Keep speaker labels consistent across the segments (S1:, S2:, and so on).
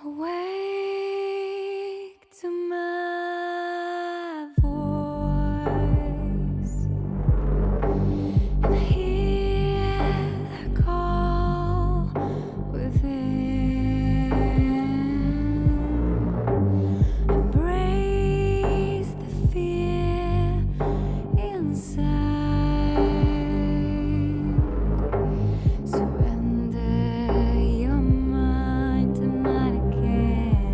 S1: Awake to my voice and hear the call within. Embrace the fear inside. Surrender your mind to mine again.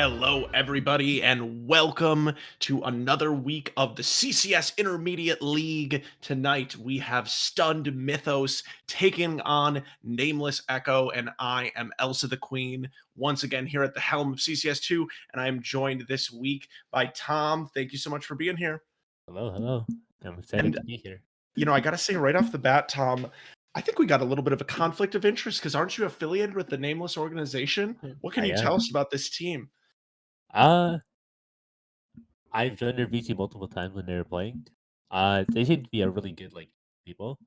S2: Hello, everybody, and welcome to another week of the CCS Intermediate League. Tonight, we have Stunned Mythos taking on Nameless Echo, and I am Elsa the Queen, once again here at the helm of CCS 2, and I am joined this week by Tom. Thank you so much for being here.
S3: Hello, hello. I'm excited
S2: And,
S3: to be here.
S2: I got to say right off the bat, Tom, I think we got a little bit of a conflict of interest because aren't you affiliated with the Nameless organization? What can
S3: I
S2: you tell
S3: am.
S2: us about this team?
S3: Uh, I've joined their VC multiple times when they were playing. They seem to be a really good people.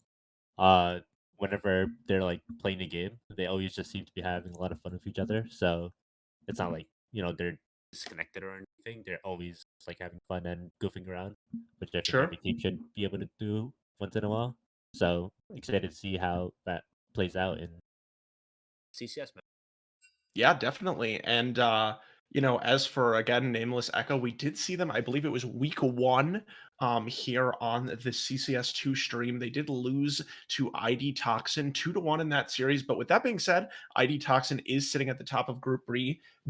S3: Uh, Whenever they're playing the game, they always just seem to be having a lot of fun with each other. So it's not like they're disconnected or anything. They're always having fun and goofing around, which I think every
S2: Sure.
S3: team should be able to do once in a while. So excited to see how that plays out in CCS.
S2: Yeah, definitely. And as for again Nameless Echo, we did see them. I believe it was week one here on the CCS2 stream. They did lose to ID Toxin 2-1 in that series. But with that being said, ID Toxin is sitting at the top of Group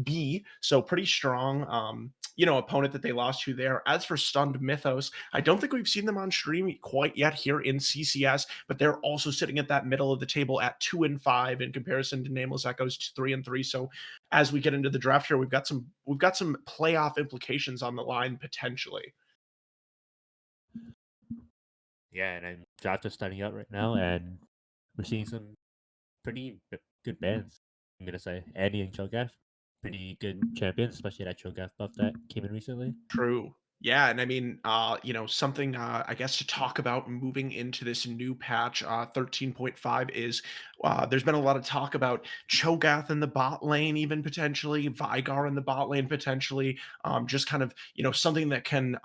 S2: B, so pretty strong opponent that they lost to there. As for Stunned Mythos, I don't think we've seen them on stream quite yet here in CCS, but they're also sitting at that middle of the table at 2-5 in comparison to Nameless Echoes 3-3. So as we get into the draft here, we've got some playoff implications on the line potentially.
S3: Yeah, and I'm draft is starting out right now, and we're seeing some good bands. I'm gonna say Annie and Cho'Gath, pretty good champions, especially that Cho'Gath buff that came in recently.
S2: True. Yeah, and I mean, something I guess to talk about moving into this new patch, 13.5 is there's been a lot of talk about Cho'Gath in the bot lane, even potentially Vigar in the bot lane, potentially. Just kind of something that can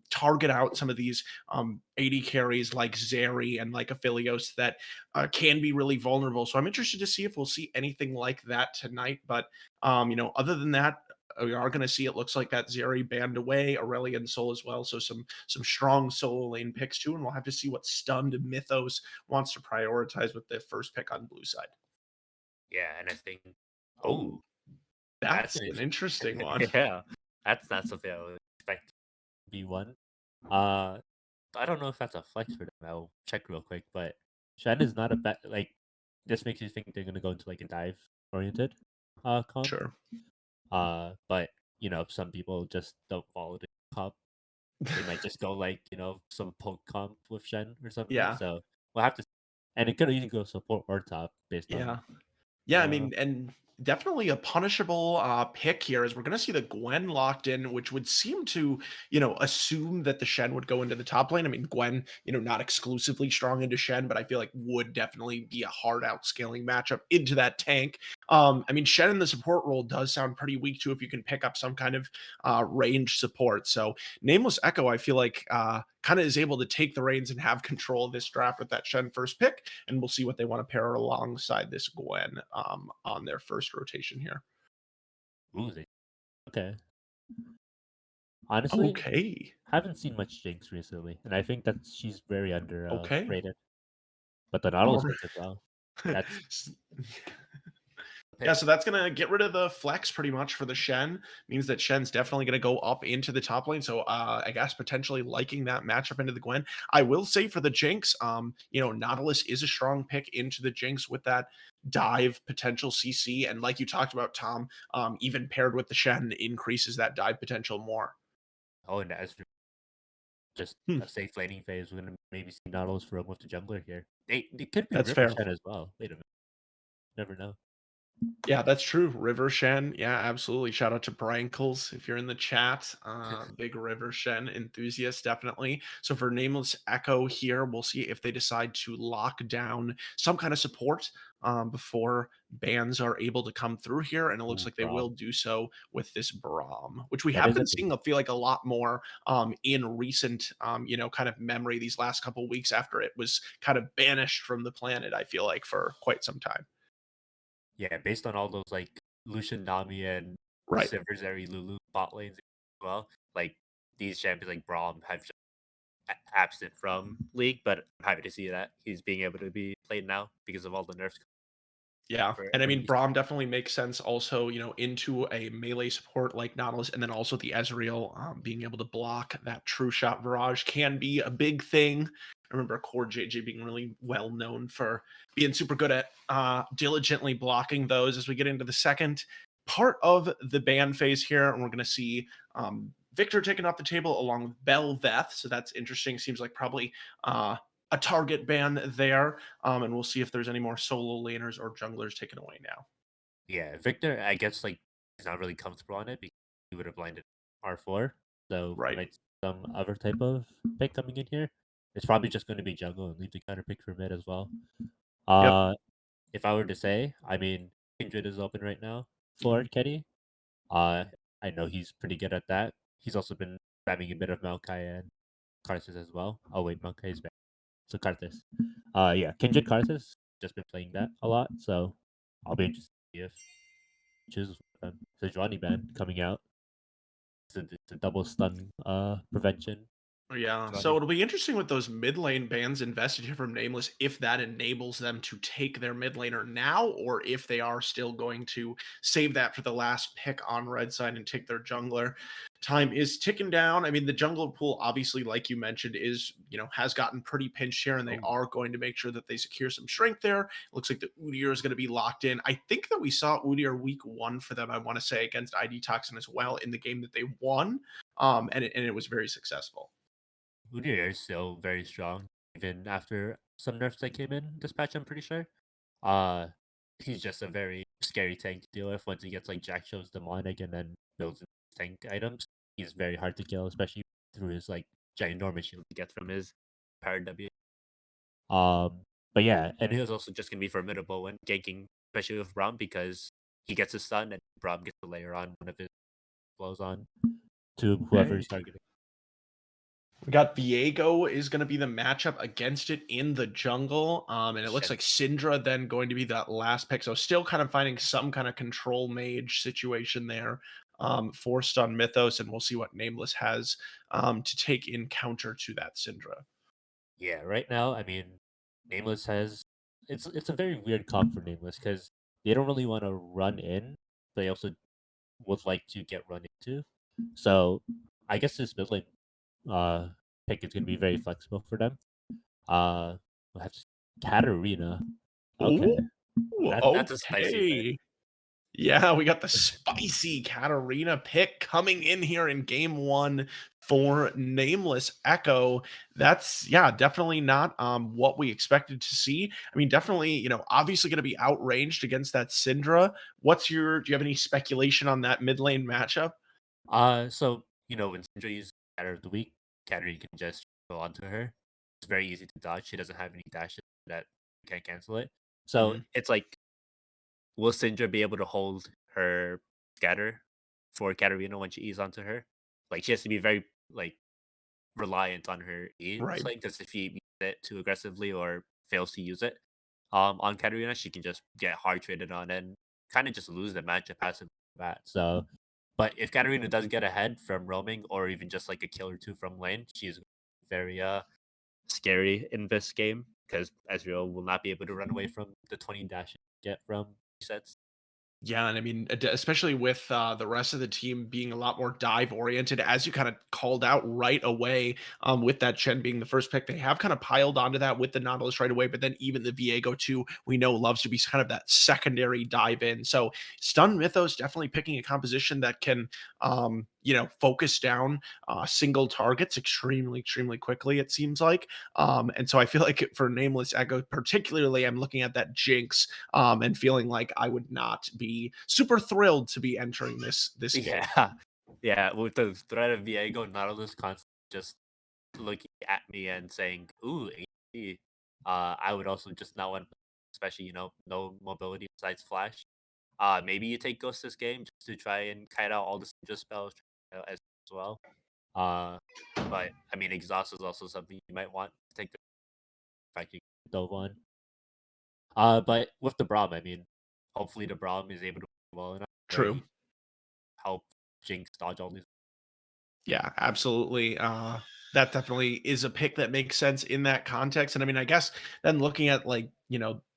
S2: target out some of these AD carries like Zeri and like Aphelios that can be really vulnerable. So I'm interested to see if we'll see anything like that tonight. But other than that, we are going to see it looks like that Zeri banned away, Aurelion Soul as well. So some strong solo lane picks too, and we'll have to see what Stunned Mythos wants to prioritize with the first pick on blue side.
S3: Yeah, and I think, oh,
S2: Oh, that's
S3: that's an
S2: an interesting one.
S3: yeah, that's not something I would expect to be one. Uh, I don't know if that's a flex for them. I'll check real quick, but Shen is not a bad This makes you think they're gonna go into a dive oriented comp.
S2: Sure.
S3: But if some people just don't follow the comp, they might just go some poke comp with Shen or something.
S2: Yeah.
S3: So we'll have to, and it could either go support or top based
S2: Yeah.
S3: on
S2: Yeah, I
S3: uh
S2: mean, and definitely a punishable pick here is we're going to see the Gwen locked in, which would seem to, assume that the Shen would go into the top lane. I mean, Gwen, not exclusively strong into Shen, but I feel like would definitely be a hard outscaling matchup into that tank. I mean, Shen in the support role does sound pretty weak too if you can pick up some kind of range support. So Nameless Echo, I feel like kind of is able to take the reins and have control of this draft with that Shen first pick, and we'll see what they want to pair alongside this Gwen on their first rotation here.
S3: ooh, okay. Honestly,
S2: Okay.
S3: haven't seen much Jinx recently, and I think that she's very under
S2: Okay.
S3: rated. But the
S2: All
S3: Nautilus
S2: right.
S3: pick as well. That's the
S2: Yeah,
S3: pick.
S2: so that's gonna get rid of the flex pretty much for the Shen. Means that Shen's definitely gonna go up into the top lane. So I guess potentially liking that matchup into the Gwen. I will say for the Jinx, Nautilus is a strong pick into the Jinx with that dive potential CC. And like you talked about, Tom, even paired with the Shen increases that dive potential more.
S3: Oh, and that's just
S2: Hmm,
S3: a safe laning phase. We're gonna maybe see Nautilus roam with the jungler here. They could be
S2: that's
S3: River
S2: fair.
S3: Shen as well. Wait a minute, never know.
S2: Yeah, that's true. River Shen. Yeah, absolutely. Shout out to Brankles if you're in the chat. Big River Shen enthusiast, definitely. So for Nameless Echo here, we'll see if they decide to lock down some kind of support before bans are able to come through here. And it looks
S3: Ooh,
S2: like they will
S3: Braum.
S2: do so with this Braum, which we
S3: That
S2: have
S3: is a
S2: been
S3: pretty
S2: seeing, I feel like, a lot more in recent, kind of memory these last couple weeks after it was kind of banished from the planet, I feel like, for quite some time.
S3: yeah. Based on all those Lucian Nami and
S2: Right.
S3: Silversary Lulu bot lanes as well, these champions like Braum have just absent from League, but I'm happy to see that he's being able to be played now because of all the nerfs.
S2: Yeah,
S3: for
S2: and I mean,
S3: enemies.
S2: Braum definitely makes sense also, into a melee support like Nautilus, and then also the Ezreal, being able to block that true shot barrage can be a big thing. I remember Core JJ being really well known for being super good at diligently blocking those as we get into the second part of the ban phase here. And we're going to see Victor taken off the table along with Belveth. So that's interesting. Seems like probably a target ban there. And we'll see if there's any more solo laners or junglers taken away now.
S3: Yeah, Victor, I guess like he's not really comfortable on it because he would have blinded R4. So we
S2: Right.
S3: might see some other type of pick coming in here. It's probably just going to be jungle and leave the counter pick for mid as well.
S2: Yep.
S3: Uh, if I were to say, I mean, Kindred is open right now for
S2: Mhm.
S3: Kenny. Uh, I know he's pretty good at that. He's also been spamming a bit of Maokai and Karthus as well. Oh wait, Maokai is bad. So Karthus. Yeah, Kindred Karthus just been playing that a lot. So I'll be interested to see if he chooses them. It's a Johnny band coming out. It's a double stun prevention.
S2: Yeah, so
S3: Johnny.
S2: it'll be interesting with those mid lane bans invested here from Nameless if that enables them to take their mid laner now, or if they are still going to save that for the last pick on red side and take their jungler. Time is ticking down. I mean, the jungler pool, obviously, like you mentioned, is has gotten pretty pinched here, and they
S3: Oh,
S2: are going to make sure that they secure some strength there. Looks like the Udyr is going to be locked in. I think that we saw Udyr week 1 for them. I want to say against ID Toxin as well in the game that they won, and it was very successful.
S3: Udyr is still very strong, even after some nerfs that came in this patch, I'm pretty sure. Uh, he's just a very scary tank to deal with once he gets like Jack shows demonic and then builds his tank items. He's very hard to kill, especially through his like ginormous shield he gets from his power W. But yeah, and he was also just gonna be formidable when ganking, especially with Braum because he gets a stun and Braum gets to layer on one of his blows on to whoever
S2: Okay.
S3: he's targeting.
S2: We got Viego is going to be the matchup against it in the jungle. And it looks
S3: Shen
S2: like Syndra then going to be that last pick. So still kind of finding some kind of control mage situation there forced on Mythos. And we'll see what Nameless has to take in counter to that Syndra.
S3: Yeah, right now, I mean, Nameless has it's a very weird comp for Nameless because they don't really want to run in. They also would like to get run into. So I guess this mid lane pick is gonna be very flexible for them. We'll have Katarina. Okay,
S2: Ooh,
S3: that's a spicy pick.
S2: okay. Yeah, we got the spicy Katarina pick coming in here in game 1 for Nameless Echo. That's yeah, definitely not what we expected to see. I mean, definitely, obviously going to be outranged against that Syndra. Do you have any speculation on that mid lane matchup?
S3: So when Syndra uses Scatter of the Week, Katarina can just go onto her. It's very easy to dodge. She doesn't have any dashes that can't cancel it. So
S2: Mhm.
S3: it's like will Syndra be able to hold her scatter for Katarina when she E's onto her? Like she has to be very like reliant on her E. It's
S2: Right.
S3: like because if she uses it too aggressively or fails to use it on Katarina, she can just get hard traded on and kind of just lose the matchup passive that. So but if Katarina does get ahead from roaming or even just like a kill or two from lane, she's very scary in this game because Ezreal will not be able to run away from the 20 dash you get from resets.
S2: Yeah, and I mean, especially with the rest of the team being a lot more dive oriented, as you kind of called out right away, with that Chen being the first pick, they have kind of piled onto that with the Nautilus right away. But then even the Viego too, we know loves to be kind of that secondary dive in. So Stun Mythos definitely picking a composition that can, focus down single targets extremely quickly. It seems like, and so I feel like for Nameless Echo, particularly, I'm looking at that Jinx and feeling like I would not be super thrilled to be entering this game.
S3: Yeah, yeah. With the threat of Viego, Nautilus constantly just looking at me and saying, "Ooh, AD." I would also just not want, especially no mobility besides Flash. Maybe you take Ghost this game just to try and kite out all the Syndra spells as well. Uh, but I mean, exhaust is also something you might want to take the fact you dove on. But with the Braum, I mean, hopefully the Braum is able to play well enough where
S2: True.
S3: he help Jinx dodge all these.
S2: Yeah, absolutely. That definitely is a pick that makes sense in that context. And I mean, I guess then looking at like,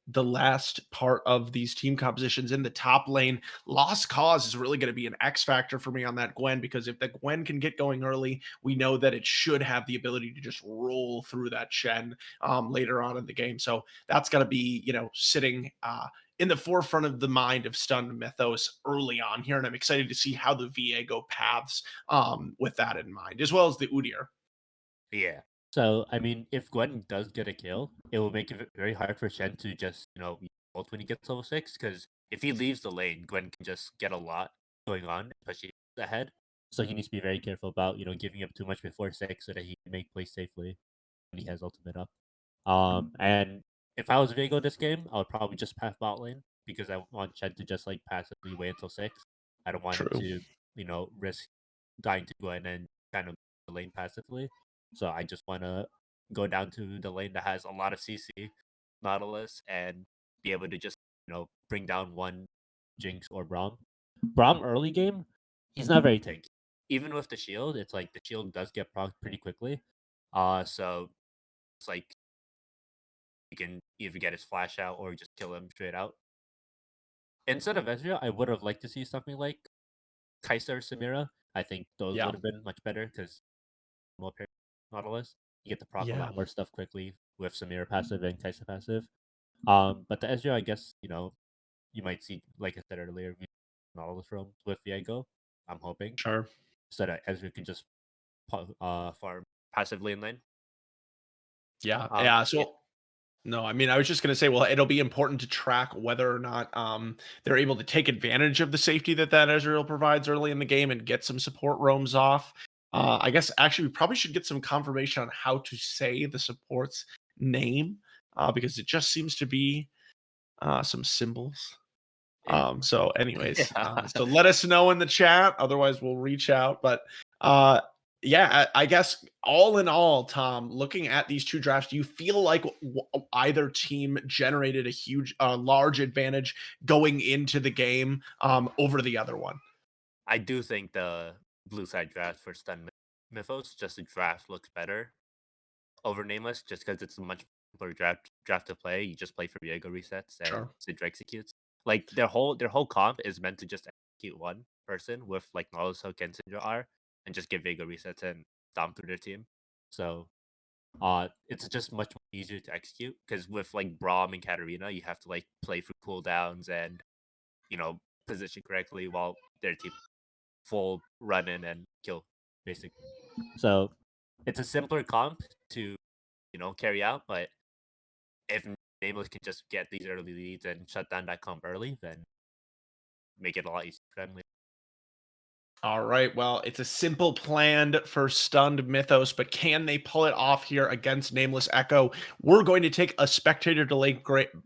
S2: the last part of these team compositions in the top lane. Lost Cause is really going to be an X factor for me on that Gwen, because if the Gwen can get going early, we know that it should have the ability to just roll through that Shen later on in the game. So that's got to be, sitting in the forefront of the mind of Stunned Mythos early on here. And I'm excited to see how the VA go paths with that in mind, as well as the Udyr.
S3: Yeah. So, I mean, if Gwen does get a kill, it will make it very hard for Shen to just, ult when he gets level 6, because if he leaves the lane, Gwen can just get a lot going on, especially ahead. So he needs to be very careful about, giving up too much before 6 so that he can make plays safely when he has ultimate up. And if I was Viego this game, I would probably just path bot lane because I want Shen to just like passively wait until 6. I don't want him
S2: True.
S3: to, risk dying to Gwen and kind of the lane passively. So I just want to go down to the lane that has a lot of CC, Nautilus, and be able to just, bring down one Jinx or Braum. Braum early game, he's not very tanky. Even with the shield, it's like the shield does get procced pretty quickly. So it's like you can either get his flash out or just kill him straight out. Instead of Ezreal, I would have liked to see something like Kai'Sa or Samira. I think those
S2: Yeah.
S3: would have been much better because more Nautilus. You get to proc a
S2: Yeah.
S3: lot more stuff quickly with Samira passive and Kai'Sa passive. But the Ezreal, I guess, you might see, like I said earlier, Nautilus roam with Viego. I'm hoping.
S2: Sure.
S3: So that Ezreal can just farm passively in lane.
S2: Yeah. Yeah.
S3: Yeah,
S2: So no, I mean, I was just gonna say, well, it'll be important to track whether or not they're able to take advantage of the safety that Ezreal provides early in the game and get some support roams off. I guess actually we probably should get some confirmation on how to say the support's name, because it just seems to be some symbols.
S3: it,
S2: So anyways,
S3: yeah.
S2: so let us know in the chat. Otherwise, we'll reach out. But yeah, I guess all in all, Tom, looking at these two drafts, do you feel like either team generated a large advantage going into the game over the other one?
S3: I do think the blue side draft for Mythos, just the draft looks better over Nameless, just because it's a much simpler draft to play. You just play for Viego resets and
S2: Sure.
S3: Sidra executes. Like their whole comp is meant to just execute one person with like Knowledge Hook and Syndra R and just give Viego resets and stomp through their team. So it's just much easier to execute because with like Braum and Katarina, you have to like play for cooldowns and you know position correctly while their team full run in and kill basically. So it's a simpler comp to carry out, but if Nameless can just get these early leads and shut down that comp early, then make it a lot easier for them.
S2: All right. Well, it's a simple plan for Stunned Mythos, but can they pull it off here against Nameless Echo? We're going to take a spectator delay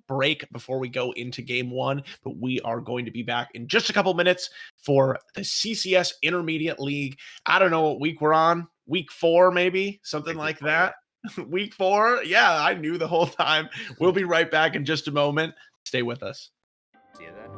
S2: break before we go into game one, but we are going to be back in just a couple minutes for the CCS Intermediate League. I don't know what week we're on. Week 4, maybe something like that. Week 4. Yeah, I knew the whole time. We'll be right back in just a moment. Stay with us.
S3: See you then.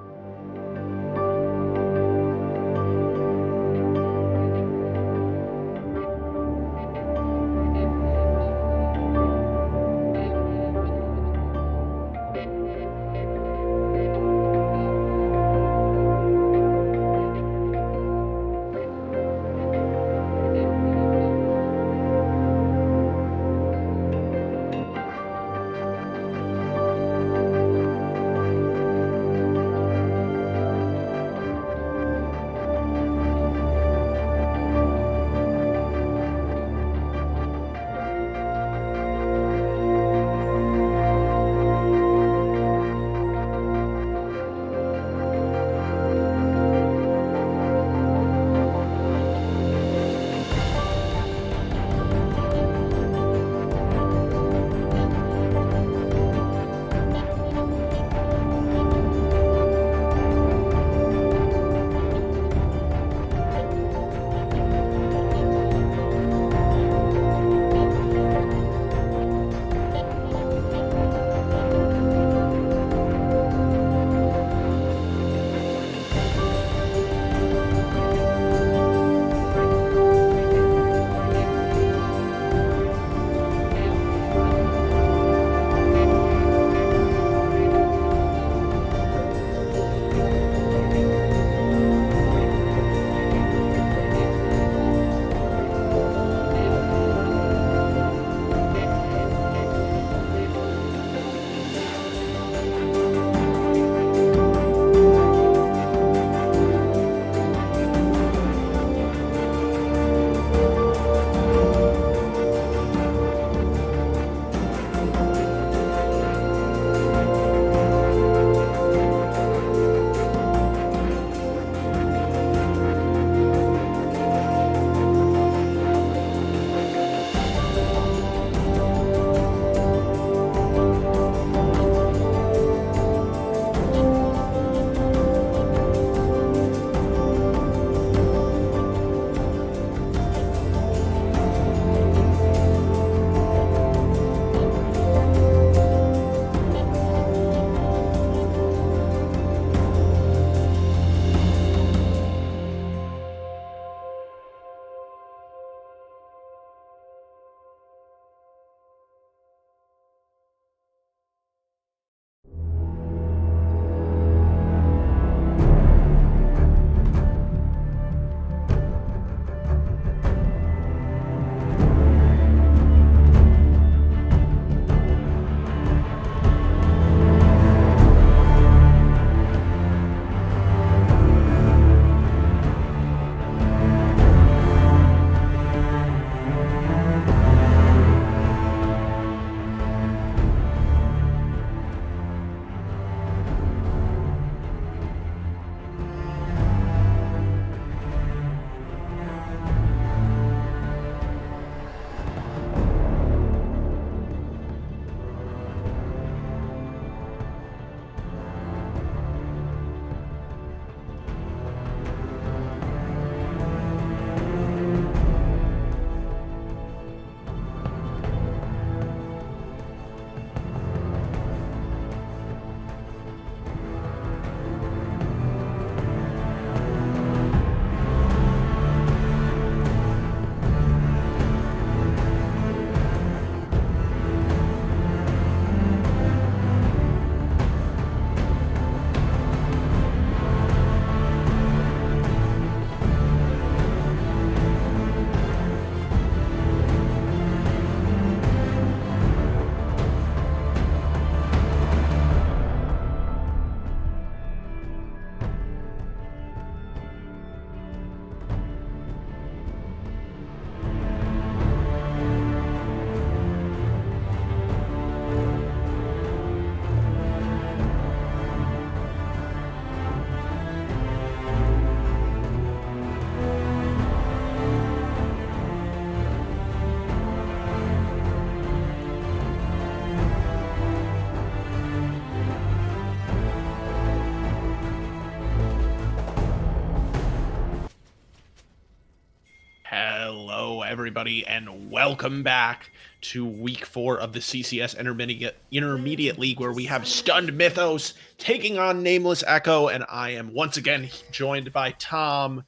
S2: everybody, and welcome back to week 4 of the CCS Intermediate League, where we have Stunned Mythos taking on Nameless Echo, and I am once again joined by Tom.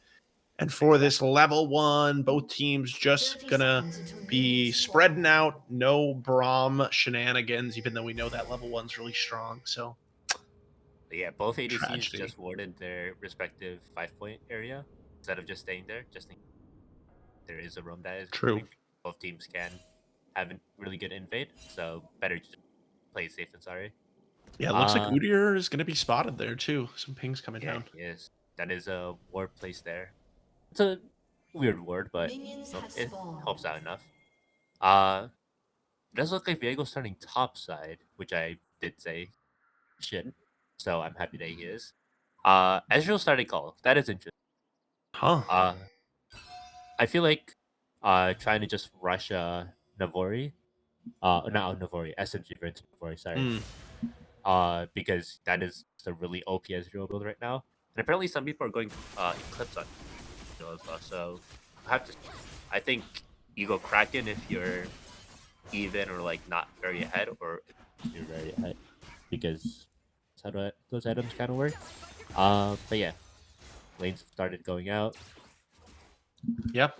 S2: And for this level 1, both teams just gonna be spreading out, no Braum shenanigans, even though we know that level 1's really strong, so
S3: But yeah, both ADCs
S2: tragedy.
S3: just warded their respective 5-point area instead of just staying there, just in case there is a roam that is
S2: True.
S3: coming. Both teams can have a really good invade, so better to just play it safe than sorry.
S2: Yeah, it looks like
S3: Uh,
S2: Udyr is gonna be spotted there too. Some pings coming
S3: yeah,
S2: down.
S3: he is. That is a ward place there. It's a weird ward, but
S4: Minions have
S3: it
S4: spawned.
S3: helps out enough. It does look like Viego's starting top side, which I did say should. So I'm happy that he is. Ezreal starting call. That is interesting.
S2: Huh.
S3: Uh, I feel like trying to just rush Navori, not Navori, SMG versus Navori, sorry.
S2: Mm.
S3: Because that is just a really OP Ezreal build right now. And apparently some people are going Eclipse on Ezreal as well. So I think you go Kraken if you're even or like not very ahead, or if you're very ahead, because that's how those items kind of work. But yeah, lanes started going out.
S2: Yep.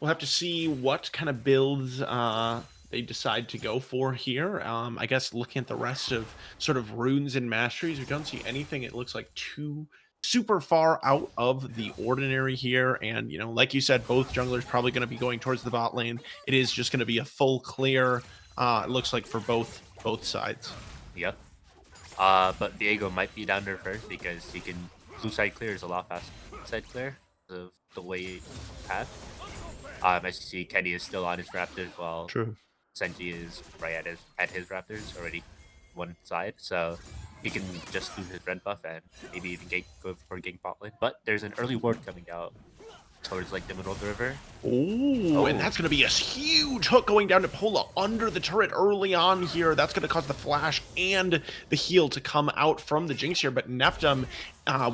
S2: We'll have to see what kind of builds they decide to go for here. I guess looking at the rest of sort of runes and masteries, we don't see anything. It looks like too super far out of the ordinary here. And, you know, like you said, both junglers probably going to be going towards the bot lane. It is just going to be a full clear, it looks like, for both sides.
S3: Yep. But Diego might be down there first because he can blue side clear is a lot faster than side clear of the way path. As you see, Kenny is still on his Raptors while
S2: True.
S3: Senji is right at his Raptors already one side, so he can just do his red buff and maybe even go for gank bot lane. But there's an early ward coming out towards like the middle of the river.
S2: Oh, and that's going to be a huge hook going down to Pola under the turret early on here. That's going to cause the flash and the heal to come out from the Jinx here. But Neptum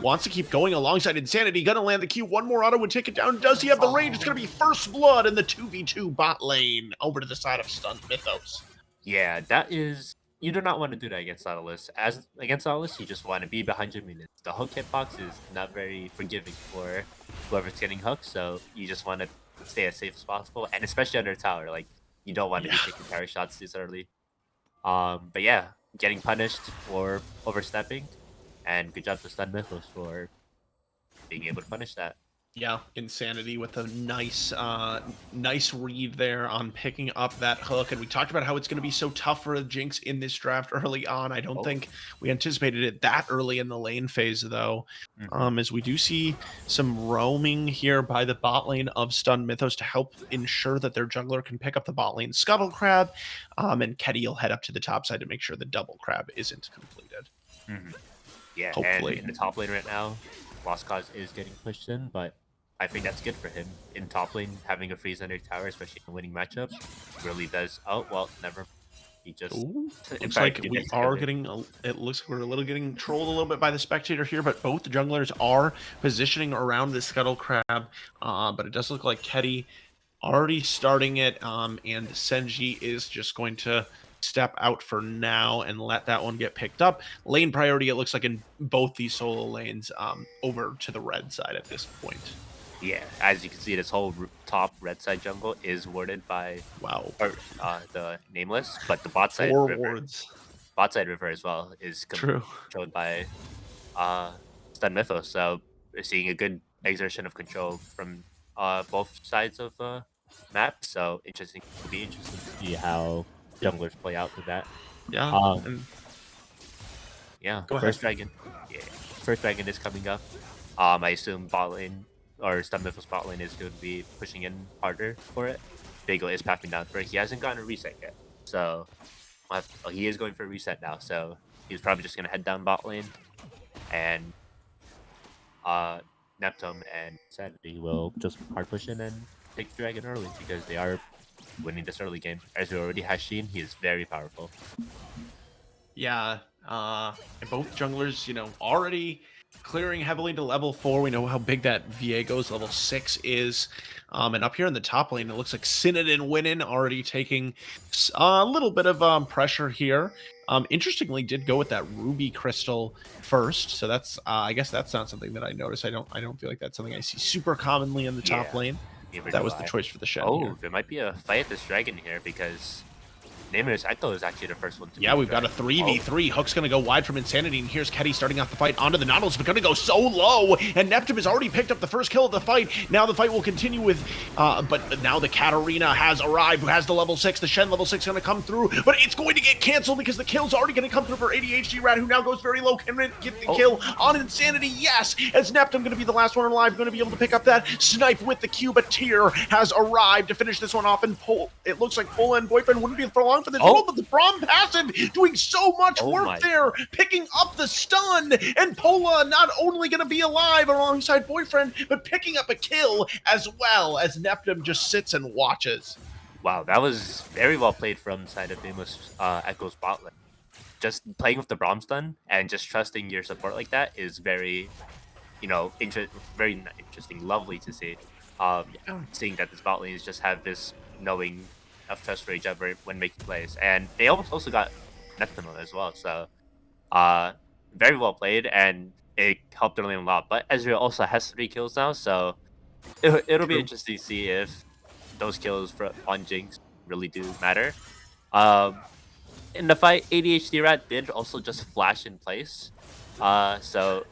S2: wants to keep going alongside Insanity. Going to land the Q. One more auto would take it down. Does he have the range? It's going to be first blood in the 2v2 bot lane over to the side of Stunned Mythos.
S3: Yeah, that is. You do not want to do that against Nautilus. As against Nautilus, you just want to be behind your minions. The hook hitbox is not very forgiving for whoever's getting hooked, so you just want to stay as safe as possible, and especially under tower. Like you don't want to be taking tower shots this early. But yeah, getting punished for overstepping, and good job to Stun Mythos for being able to punish that.
S2: Yeah, Insanity with a nice read there on picking up that hook. And we talked about how it's going to be so tough for Jinx in this draft early on. I don't think we anticipated it that early in the lane phase, though. As we do see some roaming here by the bot lane of Stunned Mythos to help ensure that their jungler can pick up the bot lane Scuttle Crab. And Ketty will head up to the top side to make sure the double crab isn't completed.
S3: Yeah,
S2: Hopefully.
S3: and in the top lane right now, Lost Cause is getting pushed in, but I think that's good for him. In top lane, having a freeze under tower, especially in winning matchups, really does. Oh, well, never. He just.
S2: Ooh,
S3: in
S2: looks
S3: fact,
S2: like
S3: the
S2: we
S3: next
S2: are
S3: killer-
S2: getting. It looks like we're a little getting trolled a little bit by the spectator here, but both the junglers are positioning around the Scuttle Crab. But it does look like Ketty already starting it, and Senji is just going to step out for now and let that one get picked up. Lane priority, it looks like in both these solo lanes, over to the red side at this point.
S3: Yeah, as you can see, this whole top red side jungle is warded by
S2: Wow.
S3: the Nameless, but the bot side
S2: 4
S3: river,
S2: wards.
S3: bot side river as well is
S2: True.
S3: controlled by Stun Mythos. So we're seeing a good exertion of control from both sides of the map. So interesting. It'll be interesting to see how junglers play out with that.
S2: Yeah.
S3: Um, Yeah,
S2: Go
S3: first
S2: ahead.
S3: dragon. Yeah, first dragon is coming up. I assume bot lane or Stun Mythos bot lane is going to be pushing in harder for it. Bago is pathing down for it. He hasn't gotten a reset yet, so he is going for a reset now. So he's probably just gonna head down bot lane, and Neptune and Sanity will just hard push in and take the dragon early because they are winning this early game. As we already has Sheen, he is very powerful.
S2: Yeah, and both junglers, you know, already Clearing heavily to level 4. We know how big that Viego's level 6 is. And up here in the top lane, it looks like Synodon winning, already taking a little bit of pressure here. Interestingly, did go with that Ruby Crystal first. So that's I guess that's not something that I noticed. I don't feel like that's something I see super commonly in the top
S4: Yeah,
S2: lane.
S4: neither
S2: That
S4: do
S2: was the
S4: I.
S2: choice for the Shen
S4: Oh,
S2: here.
S4: there might be a fight at this dragon here because Nameless Echo is actually the first one to
S2: Yeah,
S4: beat the
S2: we've got a
S4: dragon. Oh,
S2: 3v3. Hook's going to go wide from Insanity, and here's Ketty starting off the fight onto the Nautilus, but going to go so low, and Neptune has already picked up the first kill of the fight. Now the fight will continue with, but now the Katarina has arrived, who has the level 6. The Shen level 6 going to come through, but it's going to get canceled because the kill's already going to come through for ADHD Rat, who now goes very low. Can it get the kill on Insanity? Yes, as Neptune going to be the last one alive, going to be able to pick up that snipe with the Q, but Tyr has arrived to finish this one off, and it looks like Pola and Boyfriend wouldn't be for long for this
S4: Oh.
S2: world, but the Braum passive doing so much
S4: Oh
S2: work
S4: my
S2: there, picking up the stun, and Pola not only going to be alive alongside Boyfriend, but picking up a kill as well as Neptune just sits and watches.
S4: wow, that was very well played from side of Nameless Echo's bot lane. Just playing with the Braum stun and just trusting your support like that is very, very not interesting, lovely to see. Seeing that this bot lanes just have this knowing of trust for each other when making plays, and they almost also got Neptune as well. So, very well played, and it helped their lane a lot. But Ezreal also has 3 kills now, so it'll be
S2: True.
S4: interesting to see if those kills on Jinx really do matter. Um, in the fight, ADHD Rat did also just flash in place. So,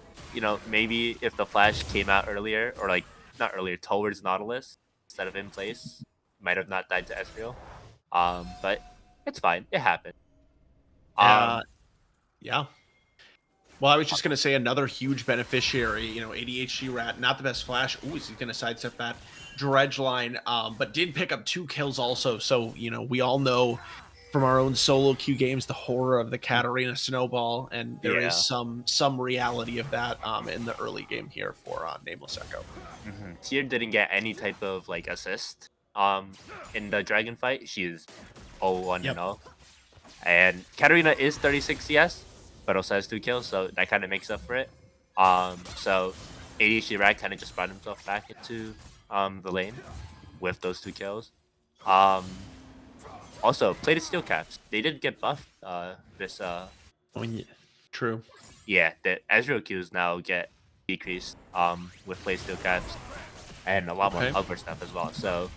S4: maybe if the flash came out earlier, or like not earlier, towards Nautilus instead of in place, might have not died to Ezreal. But it's fine. It happened.
S2: Uh, yeah. Well, I was just going to say another huge beneficiary, ADHD Rat, not the best flash. Ooh, is he going to sidestep that dredge line? But did pick up 2 kills also. So, we all know from our own solo queue games the horror of the Katarina snowball, and there is some reality of that in the early game here for Nameless Echo.
S4: Tyr didn't get any type of like assist in the dragon fight. She is 0-1
S2: Yep.
S4: 0. And Katarina is 36 CS, but also has 2 kills, so that kind of makes up for it. So ADHD Rat kind of just brought himself back into the lane with those 2 kills. Also, plated steel caps. They did get buffed. This
S2: Oh, yeah. True.
S4: yeah, the Ezreal Qs now get decreased with plated steel caps and a lot more other stuff as well. So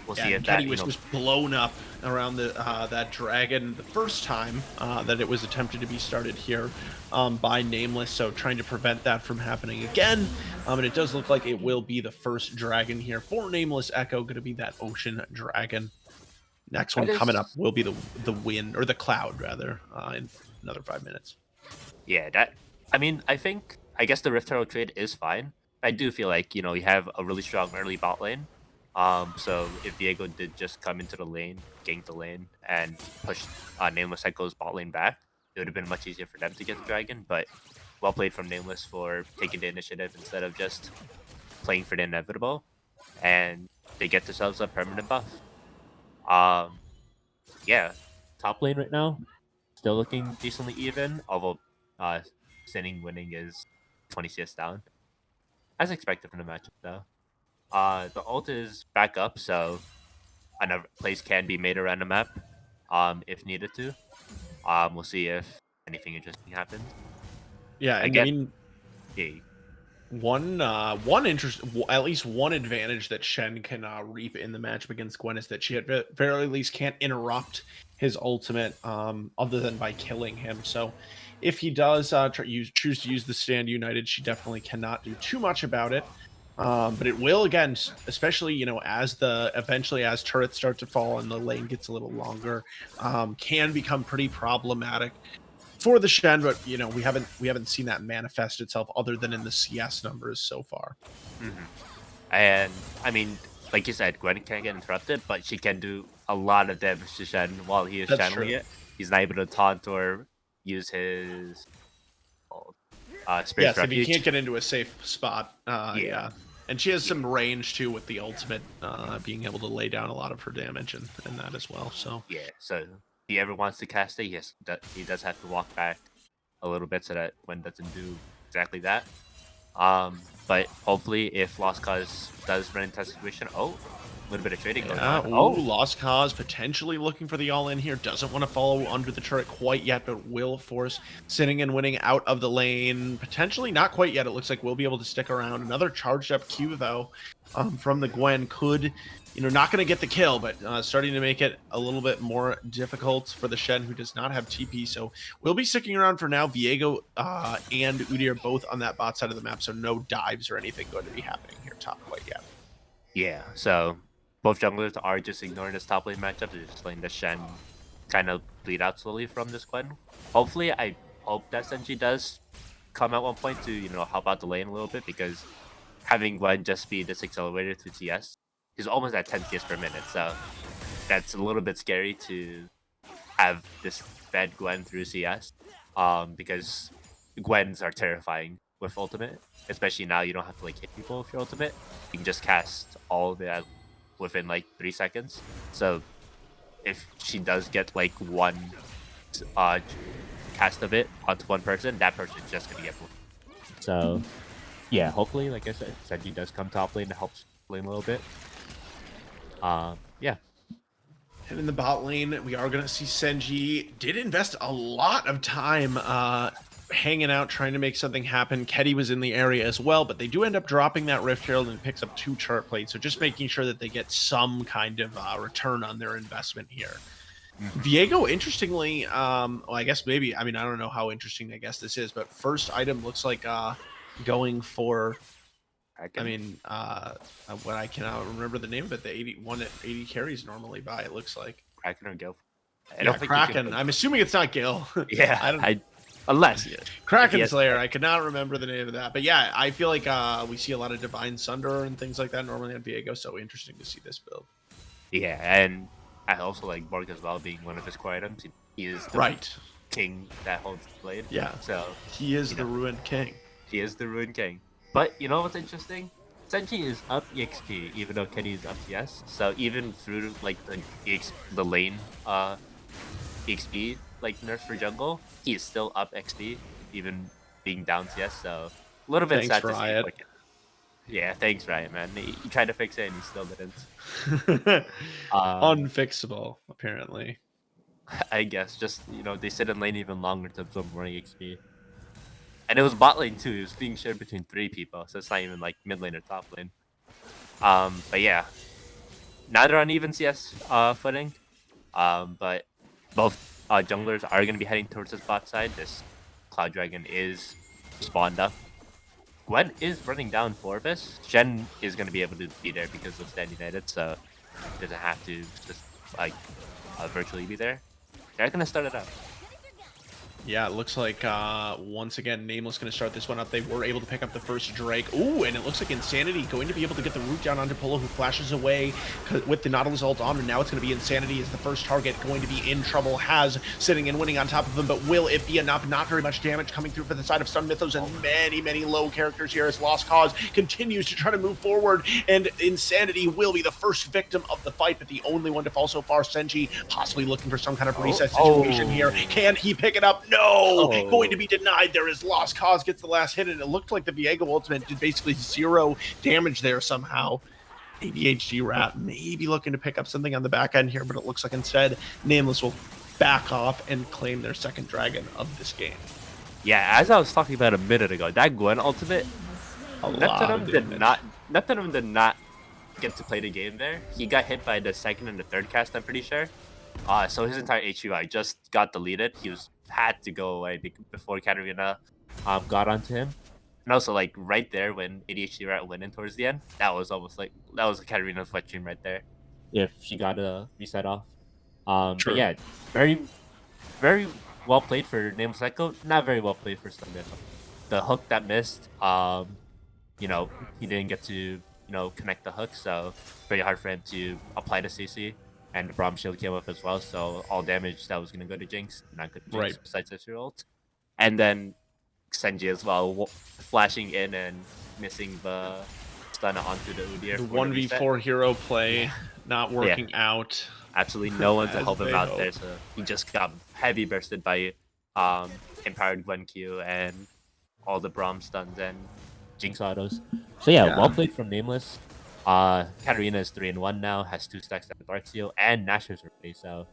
S4: we'll see if that
S2: Ketty was just blown up around the that dragon the first time that it was attempted to be started here by Nameless, so trying to prevent that from happening again. And it does look like it will be the first dragon here for Nameless Echo, going to be that ocean dragon. Next one coming up will be the wind, or the cloud rather, in another 5 minutes.
S4: Yeah, I guess the Rift Herald trade is fine. I do feel like, you have a really strong early bot lane. So if Diego did just come into the lane, gank the lane, and push Nameless Echo's bot lane back, it would have been much easier for them to get the dragon. But well played from Nameless for taking the initiative instead of just playing for the inevitable. And they get themselves a permanent buff. Yeah, top lane right now, still looking decently even, although Sinning winning is 20 CS down. As expected from the matchup, though. The ult is back up, so another place can be made around the map if needed to. We'll see if anything interesting happens.
S2: Yeah, and
S4: Again,
S2: I mean,
S4: yeah,
S2: one interest, at least one advantage that Shen can reap in the matchup against Gwen is that she at very least can't interrupt his ultimate, other than by killing him. So if he does choose to use the Stand United, she definitely cannot do too much about it. But it will, again, especially as eventually as turrets start to fall and the lane gets a little longer, can become pretty problematic for the Shen, but we haven't seen that manifest itself other than in the CS numbers so far.
S4: And I mean, like you said, Gwen can't get interrupted, but she can do a lot of damage to Shen while he is
S2: That's
S4: channeling
S2: true.
S4: it. He's not able to taunt or use his Spirit's
S2: Yes, if you
S4: Refuge.
S2: can't get into a safe spot,
S4: Yeah.
S2: and she has some range too with the ultimate, being able to lay down a lot of her damage and that as well. So
S4: Yeah, so if he ever wants to cast it, he does have to walk back a little bit so that Gwen doesn't do exactly that. But hopefully, if Lost Cause does run into that situation, a little bit of trading going
S2: Yeah,
S4: on.
S2: ooh, Lost Cause potentially looking for the all-in here. Doesn't want to follow under the turret quite yet, but will force sitting and winning out of the lane. Potentially not quite yet. It looks like we'll be able to stick around. Another charged up Q, though, from the Gwen could, not going to get the kill, but starting to make it a little bit more difficult for the Shen, who does not have TP. So we'll be sticking around for now. Viego and Udi are both on that bot side of the map, so no dives or anything going to be happening here top quite yet.
S4: Yeah, so both junglers are just ignoring this top lane matchup. They're just letting the Shen kind of bleed out slowly from this Gwen. Hopefully, I hope that Senji does come at one point to, help out the lane a little bit, because having Gwen just be this accelerator through CS, he's almost at 10 CS per minute, so that's a little bit scary to have this fed Gwen through CS, because Gwens are terrifying with ultimate, especially now you don't have to hit people with your ultimate. You can just cast all of it within 3 seconds. So if she does get one cast of it onto one person, that person's just gonna get bullied.
S3: So yeah, hopefully, like I said, Senji does come top lane to help lane a little bit. Yeah.
S2: And in the bot lane, we are going to see Senji did invest a lot of time hanging out, trying to make something happen. Ketty was in the area as well, but they do end up dropping that Rift Herald and picks up 2 chart plates. So just making sure that they get some kind of return on their investment here. Viego, interestingly, well, I guess maybe, I don't know how interesting I guess this is, but first item looks like going for... what I cannot remember the name of it, the 81 at 80 carries normally by, it looks like.
S4: Kraken or Gil?
S2: I don't think Kraken. I'm assuming it's not Gil.
S4: Yeah, unless
S2: Kraken Slayer. I could not remember the name of that. But yeah, I feel like we see a lot of Divine Sunder and things like that normally on Viego, so interesting to see this build.
S4: Yeah, and I also like Borg as well being one of his core items. He is the king that holds the blade.
S2: Yeah.
S4: So
S2: he is the Ruined King.
S4: He is the Ruined King. But you know what's interesting? Senji is up EXP, even though Kenny is up CS. So even through the lane EXP nerf for jungle, he is still up XP, even being down CS. So a little bit sad to see. Yeah, thanks, Riot, man. He tried to fix it and he still didn't.
S2: Unfixable, apparently.
S4: I guess just they sit in lane even longer to absorb more EXP. And it was bot lane too. It was being shared between 3 people, so it's not even mid lane or top lane. But yeah, now they're on even CS footing. But both junglers are going to be heading towards this bot side. This Cloud Dragon is spawned up. Gwen is running down Forbus. Shen is going to be able to be there because of Stand United, so doesn't have to just virtually be there. They're going to start it up.
S2: Yeah, it looks like, once again, Nameless going to start this one up. They were able to pick up the first Drake. Ooh, and it looks like Insanity going to be able to get the root down onto Polo, who flashes away with the Nautilus ult on, and now it's going to be Insanity as the first target, going to be in trouble. Has sitting and winning on top of him, but will it be enough? Not very much damage coming through for the side of Stun Mythos, and many low characters here as Lost Cause continues to try to move forward, and Insanity will be the first victim of the fight, but the only one to fall so far. Senji possibly looking for some kind of reset situation here. Can he pick it up? No, going to be denied. There is Lost Cause, gets the last hit, and it looked like the Viego ultimate did basically 0 damage there somehow. ADHD Rat maybe looking to pick up something on the back end here, but it looks like instead Nameless will back off and claim their second dragon of this game.
S4: Yeah, as I was talking about a minute ago, that Gwen ultimate, Neptunum did not get to play the game there. He got hit by the second and the third cast, I'm pretty sure. So his entire HUI just got deleted. He had to go away before Katarina got onto him. And also, right there when ADHD Rat went in towards the end, that was almost that was a Katarina's wet dream right there.
S3: If she got a reset off. But yeah, very well played for Nameless Echo. Not very well played for Stun. The hook that missed, he didn't get to, connect the hook, so very hard for him to apply the CC. And the Braum Shield came up as well, so all damage that was going to go to Jinx, not good to Jinx besides his ult. And then Senji as well, flashing in and missing the stun onto the Udyr.
S2: The 1v4 hero play not working out.
S4: Absolutely no one to help him out there, so he just got heavy bursted by Empowered Gwen Q, and all the Braum stuns and
S3: Jinx autos. So yeah,
S2: Yeah.
S3: well played from Nameless. Katarina is 3-1 now, has 2 stacks of Dark Seal and Nashor's Array. So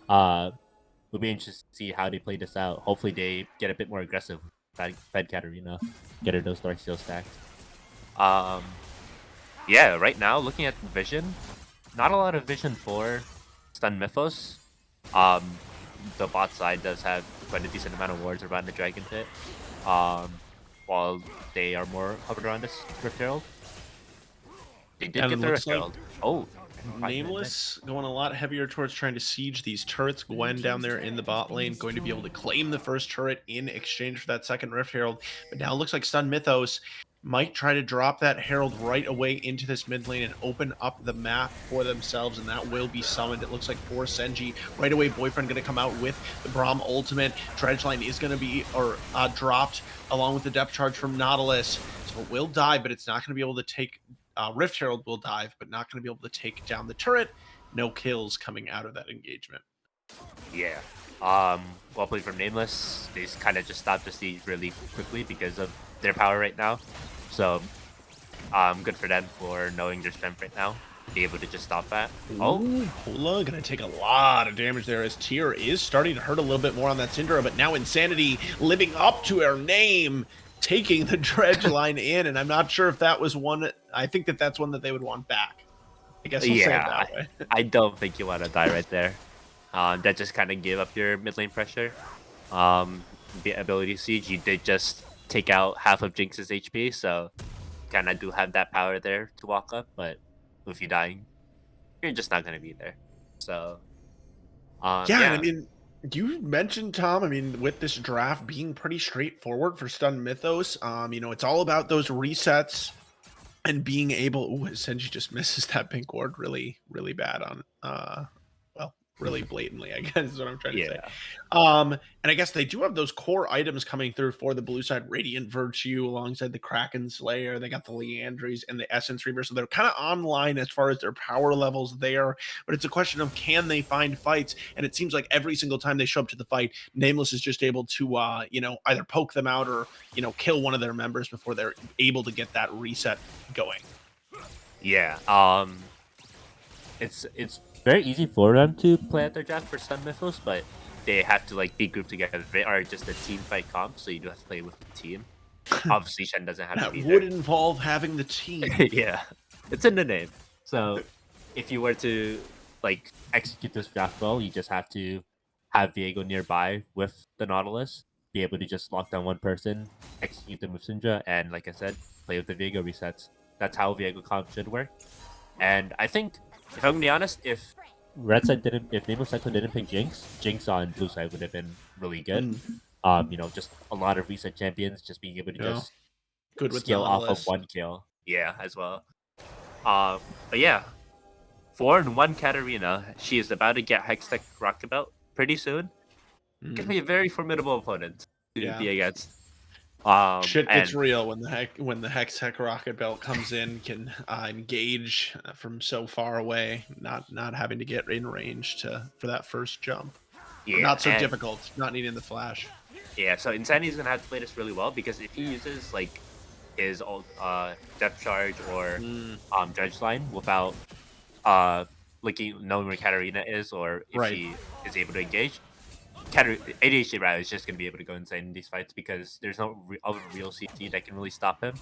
S3: we'll be interested to see how they play this out. Hopefully they get a bit more aggressive. Fed Katarina, get her those Dark Seal stacks.
S4: Yeah, right now looking at the vision, not a lot of vision for Stun Mythos. The bot side does have quite a decent amount of wards around the Dragon Pit. While they are more hovered around this Rift Herald. They did
S2: And
S4: get
S2: it
S4: the
S2: looks
S4: Rift
S2: like
S4: Herald. Oh,
S2: Nameless going a lot heavier towards trying to siege these turrets. Gwen down there in the bot lane going to be able to claim the first turret in exchange for that second Rift Herald. But now it looks like Stun Mythos might try to drop that Herald right away into this mid lane and open up the map for themselves, and that will be summoned. It looks like for Senji. Right away, Boyfriend going to come out with the Braum ultimate. Dredgeline is going to be dropped along with the depth charge from Nautilus. So it will die, but it's not going to be able to take Rift Herald will dive, but not going to be able to take down the turret. No kills coming out of that engagement.
S4: yeah. Well played from Nameless. They kind of just stopped the siege really quickly because of their power right now. So, good for them for knowing their strength right now. Be able to just stop that. Oh,
S2: Ooh, Hola gonna take a lot of damage there as Tyr is starting to hurt a little bit more on that Syndra, but now Insanity living up to her name, taking the dredge line in, and I'm not sure if that was one. I think that that's one that they would want back. I guess I'll say it
S4: yeah.
S2: that way.
S4: I don't think you want to die right there. That just kind of gave up your mid lane pressure. The ability siege, you did just take out half of Jinx's HP, so kind of do have that power there to walk up. But if you're dying, you're just not gonna be there. So,
S2: Yeah, and I
S4: yeah,
S2: mean, you mentioned, Tom, I mean, with this draft being pretty straightforward for Stun Mythos, it's all about those resets and being able. Ooh, Senji just misses that pink ward really, really bad on well, really blatantly, I guess is what I'm trying to say.
S4: yeah,
S2: And I guess they do have those core items coming through for the blue side, Radiant Virtue alongside the Kraken Slayer. They got the Leandries and the Essence Reaver, so they're kind of online as far as their power levels there. But it's a question of can they find fights? And it seems like every single time they show up to the fight, Nameless is just able to either poke them out or kill one of their members before they're able to get that reset going.
S4: yeah.
S3: It's very easy for them to play at their draft for Stun Mythos, but
S4: They have to like be grouped together. They are just a team fight comp, so you do have to play with the team. Obviously, Shen doesn't have to
S2: That
S4: be
S2: would
S4: there.
S2: involve having the team.
S4: Yeah, it's in the name. So if you were to like
S3: execute this draft well, you just have to have Viego nearby with the Nautilus, be able to just lock down one person, execute them with Syndra, and like I said, play with the Viego resets. That's how Viego comp should work.
S4: and I think if I'm gonna be honest, if
S3: If Nameless Cyclone didn't pick Jinx on blue side would have been really good.
S2: Mm,
S3: Just a lot of recent champions, just being able to
S2: Yeah.
S3: just
S2: Good with
S3: scale off of
S2: Nautilus.
S3: one kill.
S4: yeah, as well. But yeah, 4-1 Katarina. She is about to get Hextech Rocket Belt pretty soon. Gonna
S2: Mm.
S4: be a very formidable opponent to
S2: Yeah.
S4: be against.
S2: Shit
S4: And
S2: gets real when the Hex Tech Rocket Belt comes in, can engage from so far away, not having to get in range for that first jump. Or
S4: yeah,
S2: not so
S4: and
S2: difficult, not needing the flash.
S4: yeah. So Insanity's gonna have to play this really well because if he uses like his old depth charge or
S2: Mm,
S4: dredge line without knowing where Katarina is or if
S2: Right.
S4: she is able to engage, ADHD rather is just gonna be able to go insane in these fights because there's no other real CT that can really stop him.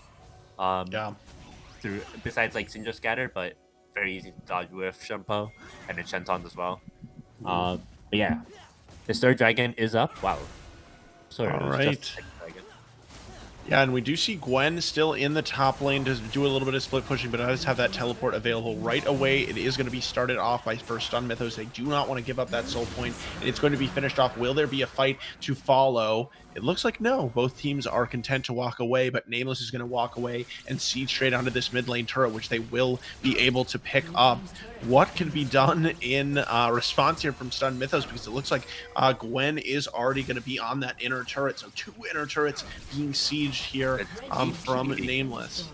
S2: Yeah.
S4: Through besides like Syndra Scatter, but very easy to dodge with Shunpo and then Shenton as well.
S3: But yeah, the third dragon is up. Wow. Sorry, it
S2: All
S3: was
S2: right.
S3: just the second dragon.
S2: Yeah, and we do see Gwen still in the top lane to do a little bit of split pushing, but does have that teleport available right away. It is going to be started off by first Stun Mythos. They do not want to give up that soul point, and it's going to be finished off. Will there be a fight to follow? It looks like no. Both teams are content to walk away, but Nameless is going to walk away and siege straight onto this mid lane turret, which they will be able to pick up. What can be done in response here from Stun Mythos? Because it looks like Gwen is already going to be on that inner turret. So 2 inner turrets being sieged here from Nameless.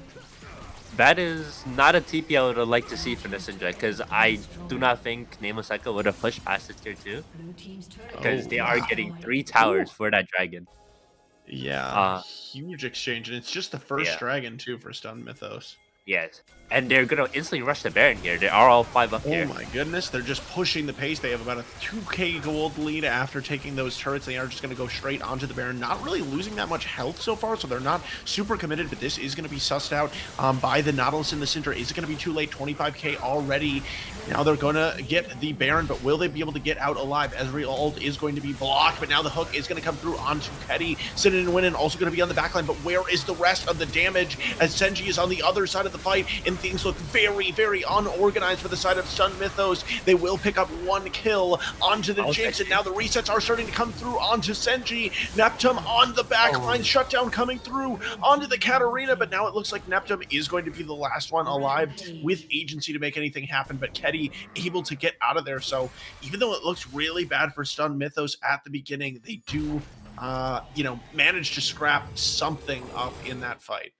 S4: That is not a TP I would have liked to see for this Syndra because I do not think Nameless Echo would have pushed past this tier 2 because they are getting 3 towers for that dragon.
S2: Yeah,
S4: Uh,
S2: huge exchange, and it's just the first
S4: yeah.
S2: dragon too for Stun Mythos.
S4: Yes. And they're gonna instantly rush the Baron here. They are all 5 up
S2: Oh
S4: here.
S2: my goodness, they're just pushing the pace. They have about a 2k gold lead after taking those turrets. They are just going to go straight onto the Baron, not really losing that much health so far, so they're not super committed, but this is going to be sussed out by the Nautilus in the center. Is it going to be too late? 25k already. Now they're going to get the Baron, but will they be able to get out alive? Ezreal ult is going to be blocked, but now the hook is going to come through onto Petty. Sin and Winnin also going to be on the backline, but where is the rest of the damage as Senji is on the other side of the fight, and things look very, very unorganized for the side of Stun Mythos. They will pick up 1 kill onto the Jinx, and now the resets are starting to come through onto Senji. Neptune on the back line, shutdown coming through onto the Katarina, but now it looks like Neptune is going to be the last one alive with agency to make anything happen, but Ketty able to get out of there. So even though it looks really bad for Stun Mythos at the beginning, they do manage to scrap something up in that fight.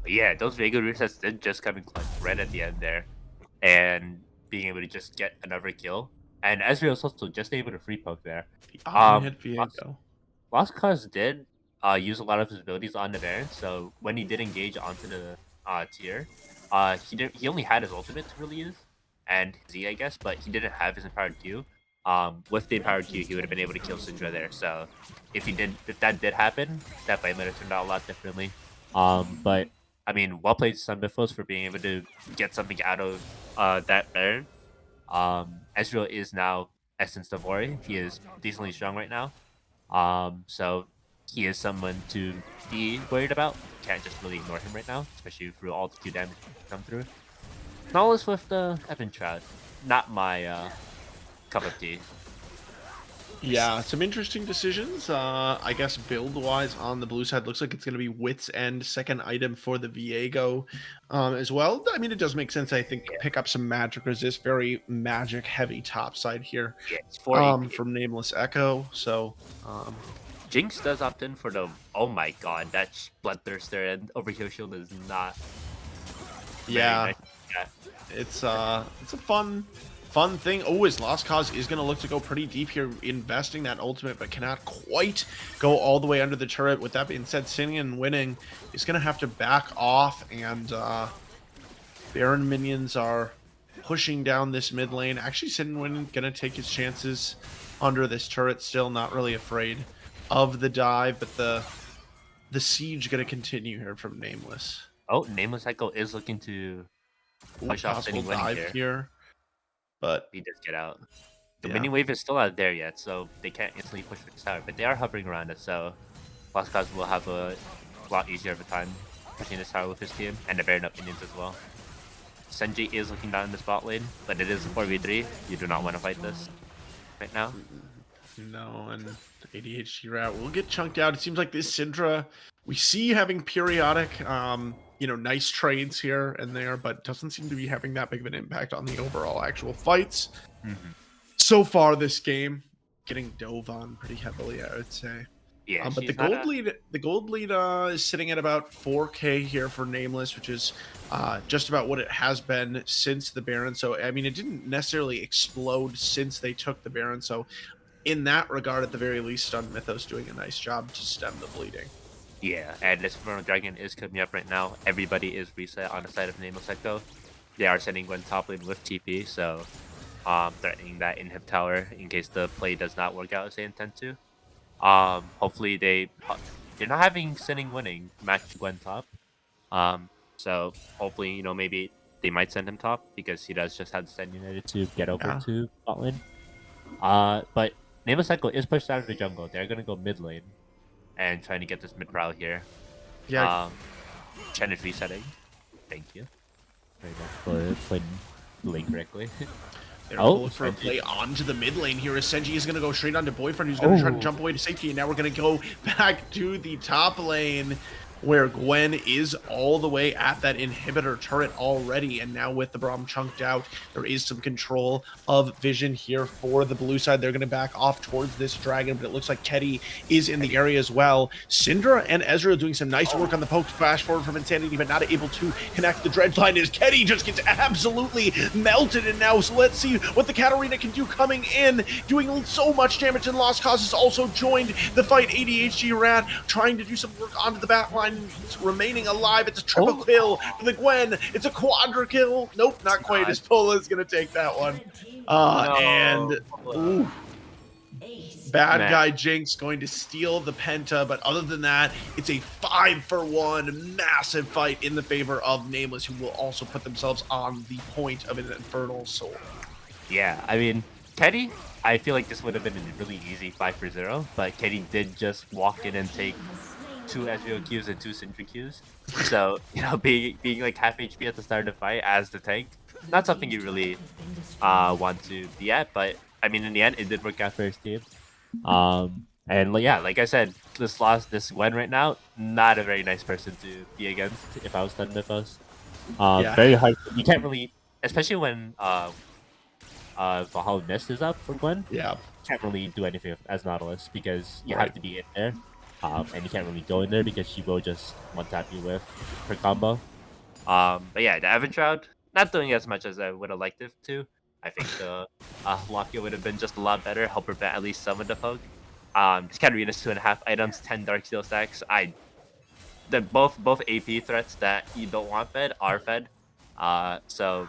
S4: Yeah, those Vega resets did just come in clutch right at the end there. And being able to just get another kill. And Ezreal was also just able to free poke there.
S2: The on-hit
S4: Lost,
S2: Viego.
S4: Lost Cause did use a lot of his abilities on the Baron, so when he did engage onto the tier, he only had his ultimate to really use, and his E, I guess, but he didn't have his empowered Q. With the empowered Q, he would have been able to kill Syndra there. So if that did happen, that fight might have turned out a lot differently. But I mean, well played Sun Mythos for being able to get something out of that Baron. Ezreal is now Essence Devori. He is decently strong right now. So he is someone to be worried about. Can't just really ignore him right now, especially through all the Q damage come through. Nameless with the Evan Trout. Not my cup of tea.
S2: Yeah, some interesting decisions. I guess build-wise on the blue side, looks like it's going to be Wit's End, second item for the Viego as well. I mean, it does make sense, I think, pick up some magic resist, very magic-heavy top side here
S4: Yeah, it's 4
S2: from Nameless Echo. So,
S4: Jinx does opt in for the... Oh my god, that Bloodthirster and Overkill Shield is not...
S2: yeah,
S4: nice. Yeah.
S2: it's a fun thing. Oh, his Lost Cause is going to look to go pretty deep here, investing that ultimate, but cannot quite go all the way under the turret. With that being said, Sinning and Winning is going to have to back off, and Baron minions are pushing down this mid lane. Actually, Sin and Winning going to take his chances under this turret, still not really afraid of the dive, but the siege going to continue here from Nameless.
S4: Oh, Nameless Echo is looking to push off
S2: Possible
S4: Sinning Winning
S2: dive here. But
S4: he does get out. The
S2: yeah.
S4: winning wave is still not there yet, so they can't instantly push for this tower, but they are hovering around it, so Lost Cause will have a lot easier of a time pushing this tower with his team, and the Baron up minions as well. Senji is looking down in the spot lane, but it is a 4v3. You do not want to fight this right now.
S2: No, and the ADHD route will get chunked out. It seems like this Syndra, we see having periodic nice trades here and there, but doesn't seem to be having that big of an impact on the overall actual fights. So far this game, getting dove on pretty heavily, I would say.
S4: Yeah,
S2: But the gold lead is sitting at about 4k here for Nameless, which is just about what it has been since the Baron. So I mean, it didn't necessarily explode since they took the Baron. So in that regard, at the very least, Stun Mythos doing a nice job to stem the bleeding.
S4: Yeah, and this Inferno Dragon is coming up right now. Everybody is reset on the side of Nameless Echo. They are sending Gwen top lane with TP, so threatening that inhib tower in case the play does not work out as they intend to. Hopefully they're not having Sinning Winning match Gwen top. So hopefully, maybe they might send him top because he does just have the Stand United to get over to bot lane. But Nameless Echo is pushed out of the jungle. They're gonna go mid lane and trying to get this mid prow here.
S2: Yeah.
S4: Chen is resetting. Thank you
S3: very much for playing the lane correctly.
S2: They're going for a play onto the mid lane here as Senji is going to go straight onto Boyfriend, who's going to try to jump away to safety, and now we're going to go back to the top lane. where Gwen is all the way at that inhibitor turret already, and now with the Braum chunked out, there is some control of vision here for the blue side. They're going to back off towards this dragon, but it looks like Teddy is in the area as well. Syndra and Ezreal doing some nice work on the poke flash forward from Insanity, but not able to connect the dredge line as Teddy just gets absolutely melted. And now, so let's see what the Katarina can do coming in, doing so much damage, and Lost Causes also joined the fight. ADHD Rat trying to do some work onto the back line, remaining alive. It's a triple kill for the Gwen. It's a quadra kill. Nope, not quite, as Pola is going to take that one. And ooh, bad
S4: Man.
S2: guy Jinx going to steal the Penta, but other than that, it's a 5-for-1 massive fight in the favor of Nameless, who will also put themselves on the point of an Infernal Soul.
S4: Yeah, I mean, Teddy, I feel like this would have been a really easy 5-for-0, but Teddy did just walk in and take 2 Ezreal Qs and 2 Syndra Qs. So, you know, being like half HP at the start of the fight as the tank, not something you really want to be at, but I mean, in the end, it did work out for his team. And yeah, like I said, this Gwen right now, not a very nice person to be against if I was done Mythos.
S2: Yeah.
S4: Very hard. You can't really, especially when Valhalla Mist is up for Gwen.
S2: Yeah.
S4: Can't really do anything as Nautilus because you have to be in there, and you can't really go in there because she will just one tap you with her combo. But yeah, the Evan Shroud not doing as much as I would have liked it to. I think the Lockio would have been just a lot better, help prevent at least some of the poke. This Katarina's 2.5 items, 10 Darksteel stacks. Both AP threats that you don't want fed are fed. So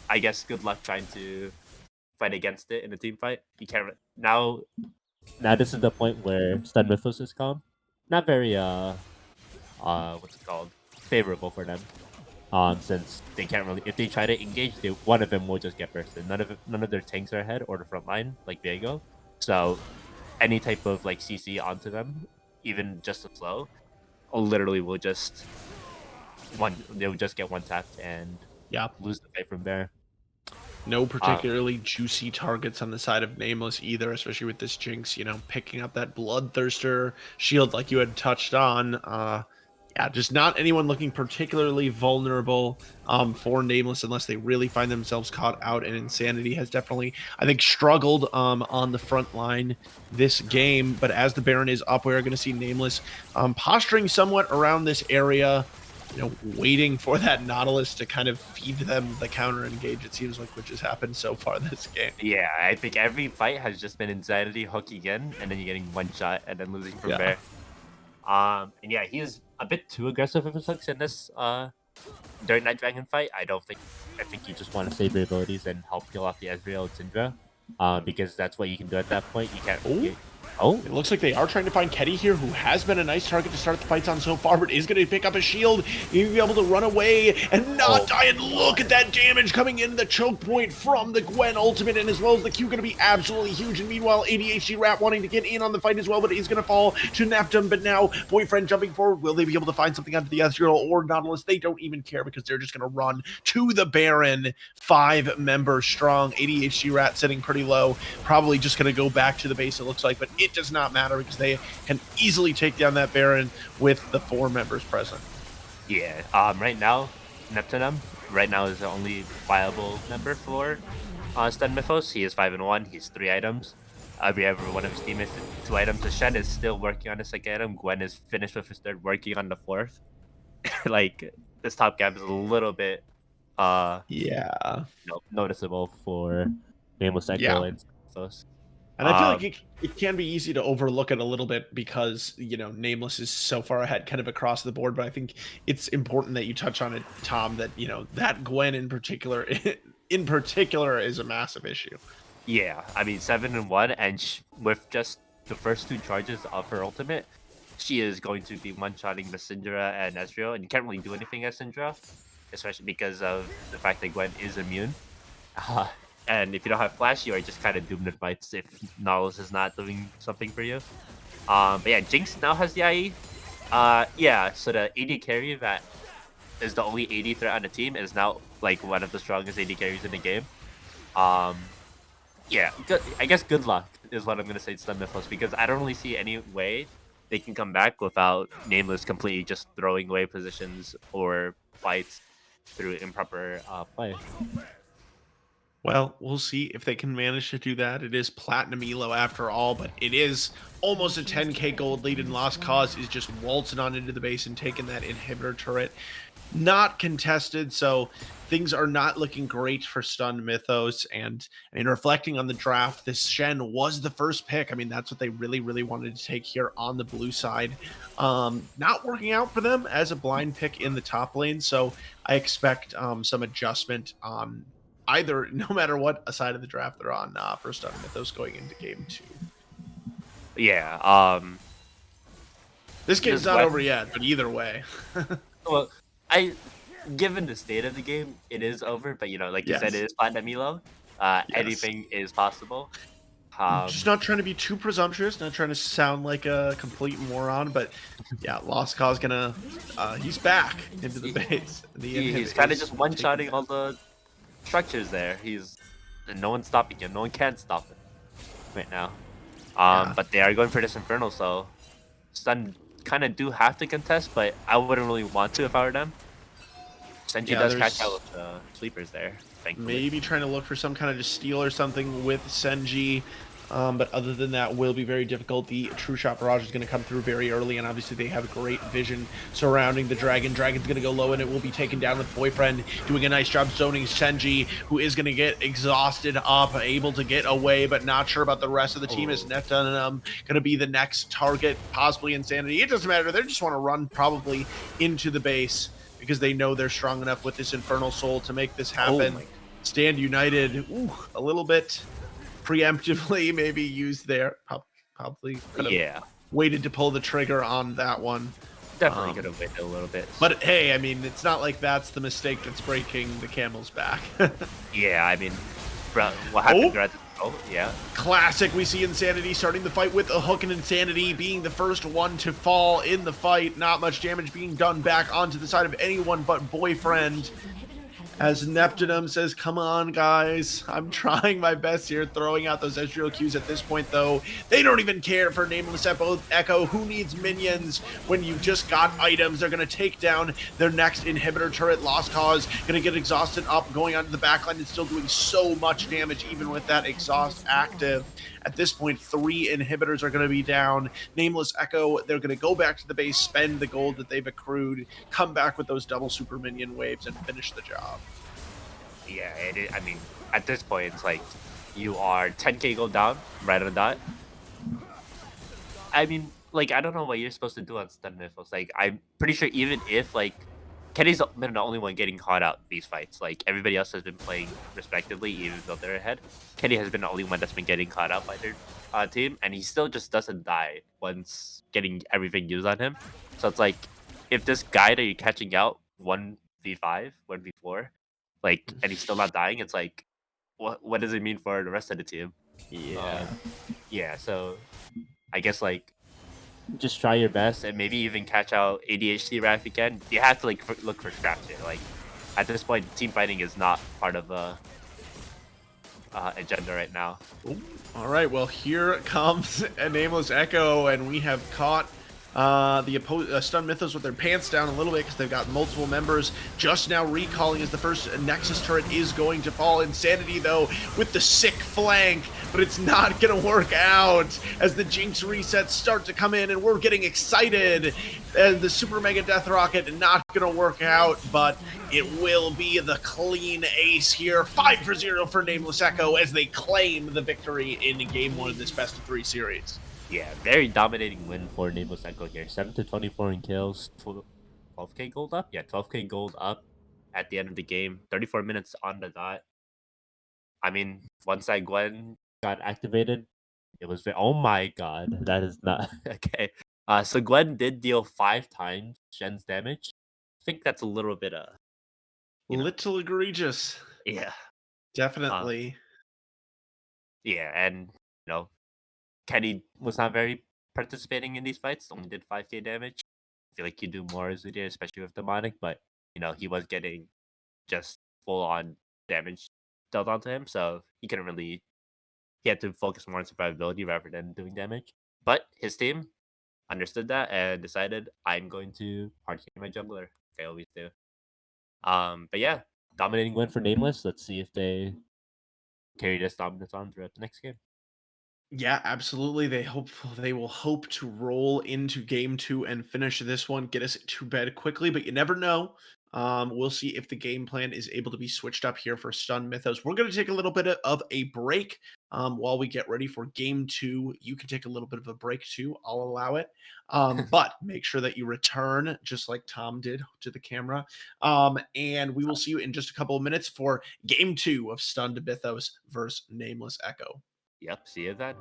S4: I guess good luck trying to fight against it in a team fight. You can't now. Now this is the point where Stun Mythos is calm. Not very what's it called? Favorable for them. Since they can't really, if they try to engage, one of them will just get bursted. None of their tanks are ahead or the front line like Viego. So any type of like CC onto them, even just a slow, literally will just they'll just get one tapped and lose the fight from there.
S2: No particularly juicy targets on the side of Nameless either, especially with this Jinx, you know, picking up that Bloodthirster shield like you had touched on. Yeah, just not anyone looking particularly vulnerable for Nameless unless they really find themselves caught out. And Insanity has definitely, I think, struggled on the front line this game. But as the Baron is up, we're going to see Nameless posturing somewhat around this area, you know, waiting for that Nautilus to kind of feed them the counter engage, it seems like, which has happened so far this game.
S4: Yeah, I think every fight has just been Insanity hooking in, and then you're getting one shot and then losing from there. And yeah, he is a bit too aggressive with his hooks in this during Night Dragon fight. I think you just want to save your abilities and help kill off the Ezreal and Syndra, because that's what you can do at that point. You can't.
S2: It looks like they are trying to find Ketty here, who has been a nice target to start the fights on so far, but is going to pick up a shield. He'll be able to run away and not die. And look at that damage coming in, the choke point from the Gwen ultimate, and as well as the Q going to be absolutely huge. And meanwhile, ADHD Rat wanting to get in on the fight as well, but he's going to fall to Neptune. But now, Boyfriend jumping forward. Will they be able to find something onto the Ezreal or Nautilus? They don't even care because they're just going to run to the Baron. 5-member strong. ADHD Rat sitting pretty low. Probably just going to go back to the base, it looks like, but it does not matter because they can easily take down that Baron with the 4 members present.
S4: Yeah, right now, Neptune right now is the only viable member for Stun Mythos. He is 5-1. He's 3 items. Every one of his teammates 2 items. The Shen is still working on his 2nd item. Gwen is finished with his 3rd, working on the 4th. Like, this top gap is a little bit noticeable for Nameless Echo and Mythos.
S2: And I feel like it can be easy to overlook it a little bit because, you know, Nameless is so far ahead kind of across the board. But I think it's important that you touch on it, Tom, that, you know, that Gwen in particular is a massive issue.
S4: Yeah, I mean, 7-1, and with just the first 2 charges of her ultimate, she is going to be one-shotting the Syndra and Ezreal, and you can't really do anything as Syndra, especially because of the fact that Gwen is immune. And if you don't have flash, you are just kind of doomed to fights if Nautilus is not doing something for you. But yeah, Jinx now has the IE. Yeah, so the AD carry that is the only AD threat on the team is now like one of the strongest AD carries in the game. Yeah, I guess good luck is what I'm gonna say to Stun Mythos, because I don't really see any way they can come back without Nameless completely just throwing away positions or fights through improper play.
S2: Well, we'll see if they can manage to do that. It is Platinum Elo after all, but it is almost a 10k gold lead, and Lost Cause is just waltzing on into the base and taking that inhibitor turret. Not contested, so things are not looking great for Stun Mythos. And I mean, reflecting on the draft, this Shen was the first pick. I mean, that's what they really, really wanted to take here on the blue side. Not working out for them as a blind pick in the top lane, so I expect some adjustment on either, no matter what side of the draft they're on, for Stun Mythos going into game 2.
S4: Yeah.
S2: This game's
S4: This
S2: not
S4: West,
S2: over yet, but either way.
S4: well, I given the state of the game, it is over. But like you said,
S2: Yes.
S4: it is Platinum Elo.
S2: Yes.
S4: Anything is possible.
S2: Just not trying to be too presumptuous, not trying to sound like a complete moron, but yeah, Lost Cause gonna he's back into the base.
S4: He's kind of just one-shotting all the structures there. And no one's stopping him. No one can stop him right now.
S2: Yeah.
S4: But they are going for this Infernal, so Stun kind of do have to contest, but I wouldn't really want to if I were them. Senji
S2: Yeah,
S4: does catch
S2: there's
S4: out with sweepers there, thankfully.
S2: maybe trying to look for some kind of just steal or something with Senji. But other than that, will be very difficult. The True Shot Barrage is going to come through very early, and obviously they have great vision surrounding the Dragon. Dragon's going to go low, and it will be taken down with Boyfriend, doing a nice job zoning Senji, who is going to get exhausted up, able to get away, but not sure about the rest of the team. Is Neptunum going to be the next target, possibly Insanity? It doesn't matter. They just want to run probably into the base because they know they're strong enough with this Infernal Soul to make this happen. Stand United, a little bit preemptively maybe used there. Probably could have waited to pull the trigger on that one.
S4: Definitely could have waited a little bit.
S2: But hey, I mean, it's not like that's the mistake that's breaking the camel's back.
S4: Yeah, I mean, what happened right? Oh, yeah.
S2: Classic. We see Insanity starting the fight with a hook, and Insanity being the first one to fall in the fight. Not much damage being done back onto the side of anyone but Boyfriend. As Neptunum says, come on, guys. I'm trying my best here, throwing out those Ezreal Qs at this point, though. They don't even care for Nameless Echo. Who needs minions when you just got items? They're going to take down their next inhibitor turret. Lost Cause going to get exhausted up, going onto the backline and still doing so much damage, even with that exhaust active. At this point, 3 inhibitors are going to be down. Nameless Echo, they're going to go back to the base, spend the gold that they've accrued, come back with those double super minion waves, and finish the job.
S4: Yeah, I mean, at this point, it's like you are 10k gold down, right on the dot. I mean, like, I don't know what you're supposed to do on Stun Mythos. Like, I'm pretty sure even if, like, Kenny's been the only one getting caught out these fights. Like, everybody else has been playing respectively, even though they're ahead. Kenny has been the only one that's been getting caught out by their team, and he still just doesn't die once getting everything used on him. So it's like, if this guy that you're catching out 1v5, 1v4, like, and he's still not dying, it's like, what does it mean for the rest of the team? Yeah, so I guess, like,
S3: Just try your best.
S4: and maybe even catch out ADHD Rat if you can. You have to like look for scraps here. Like at this point, team fighting is not part of the agenda right now.
S2: Ooh. All right, well, here comes a Nameless Echo, and we have caught the Stun Mythos with their pants down a little bit because they've got multiple members just now recalling as the first Nexus turret is going to fall. Insanity, though, with the sick flank, but it's not going to work out as the Jinx resets start to come in, and we're getting excited. And the Super Mega Death Rocket not going to work out, but it will be the clean ace here. 5-0 for Nameless Echo as they claim the victory in Game 1 of this best-of-3 series.
S4: Yeah, very dominating win for Nameless Echo here. 7-24 in kills, 12k gold up. Yeah, 12k gold up at the end of the game. 34 minutes on the dot. I mean, once that Gwen
S3: Got activated. It was oh my god, that is not
S4: okay. So Gwen did deal 5 times Shen's damage. I think that's a little bit
S2: Little egregious.
S4: yeah.
S2: Definitely.
S4: Yeah, and Kenny was not very participating in these fights, only did 5k damage. I feel like you do more as we did, especially with Demonic, but he was getting just full on damage dealt onto him, so he had to focus more on survivability rather than doing damage. But his team understood that and decided I'm going to hard carry my jungler. Like I always do. But yeah,
S3: Dominating win for Nameless. Let's see if they carry this dominance on throughout the next game.
S2: Yeah, absolutely. They will hope to roll into game 2 and finish this one, get us to bed quickly, but you never know. We'll see if the game plan is able to be switched up here for Stun Mythos. We're going to take a little bit of a break while we get ready for game 2. You can take a little bit of a break too. I'll allow it. But make sure that you return just like Tom did to the camera. And we will see you in just a couple of minutes for game 2 of Stunned Mythos versus Nameless Echo.
S4: yep, see you then.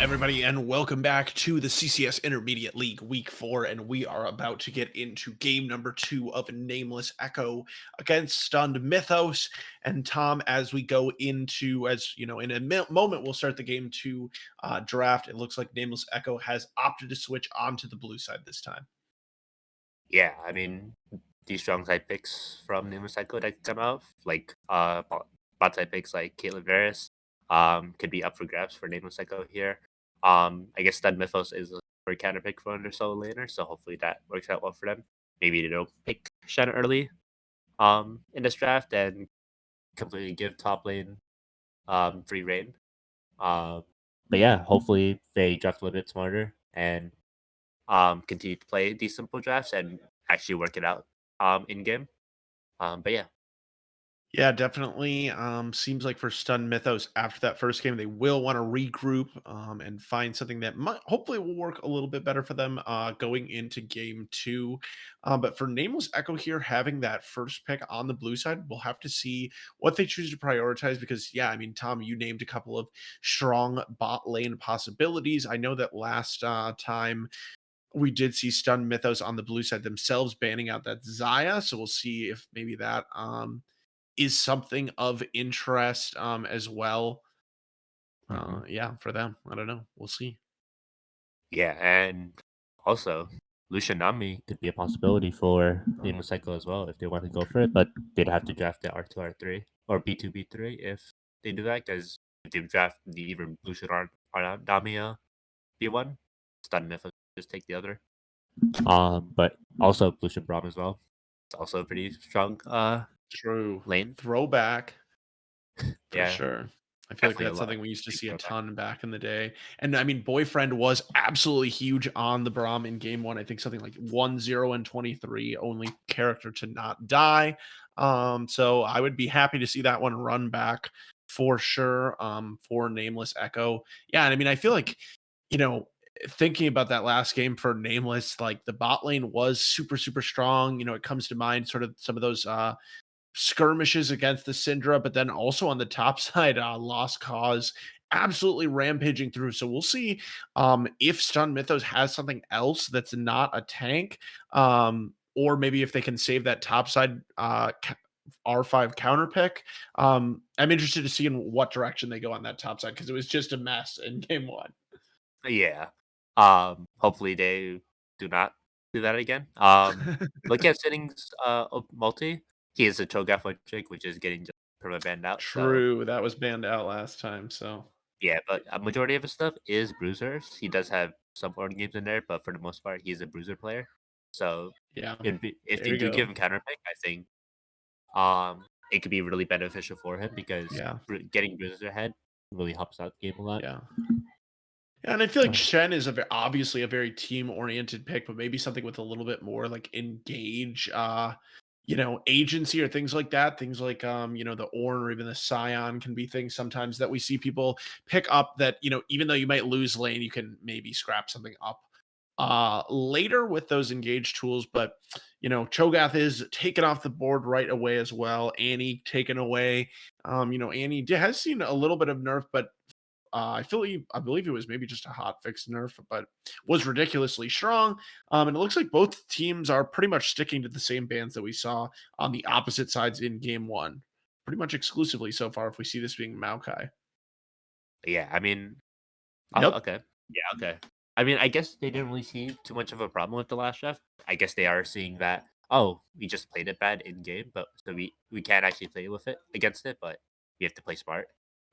S2: everybody, and welcome back to the CCS Intermediate League Week 4, and we are about to get into game number 2 of Nameless Echo against Stunned Mythos. And Tom, as we go into, as you know, in a moment, we'll start the game 2 draft. It looks like Nameless Echo has opted to switch onto the blue side this time.
S4: Yeah, I mean, these strong side picks from Nameless Cycle that come out, like bot side picks like Caitlyn Varys, could be up for grabs for Nameless Cycle here. I guess Stud Mythos is a great counter pick for under solo laner, so hopefully that works out well for them. Maybe they don't pick Shanna early in this draft and completely give top lane free reign. Um, but yeah, hopefully they draft a little bit smarter and continue to play these simple drafts and actually work it out in game. But yeah,
S2: Yeah, definitely. Seems like for Stun Mythos, after that first game, they will want to regroup and find something that might hopefully will work a little bit better for them going into game 2. But for Nameless Echo here, having that first pick on the blue side, we'll have to see what they choose to prioritize because, yeah, I mean, Tom, you named a couple of strong bot lane possibilities. I know that last time we did see Stun Mythos on the blue side themselves banning out that Zaya. So we'll see if maybe that is something of interest as well.
S3: hmm
S2: Yeah, for them. I don't know. We'll see.
S4: yeah, and also Lucian Nami.
S3: Could be a possibility for Nameless Cycle as well if they want to go for it, but they'd have to draft the R2 R3 or B2 B3 if they do that because if they draft the either Lucian or Damia B1, Stun Mythos just take the other. But also Lucian Braum as well. It's also a pretty strong
S2: True.
S4: lane.
S2: Throwback. For
S4: Yeah,
S2: sure. I feel like
S4: definitely a
S2: that's
S4: lot.
S2: something we used to
S4: Big
S2: see a
S4: throwback.
S2: ton back in the day. And I mean, Boyfriend was absolutely huge on the Braum in game 1. I think something like 1-0 and 23, only character to not die. So I would be happy to see that one run back for sure for Nameless Echo. Yeah, and I mean, I feel like, you know, thinking about that last game for Nameless, like the bot lane was super, super strong. It comes to mind sort of some of those skirmishes against the Syndra, but then also on the top side, Lost Cause absolutely rampaging through. So we'll see if Stun Mythos has something else that's not a tank, or maybe if they can save that top side R5 counter pick. I'm interested to see in what direction they go on that top side because it was just a mess in game 1.
S4: Yeah. Hopefully they do not do that again. Look at settings of multi. He is a Cho'Gath Electric, which is getting just perma banned out. So
S2: True, that was banned out last time. So
S4: yeah, but a majority of his stuff is bruisers. He does have some board games in there, but for the most part, he's a bruiser player. So
S2: yeah,
S4: if
S2: there
S4: they
S2: you
S4: do give
S2: go.
S4: him counter pick, I think it could be really beneficial for him because
S2: Yeah,
S4: getting bruiser ahead really helps out the game a lot.
S2: yeah. Yeah, and I feel like Shen is obviously a very team-oriented pick, but maybe something with a little bit more like engage, agency or things like that. Things like the Ornn or even the Scion can be things sometimes that we see people pick up that, even though you might lose lane, you can maybe scrap something up later with those engage tools. But Cho'Gath is taken off the board right away as well. Annie taken away. Annie has seen a little bit of nerf, but I believe it was maybe just a hot fix nerf, but was ridiculously strong. And it looks like both teams are pretty much sticking to the same bands that we saw on the opposite sides in game 1, pretty much exclusively so far. If we see this being Maokai,
S4: Yeah, I mean, oh,
S2: yep,
S4: okay. Yeah, okay. I mean, I guess they didn't really see too much of a problem with the last draft. I guess they are seeing that, oh, we just played it bad in game, but so we can actually play with it against it, but we have to play smart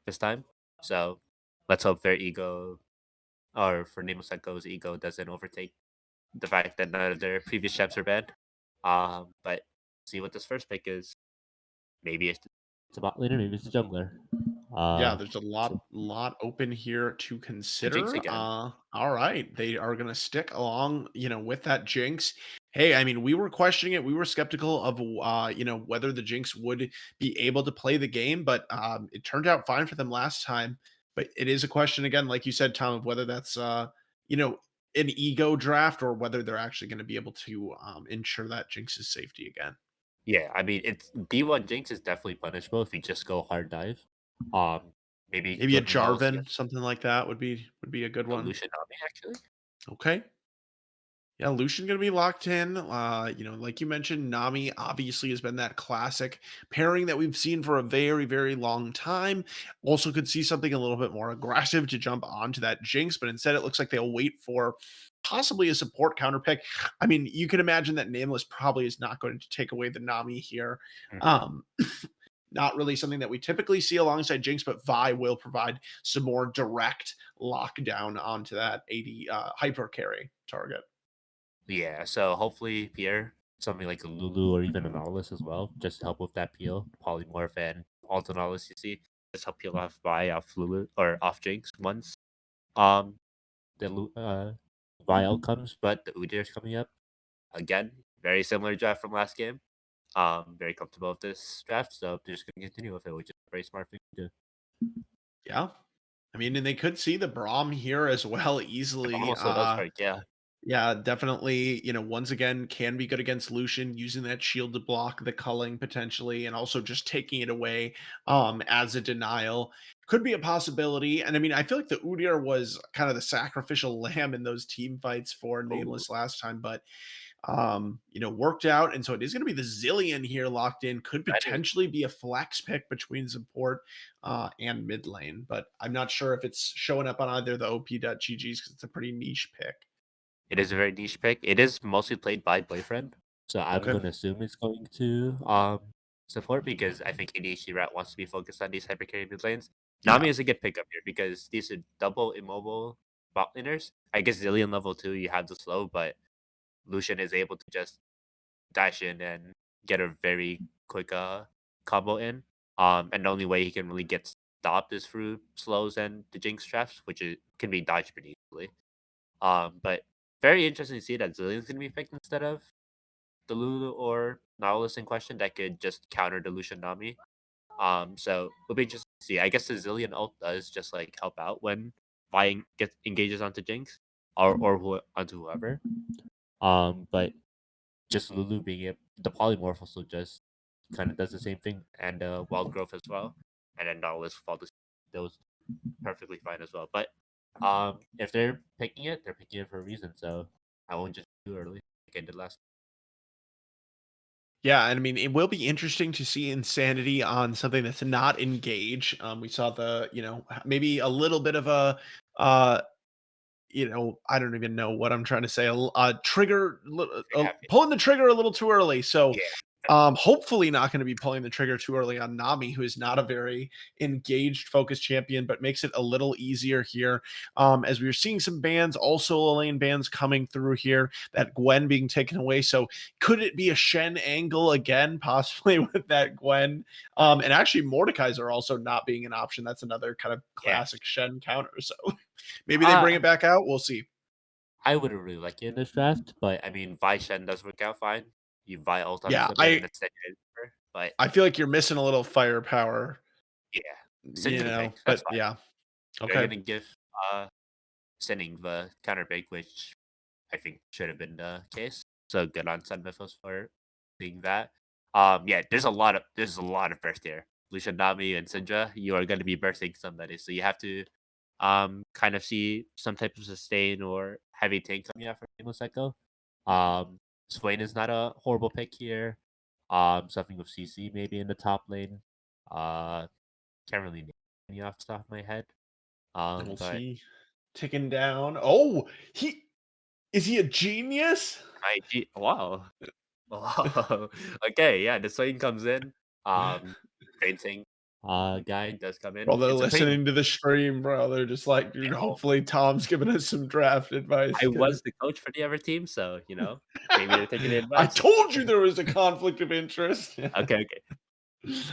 S4: this time. So let's hope their ego, or for Nameless Echo's ego, doesn't overtake the fact that none of their previous champs are banned. But see what this first pick is. Maybe
S3: It's a bot laner, maybe it's a jungler.
S2: yeah.
S3: Uh,
S2: There's a
S3: so
S2: lot open here to
S4: a Jinx
S2: consider.
S4: again.
S2: All right, they are gonna stick along, with that Jinx. Hey, I mean, we were questioning it. We were skeptical of, whether the Jinx would be able to play the game, but it turned out fine for them last time. But it is a question again, like you said, Tom, of whether that's, you know, an ego draft or whether they're actually going to be able to ensure that Jinx's safety again.
S4: Yeah, I mean, it's B1 Jinx is definitely punishable if you just go hard dive. Um,
S2: Maybe
S4: go
S2: a
S4: to Nameless
S2: Jarvan,
S4: again.
S2: something like that would be a good
S4: A
S2: one.
S4: Lucian Nami, actually.
S2: Okay. Yeah, Lucian gonna be locked in. Like you mentioned, Nami obviously has been that classic pairing that we've seen for a very, very long time. Also, could see something a little bit more aggressive to jump onto that Jinx, but instead it looks like they'll wait for possibly a support counter pick. I mean, you can imagine that Nameless probably is not going to take away the Nami here.
S4: Mhm.
S2: Um, not really something that we typically see alongside Jinx, but Vi will provide some more direct lockdown onto that 80 hyper carry target.
S4: Yeah, so hopefully Pierre, something like a Lulu or even a Nautilus as well, just to help with that peel. Polymorph and all the Nautilus you see, just help peel off Vi off Lulu or off Jinx once um Vi comes, but the Udyr is coming up. Again, very similar draft from last game. Very comfortable with this draft, so they're just gonna continue with it, which is a very smart thing to do.
S2: Yeah. I mean, and they could see the Braum here as well
S4: It
S2: easily.
S4: also does work, yeah.
S2: Yeah, definitely, once again, can be good against Lucian, using that shield to block the culling potentially, and also just taking it away as a denial. Could be a possibility. And I mean, I feel like the Udyr was kind of the sacrificial lamb in those team fights for
S4: Ooh,
S2: Nameless last time, but worked out. And so it is going to be the Zillion here locked in. Could
S4: that is
S2: potentially be a flex pick between support and mid lane, but I'm not sure if it's showing up on either the op.ggs because it's a pretty niche pick.
S4: it is a very niche pick. It is mostly played by Boyfriend, so I'm
S2: Okay.
S4: gonna assume it's going to support because I think ADHD Rat wants to be focused on these hyper carry mid lanes.
S2: Yeah.
S4: Nami is a good pickup here because these are double immobile bot laners. I guess Zillion level 2 you have the slow, but Lucian is able to just dash in and get a very quick combo in. And the only way he can really get stopped is through slows and the Jinx traps, which can be dodged pretty easily. But very interesting to see that Zillion's gonna be picked instead of the Lulu or Nautilus in question that could just counter the Lucian Nami. So it'll be interesting to see. I guess the Zillion ult does just like help out when Vi engages onto Jinx or onto whoever. But just Lulu being the polymorph also just kind of does the same thing, and wild growth as well, and then Nautilus fall to those perfectly fine as well. But if they're picking it, they're picking it for a reason. So I won't just too early like I did last.
S2: Yeah, and I mean, it will be interesting to see Insanity on something that's not engage. We saw maybe a little bit of uh, I don't even know what I'm trying to say. Trigger,
S4: Happy.
S2: pulling the trigger a little too early. So,
S4: Yeah,
S2: hopefully not going to be pulling the trigger too early on Nami, who is not a very engaged, focused champion, but makes it a little easier here. As we were seeing some bans, also lane bans coming through here. That Gwen being taken away. So, could it be a Shen angle again, possibly with that Gwen? And actually, Mordekaiser are also not being an option. That's another kind of
S4: yeah.
S2: classic Shen counter. So. Maybe they bring
S4: Uh,
S2: it back out. We'll see.
S4: I wouldn't really like it in this draft, but I mean, Vi Shen does work out fine. You Vi ult on
S2: Yeah,
S4: Syndra and
S2: I
S4: instead you hit her, but
S2: I feel like you're missing a little firepower,
S4: yeah, Syndra can pick. That's
S2: but
S4: fine.
S2: yeah.
S4: They're
S2: Okay.
S4: gonna give uh sending the counter pick, which I think should have been the case. So good on Sun Mythos for seeing that. Yeah, there's a lot of burst here. Lucian Nami and Syndra, you are gonna be bursting somebody. So you have to kind of see some type of sustain or heavy tank coming out from Nameless Echo. Swain is not a horrible pick here. Something with CC maybe in the top lane. Uh can't really name any off the top of my head.
S2: We'll
S4: But
S2: see. Ticking down. Oh, he a genius?
S4: wow. Oh, okay, yeah, the Swain comes in. Painting guy does come in.
S2: Well, they're
S4: It's a pretty.
S2: listening to the stream, bro. They're just like, dude, hopefully Tom's giving us some draft advice
S4: I
S2: because
S4: was the coach for the other team, so maybe they're taking the
S2: I
S4: advice.
S2: told you there was a conflict of interest.
S4: Okay, okay.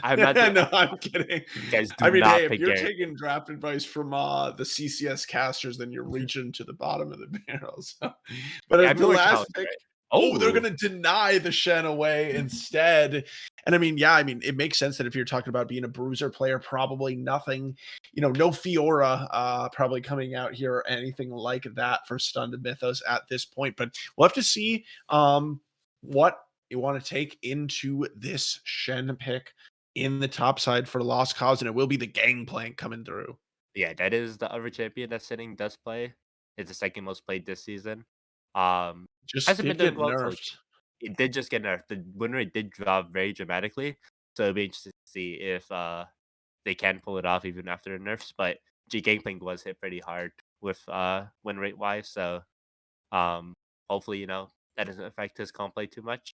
S4: I'm not the
S2: No, I'm kidding.
S4: guys.
S2: I
S4: Do
S2: mean, hey,
S4: not
S2: if
S4: pick
S2: you're
S4: Garen.
S2: taking draft advice from the CCS casters, then you're reaching to the bottom of the barrel. So. But
S4: Yeah,
S2: at
S4: I'm
S2: the
S4: more
S2: last
S4: challenged,
S2: pick,
S4: right?
S2: oh, they're
S4: Oh,
S2: gonna deny the Shen away instead. And I mean, yeah, I mean, it makes sense that if you're talking about being a bruiser player, probably nothing, no Fiora probably coming out here or anything like that for Stunned Mythos at this point. But we'll have to see what you want to take into this Shen pick. in the top side for Lost Cause, and it will be the Gangplank coming through.
S4: Yeah, that is the other champion that Sinning does play. It's the second most played this season. Um,
S2: Just
S4: hasn't
S2: did
S4: been doing
S2: get
S4: well, so
S2: nerfed.
S4: it did just get nerfed. The win rate did drop very dramatically, so it'll be interesting to see if they can pull it off even after the nerfs. But G Gangplank was hit pretty hard with win rate wise, so um, hopefully that doesn't affect his comp play too much.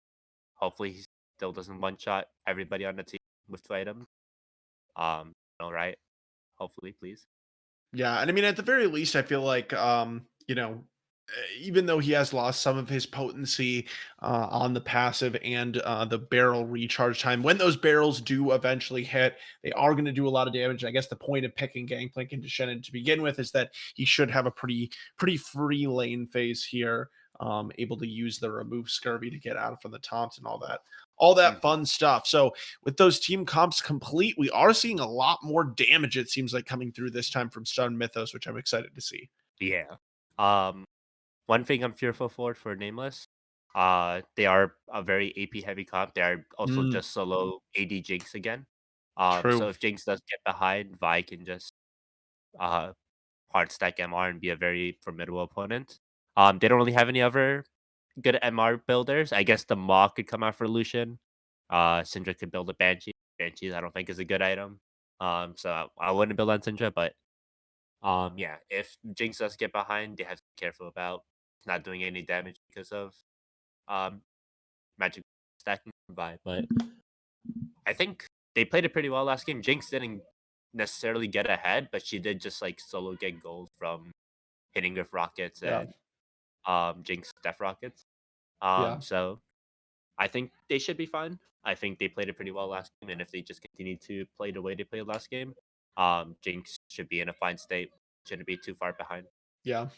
S4: Hopefully he still doesn't one shot everybody on the team with 2 items. All right. Hopefully, please.
S2: Yeah, and I mean, at the very least, I feel like, even though he has lost some of his potency on the passive and the barrel recharge time, when those barrels do eventually hit, they are going to do a lot of damage. I guess the point of picking Gangplank into Shannon to begin with is that he should have a pretty free lane phase here, able to use the remove scurvy to get out from the taunt and all that
S4: Mhm.
S2: fun stuff. So with those team comps complete, we are seeing a lot more damage, it seems like, coming through this time from Stun Mythos, which I'm excited to see.
S4: Yeah. Um, One thing I'm fearful for Nameless, they are a very AP heavy comp. They are also
S2: Mm,
S4: just solo AD Jinx again. So
S2: true.
S4: if Jinx does get behind, Vi can just uh hard stack MR and be a very formidable opponent. They don't really have any other good MR builders. I guess the Maw could come out for Lucian. Syndra could build a Banshee. Banshee I don't think is a good item. So I wouldn't build on Syndra, but yeah, if Jinx does get behind, they have to be careful about not doing any damage because of um magic stacking by. But I think they played it pretty well last game. Jinx didn't necessarily get ahead, but she did just like solo get gold from hitting with rockets
S2: Yeah.
S4: and Jinx death rockets.
S2: Yeah.
S4: So I think they should be fine. I think they played it pretty well last game, and if they just continue to play the way they played last game, Jinx should be in a fine state. Shouldn't be too far behind.
S2: Yeah.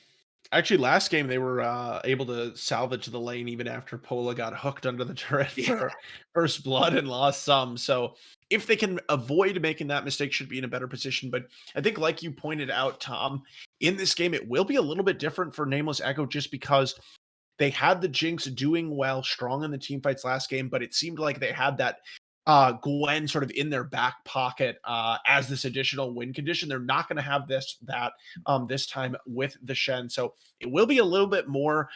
S2: Actually, last game they were able to salvage the lane even after Pola got hooked under the turret
S4: Yeah.
S2: for first blood and lost some. So if they can avoid making that mistake, should be in a better position. But I think, like you pointed out, Tom, in this game it will be a little bit different for Nameless Echo just because they had the Jinx doing well, strong in the team fights last game, but it seemed like they had that Gwen sort of in their back pocket as this additional win condition. They're not going to have this time with the Shen. So it will be a little bit more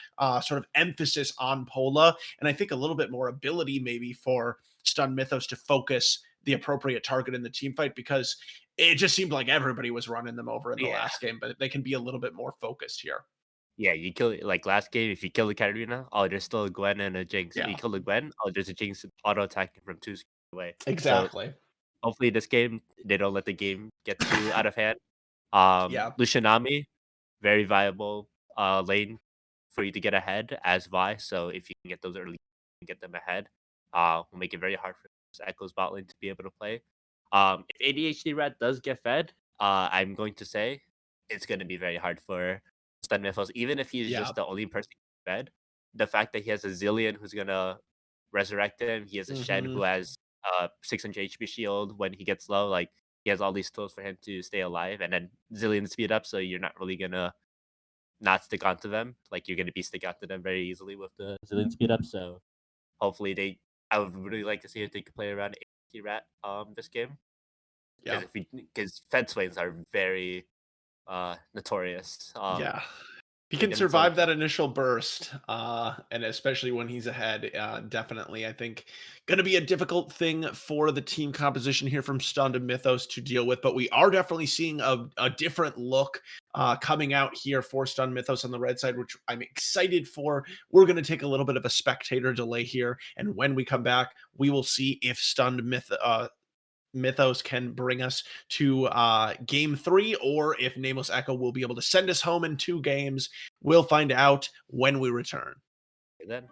S2: sort of emphasis on Pola, and I think a little bit more ability maybe for Stun Mythos to focus the appropriate target in the team fight because it just seemed like everybody was running them over in the
S4: Yeah.
S2: last game, but they can be a little bit more focused here.
S4: Yeah, you kill like last game, if you kill the Katarina, oh, there's still a Gwen and a Jinx. If you
S2: Yeah,
S4: kill the Gwen, oh, there's a Jinx auto attacking from 2 squares away. So
S2: exactly.
S4: hopefully this game they don't let the game get too out of hand.
S2: Yeah,
S4: Lucianami, very viable lane for you to get ahead as Vi. So if you can get those early and get them ahead, will make it very hard for Echo's bot lane to be able to play. If ADHD Rat does get fed, I'm going to say it's going to be very hard for Stun Mythos, even if he's
S2: yeah.
S4: just the only person fed. The fact that he has a Zillion who's gonna resurrect him, he has a Shen
S2: Mhm.
S4: who has 600 HP shield when he gets low. Like he has all these tools for him to stay alive, and then Zillion speed up, so you're not really gonna not stick onto them. Like you're gonna be stick onto them very easily with the Zillion speed up. So hopefully they, I would really like to see if they could play around AT Rat this game
S2: Yeah.
S4: because Fed Swains are very notorious.
S2: Yeah. He
S4: Playing
S2: can
S4: them in solo
S2: survive
S4: queue.
S2: that initial burst, and especially when he's ahead, definitely, I think, gonna be a difficult thing for the team composition here from Stun to Mythos to deal with, but we are definitely seeing a different look, coming out here for Stun Mythos on the red side, which I'm excited for. We're gonna take a little bit of a spectator delay here, and when we come back, we will see if Mythos can bring us to game 3, or if Nameless Echo will be able to send us home in 2 games. We'll find out when we return.
S4: Then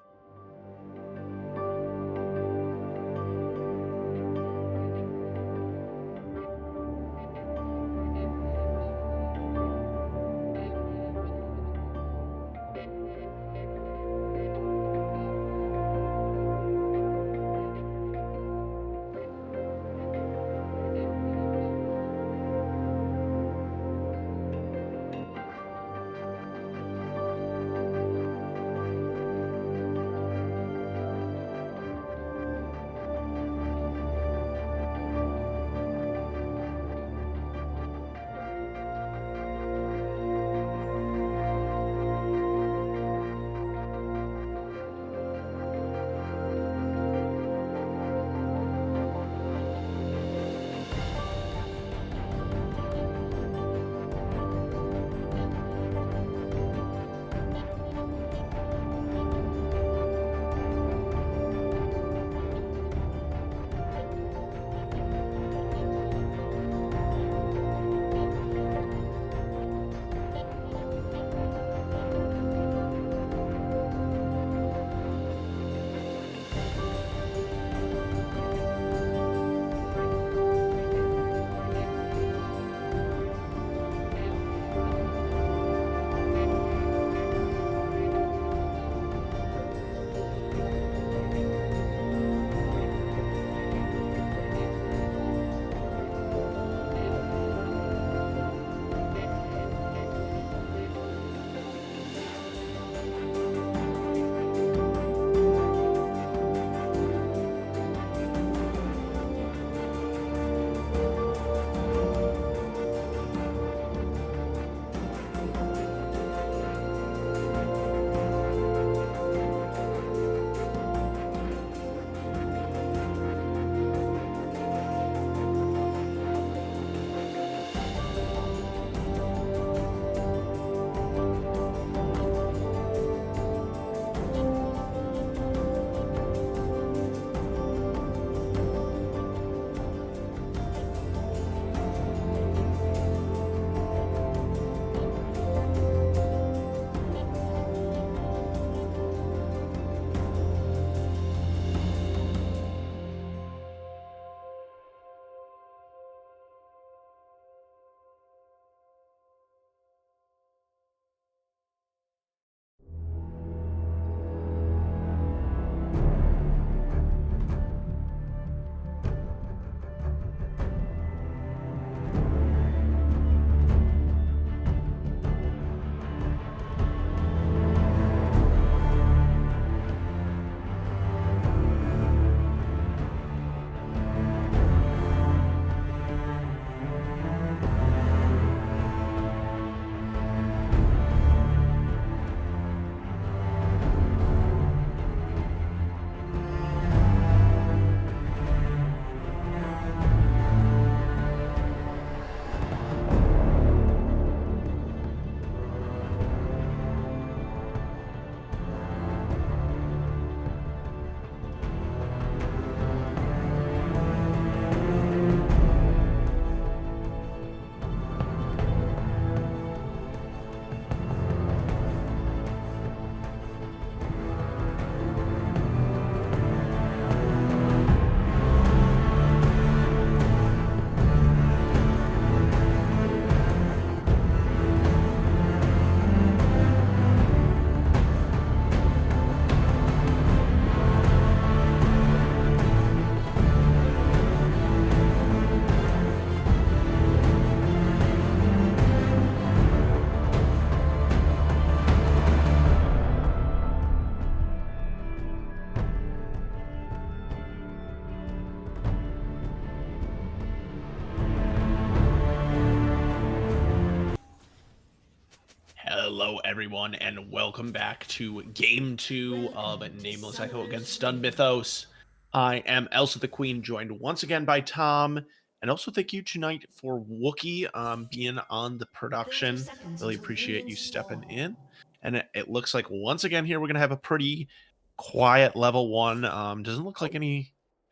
S2: Hello, everyone, and welcome back to Game 2 of Nameless Echo against Stun Mythos. I am Elsa the Queen, joined once again by Tom, and also thank you tonight for Wookie being on the production. Really appreciate you stepping in. And it looks like once again here we're going to have a pretty quiet level 1. Doesn't look like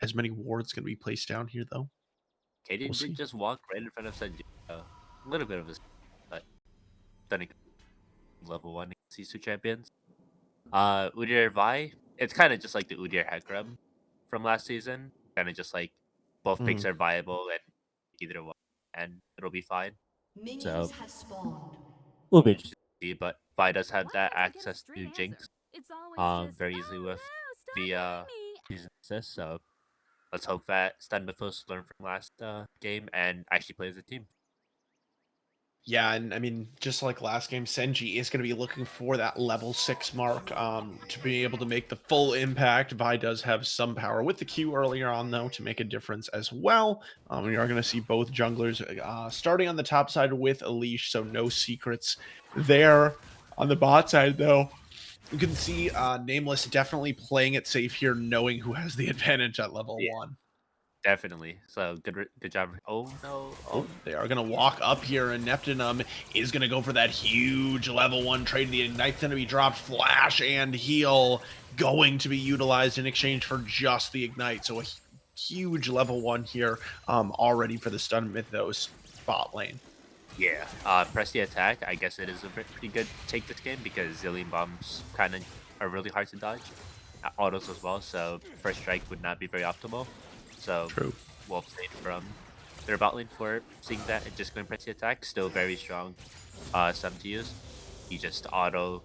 S2: as many wards going to be placed down here, though.
S4: Katie
S2: We'll
S4: did
S2: see.
S4: just walk right in front of Sanji. A little bit of a, but then it level 1 against these two champions. Udyr Vi, it's kind of just like the Udyr Hecarim from last season. Kind of just like both picks
S2: Mhm.
S4: are viable and either one, and it'll be fine.
S5: Minions
S4: So
S5: have spawned.
S3: We'll be
S4: interesting to see, but Vi does have
S6: Why
S4: that
S6: can't I get a
S4: access to
S6: straight
S4: Jinx
S6: answer? It's always just,
S4: very easily
S6: oh
S4: with
S6: no, stop
S4: the
S6: hitting me.
S4: season assist. So let's hope that Stun Mythos learn from last game and actually play as a team.
S2: Yeah, and I mean, just like last game, Senji is going to be looking for that level 6 mark to be able to make the full impact. Vi does have some power with the Q earlier on, though, to make a difference as well. We are going to see both junglers starting on the top side with a leash, so no secrets there. On the bot side, though, you can see Nameless definitely playing it safe here, knowing who has the advantage at level
S4: Yeah.
S2: 1.
S4: Definitely. So good job. Oh no.
S2: Oh, they are going to walk up here, and Neptunum is going to go for that huge level 1 trade. The Ignite's going to be dropped. Flash and heal going to be utilized in exchange for just the Ignite. So a huge level 1 here already for the Stun Mythos bot lane.
S4: Yeah. Press the attack. I guess it is a pretty good take this game because Zillion bombs kind of are really hard to dodge. Autos as well. So first strike would not be very optimal. So
S2: True.
S4: well played from their bot lane for seeing that and just going press the attack. Still very strong. Stun to use. You just auto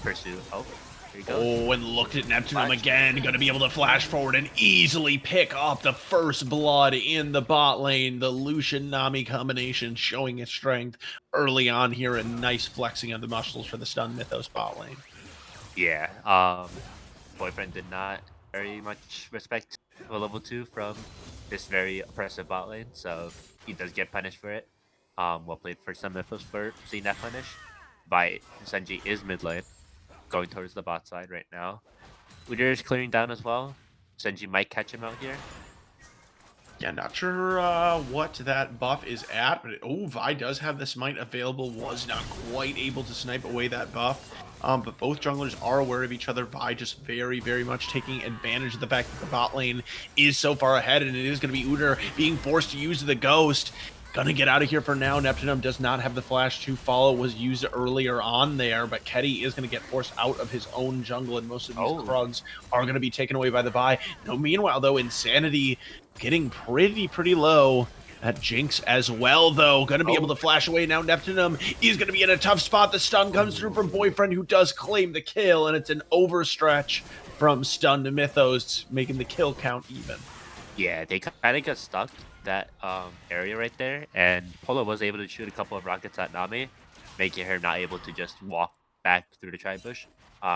S4: pursue. Oh, here you go.
S2: Oh, and looked at Neptunum
S4: Flash.
S2: again. Going to be able to flash forward and easily pick up the first blood in the bot lane. The Lucian Nami combination showing its strength early on here, and nice flexing of the muscles for the Stun Mythos bot lane.
S4: Yeah. Boyfriend did not very much respect a level 2 from this very oppressive bot lane, so he does get punished for it. Well played for some Mythos for seeing that punish. By Senji is mid lane, going towards the bot side right now. Udyr is clearing down as well. Senji might catch him out here.
S2: Yeah, not sure what that buff is at, but Vi does have the smite available. Was not quite able to snipe away that buff. But both junglers are aware of each other. Vi just very, very much taking advantage of the fact that the bot lane is so far ahead, and it is going to be Udyr being forced to use the ghost. Gonna get out of here for now. Neptunum does not have the flash to follow. Was used earlier on there, but Ketty is going to get forced out of his own jungle, and most of these Krugs are going to be taken away by the Vi. No, meanwhile, though, Insanity getting pretty low. That Jinx as well, though. Going to be able to flash away now. Neptunum is going to be in a tough spot. The stun comes through from Boyfriend, who does claim the kill, and it's an overstretch from Stun to Mythos, making the kill count even.
S4: Yeah, they kind of got stuck that area right there, and Polo was able to shoot a couple of rockets at Nami, making her not able to just walk back through the tri-bush.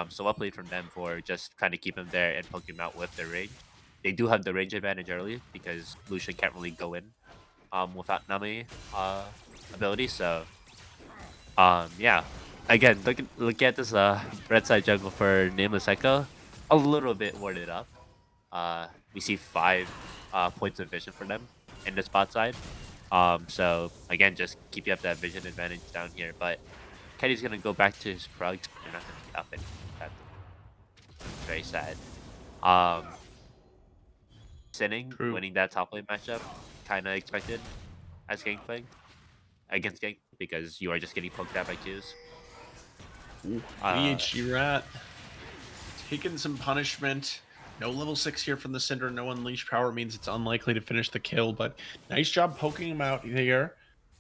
S4: So well played from them for just kind of keep him there and poke him out with their range. They do have the range advantage early because Lucian can't really go in without Nami ability. So yeah, again, look at this red side jungle for Nameless Echo, a little bit warded up. We see 5 points of vision for them in the spot side. So again, just keep you up that vision advantage down here. But Kenny's gonna go back to his Krugs. They're not gonna be up and that's very sad. Sinning
S2: True.
S4: winning that top lane matchup, kind of expected as Gangplank against Gang because you are just getting poked at by Qs.
S2: VHG Rat taking some punishment. No level 6 here from the Cinder. No unleashed power means it's unlikely to finish the kill, but nice job poking him out here.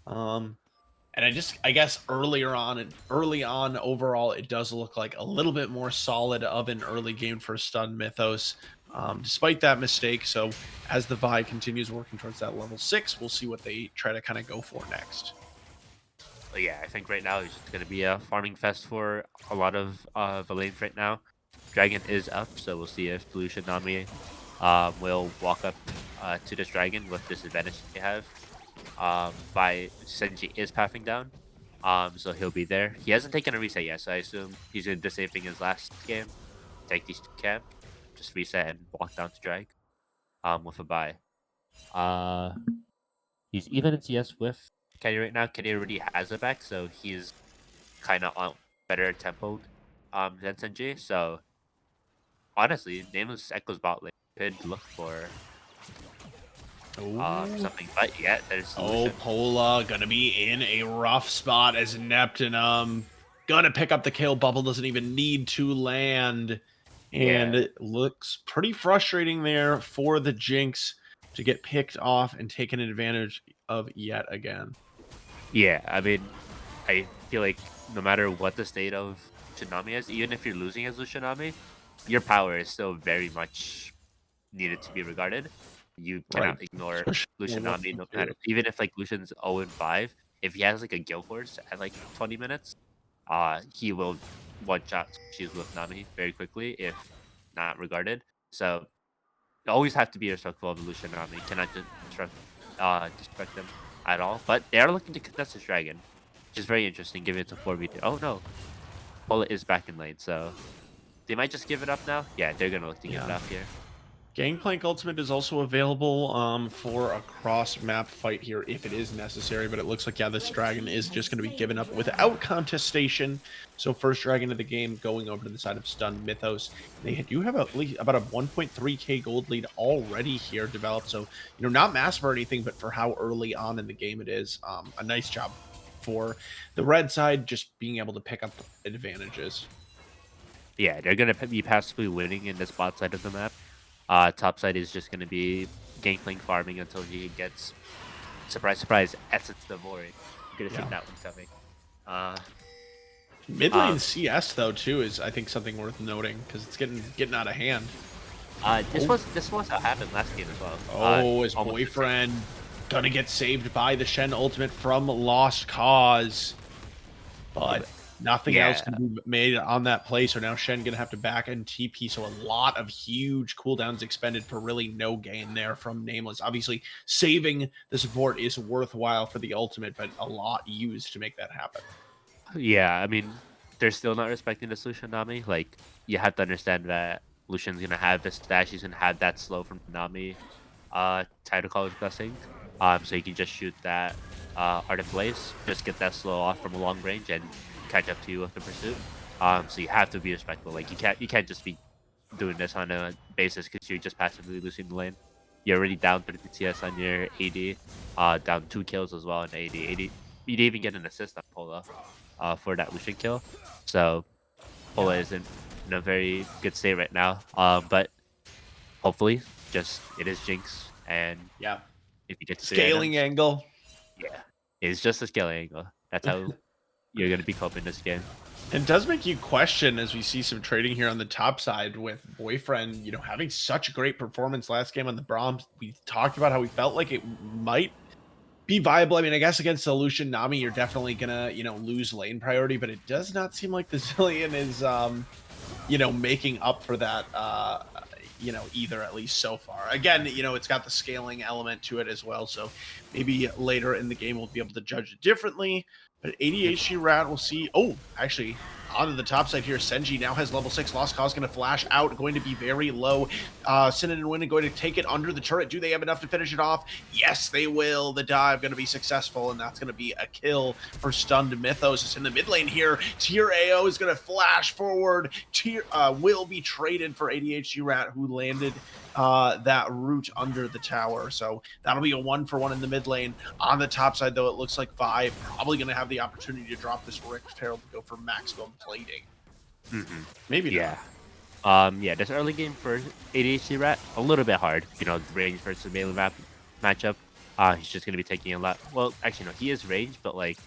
S2: And I guess early on overall, it does look like a little bit more solid of an early game for Stun Mythos, despite that mistake. So as the Vi continues working towards that level 6, we'll see what they try to kind of go for next.
S4: But yeah, I think right now it's just gonna be a farming fest for a lot of the lanes right now. Dragon is up, so we'll see if Blue Shinami will walk up to this dragon with this advantage they have. By Senji is pathing down. So he'll be there. He hasn't taken a reset yet, so I assume he's gonna do the same thing as last game. Take these two camp, just reset and walk down to drag. With a buy.
S3: Uh, he's even in CS with.
S4: Kenny right now. Kenny already has a back, so he's kind of on better tempoed than Senji. So honestly, Nameless Echo's bot lane could look for
S2: Ooh.
S4: something, but yeah, there's
S2: Oh,
S4: solution.
S2: Pola gonna be in a rough spot as Neptunum gonna pick up the kill. Bubble doesn't even need to land. And
S4: Yeah.
S2: it looks pretty frustrating there for the Jinx to get picked off and taken advantage of yet again.
S4: Yeah, I mean, I feel like no matter what the state of Tsunami is, even if you're losing as Tsunami, your power is still very much needed to be regarded. You
S2: Right.
S4: cannot ignore
S2: Especially with what
S4: Lucianami,
S2: he
S4: no
S2: do.
S4: matter even if like Lucian's 0-5, if he has like a Guild Force at like 20 minutes, he will one shot choose with Nami very quickly if not regarded. So you always have to be respectful of the Lucianami. You cannot just disrespect them at all. But they are looking to contest this dragon, which is very interesting given it's a 4v2. Oh no. Pola is back in lane, so they might just give it up now. Yeah, they're gonna look to give it
S2: Yeah.
S4: up here.
S2: Gangplank Ultimate is also available for a cross-map fight here if it is necessary, but it looks like, yeah, this dragon is just going to be given up without contestation. So first dragon of the game going over to the side of Stunned Mythos. They do have at least about a 1.3k gold lead already here developed, so, not massive or anything, but for how early on in the game it is, a nice job for the red side just being able to pick up advantages.
S4: Yeah, they're gonna be passively winning in this bot side of the map. Top side is just gonna be Gangplank farming until he gets surprise, surprise, Essence Devouring. You could have
S2: Yeah.
S4: seen that one coming. Uh,
S2: Mid lane
S4: Um,
S2: CS though too is, I think, something worth noting because it's getting out of hand.
S4: this was how happened last game as well.
S2: Oh, his
S4: Almost the same.
S2: boyfriend gonna get saved by the Shen ultimate from Lost Cause, but nothing else
S4: Yeah.
S2: can be made on that play. So now Shen gonna have to back and TP. So a lot of huge cooldowns expended for really no gain there from Nameless. Obviously, saving the support is worthwhile for the ultimate, but a lot used to make that happen.
S4: Yeah, I mean, they're still not respecting the Lucian Nami. Like, you have to understand that Lucian's gonna have this dash, he's gonna have that slow from Nami, Tidal College Blessing. So you can just shoot that Art of Blaze, just get that slow off from a long range and catch up to you with the pursuit. So you have to be respectful. Like, you can't just be doing this on a basis because you're just passively losing the lane. You're already down 30 CS on your AD, down 2 kills as well on AD. You didn't even get an assist on Pola for that Lucian kill. So Pola is in a very good state right now. But hopefully, just it is Jinx, and
S2: Yeah,
S4: if you get to
S2: scaling angle.
S4: yeah, it's just a scaling angle. That's how you're gonna be coping this game.
S2: It does make you question as we see some trading here on the top side with Boyfriend, having such a great performance last game on the Brahms. We talked about how we felt like it might be viable. I mean, I guess against Solution Nami, you're definitely gonna, lose lane priority, but it does not seem like the Zillion is, making up for that, either, at least so far. Again, it's got the scaling element to it as well, so maybe later in the game we'll be able to judge it differently. But ADHD Rat will see. Oh, actually, onto the top side here, Senji now has level 6. Lost Cause going to flash out, going to be very low. Sin and Win going to take it under the turret. Do they have enough to finish it off? Yes, they will. The dive going to be successful, and that's going to be a kill for Stunned Mythos. It's in the mid lane here. Tier AO is going to flash forward. Tier will be traded for ADHD Rat, who landed that root under the tower. So that'll be a 1-for-1 in the mid lane. On the top side, though, it looks like Vi probably going to have the opportunity to drop this Rift Herald to go for maximum plating. Maybe
S4: Yeah.
S2: not.
S4: Yeah, this early game for ADHD Rat, a little bit hard. Range versus melee matchup. He's just gonna be taking a lot. Well, actually, no, he is range, but like,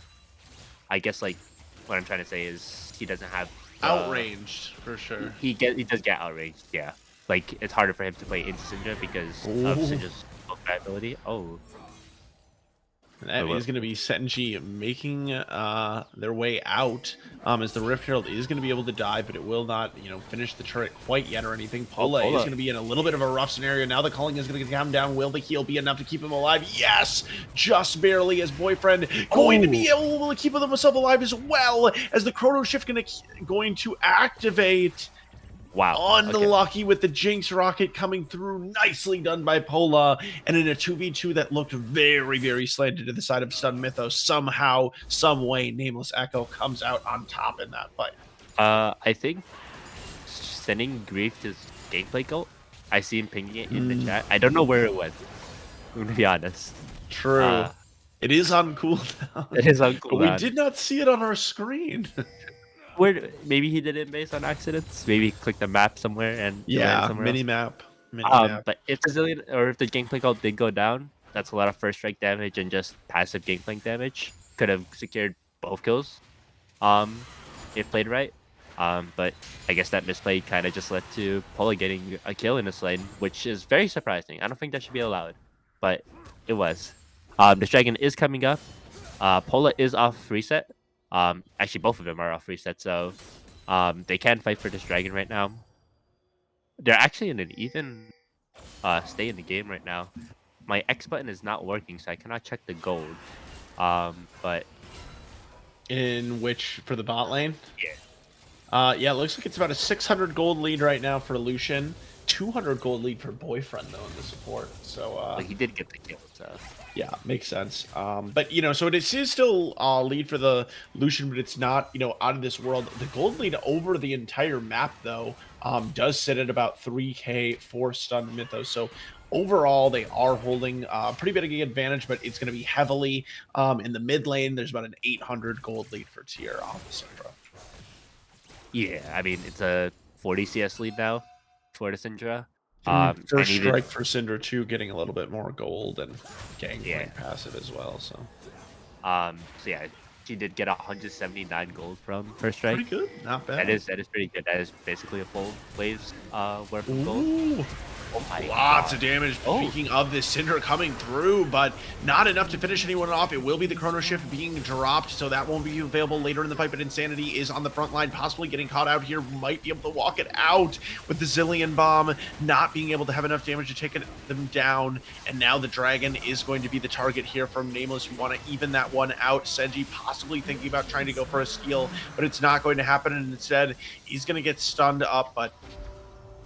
S4: I guess like what I'm trying to say is he doesn't have
S2: Outranged, for sure.
S4: He does get outraged. Yeah, like it's harder for him to play into Syndra because of
S2: Ooh.
S4: Syndra's ability. Oh,
S2: And that is going to be Senji making their way out. As the Rift Herald is going to be able to die, but it will not, finish the turret quite yet or anything. Pola is going to be in a little bit of a rough scenario. Now the calling is going to come down. Will the heal be enough to keep him alive? Yes! Just barely, as Boyfriend going to be able to keep himself alive as well, as the Chrono Shift going to activate.
S4: Wow.
S2: Unlucky with the Jinx rocket coming through. Nicely done by Pola. And in a 2v2 that looked very, very slanted to the side of Stun Mythos, somehow, some way, Nameless Echo comes out on top in that fight.
S4: I think sending Grief to gameplay goal. I see him pinging it in the chat. I don't know where it went. I'm gonna be honest.
S2: True. It is on cooldown.
S4: It is on
S2: But we
S4: cooldown.
S2: did not see it on our screen.
S4: Where maybe he did it based on accidents. Maybe he clicked the map somewhere and it landed somewhere else.
S2: map.
S4: But if the Zillion or if the Gangplank ult did go down, that's a lot of first strike damage and just passive Gangplank damage. Could have secured both kills, if played right. But I guess that misplay kind of just led to Pola getting a kill in this lane, which is very surprising. I don't think that should be allowed, but it was. The dragon is coming up. Pola is off reset. Actually, both of them are off reset, so they can fight for this dragon right now. They're actually in an even stay in the game right now. My X button is not working, so I cannot check the gold. But
S2: In which, for the bot lane?
S4: yeah.
S2: Yeah, it looks like it's about a 600 gold lead right now for Lucian. 200 gold lead for Boyfriend, though, in the support. So,
S4: But he did get the kill, so
S2: yeah, makes sense. But, so it is still lead for the Lucian, but it's not, out of this world. The gold lead over the entire map, though, does sit at about 3k for Stun Mythos. So, overall, they are holding a pretty big advantage, but it's going to be heavily in the mid lane. There's about an 800 gold lead for Tier off the Syndra.
S4: yeah. I mean, it's a 40 CS lead now for the Syndra.
S2: First
S4: and even
S2: strike for Cinder 2 getting a little bit more gold and Gangplank
S4: Yeah.
S2: passive as well. So
S4: so yeah, she did get 179 gold from first strike.
S2: pretty good, not bad.
S4: That is pretty good. That is basically a full wave's worth of gold.
S2: Ooh.
S4: Oh my
S2: Lots
S4: God.
S2: of damage.
S4: Oh.
S2: Speaking of this, Cinder coming through, but not enough to finish anyone off. It will be the Chrono Shift being dropped, so that won't be available later in the fight, but Insanity is on the front line, possibly getting caught out here, might be able to walk it out with the Zillion Bomb, not being able to have enough damage to take them down, and now the Dragon is going to be the target here from Nameless. You want to even that one out. Senji possibly thinking about trying to go for a steal, but it's not going to happen, and instead, he's going to get stunned up, but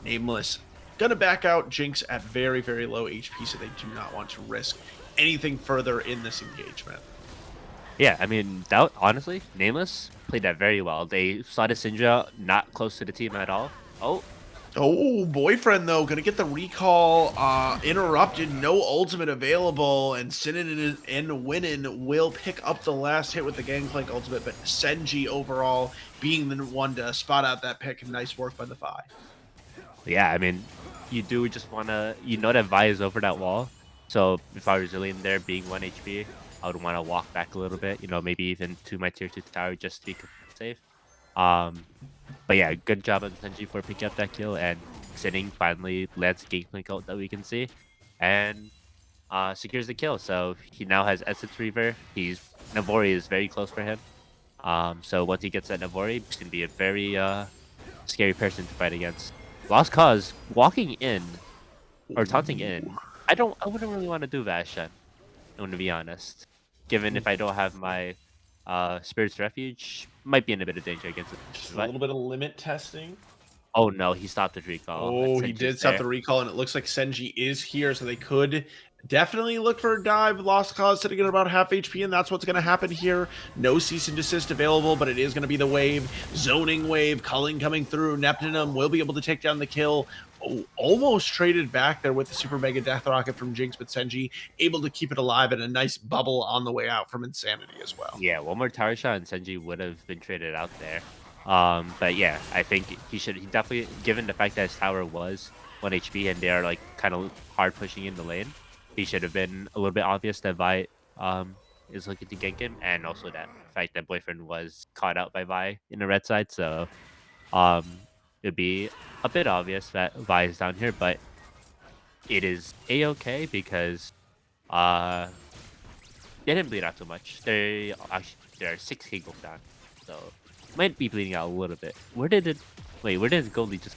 S2: Nameless gonna back out. Jinx at very, very low HP, so they do not want to risk anything further in this engagement.
S4: Yeah, I mean, that honestly, Nameless played that very well. They saw the Syndra not close to the team at all.
S2: Oh, Boyfriend, though, gonna get the recall interrupted. No ultimate available, and Sinan and Winnin will pick up the last hit with the Gangplank ultimate, but Senji overall being the one to spot out that pick. Nice work by the Vi.
S4: Yeah, I mean, you do just want to, that Vi is over that wall. So if I was Zillion there being 1 HP, I would want to walk back a little bit, maybe even to my tier 2 tower just to be safe. But yeah, good job on Senji for picking up that kill, and Sinning finally lands a Gangplank ult that we can see, and secures the kill. So he now has Essence Reaver. Navori is very close for him. So once he gets that Navori, he's going to be a very scary person to fight against. Lost Cause walking in or taunting in. I wouldn't really want to do Vashan. I'm going to be honest. Given if I don't have my Spirit's Refuge, might be in a bit of danger against it.
S2: Just a little bit of limit testing.
S4: Oh no, he stopped the recall.
S2: Oh, he did stop the recall, and it looks like Senji is here, so they could definitely look for a dive. Lost Cause sitting at about half HP, and that's what's going to happen here. No cease and desist available, but it is going to be the wave. Zoning wave, culling coming through. Neptunum will be able to take down the kill. Oh, almost traded back there with the Super Mega Death Rocket from Jinx, but Senji able to keep it alive, and a nice bubble on the way out from Insanity as well.
S4: Yeah, one more tower shot, and Senji would have been traded out there. But yeah, I think he definitely, given the fact that his tower was 1 HP and they are like kind of hard pushing in the lane, he should have been a little bit obvious that Vi is looking to gank him, and also that fact that Boyfriend was caught out by Vi in the red side. So it'd be a bit obvious that Vi is down here, but it is a-okay because They didn't bleed out too much. They're 6k gold down, so might be bleeding out a little bit. Where did it? Wait, where did Goldie just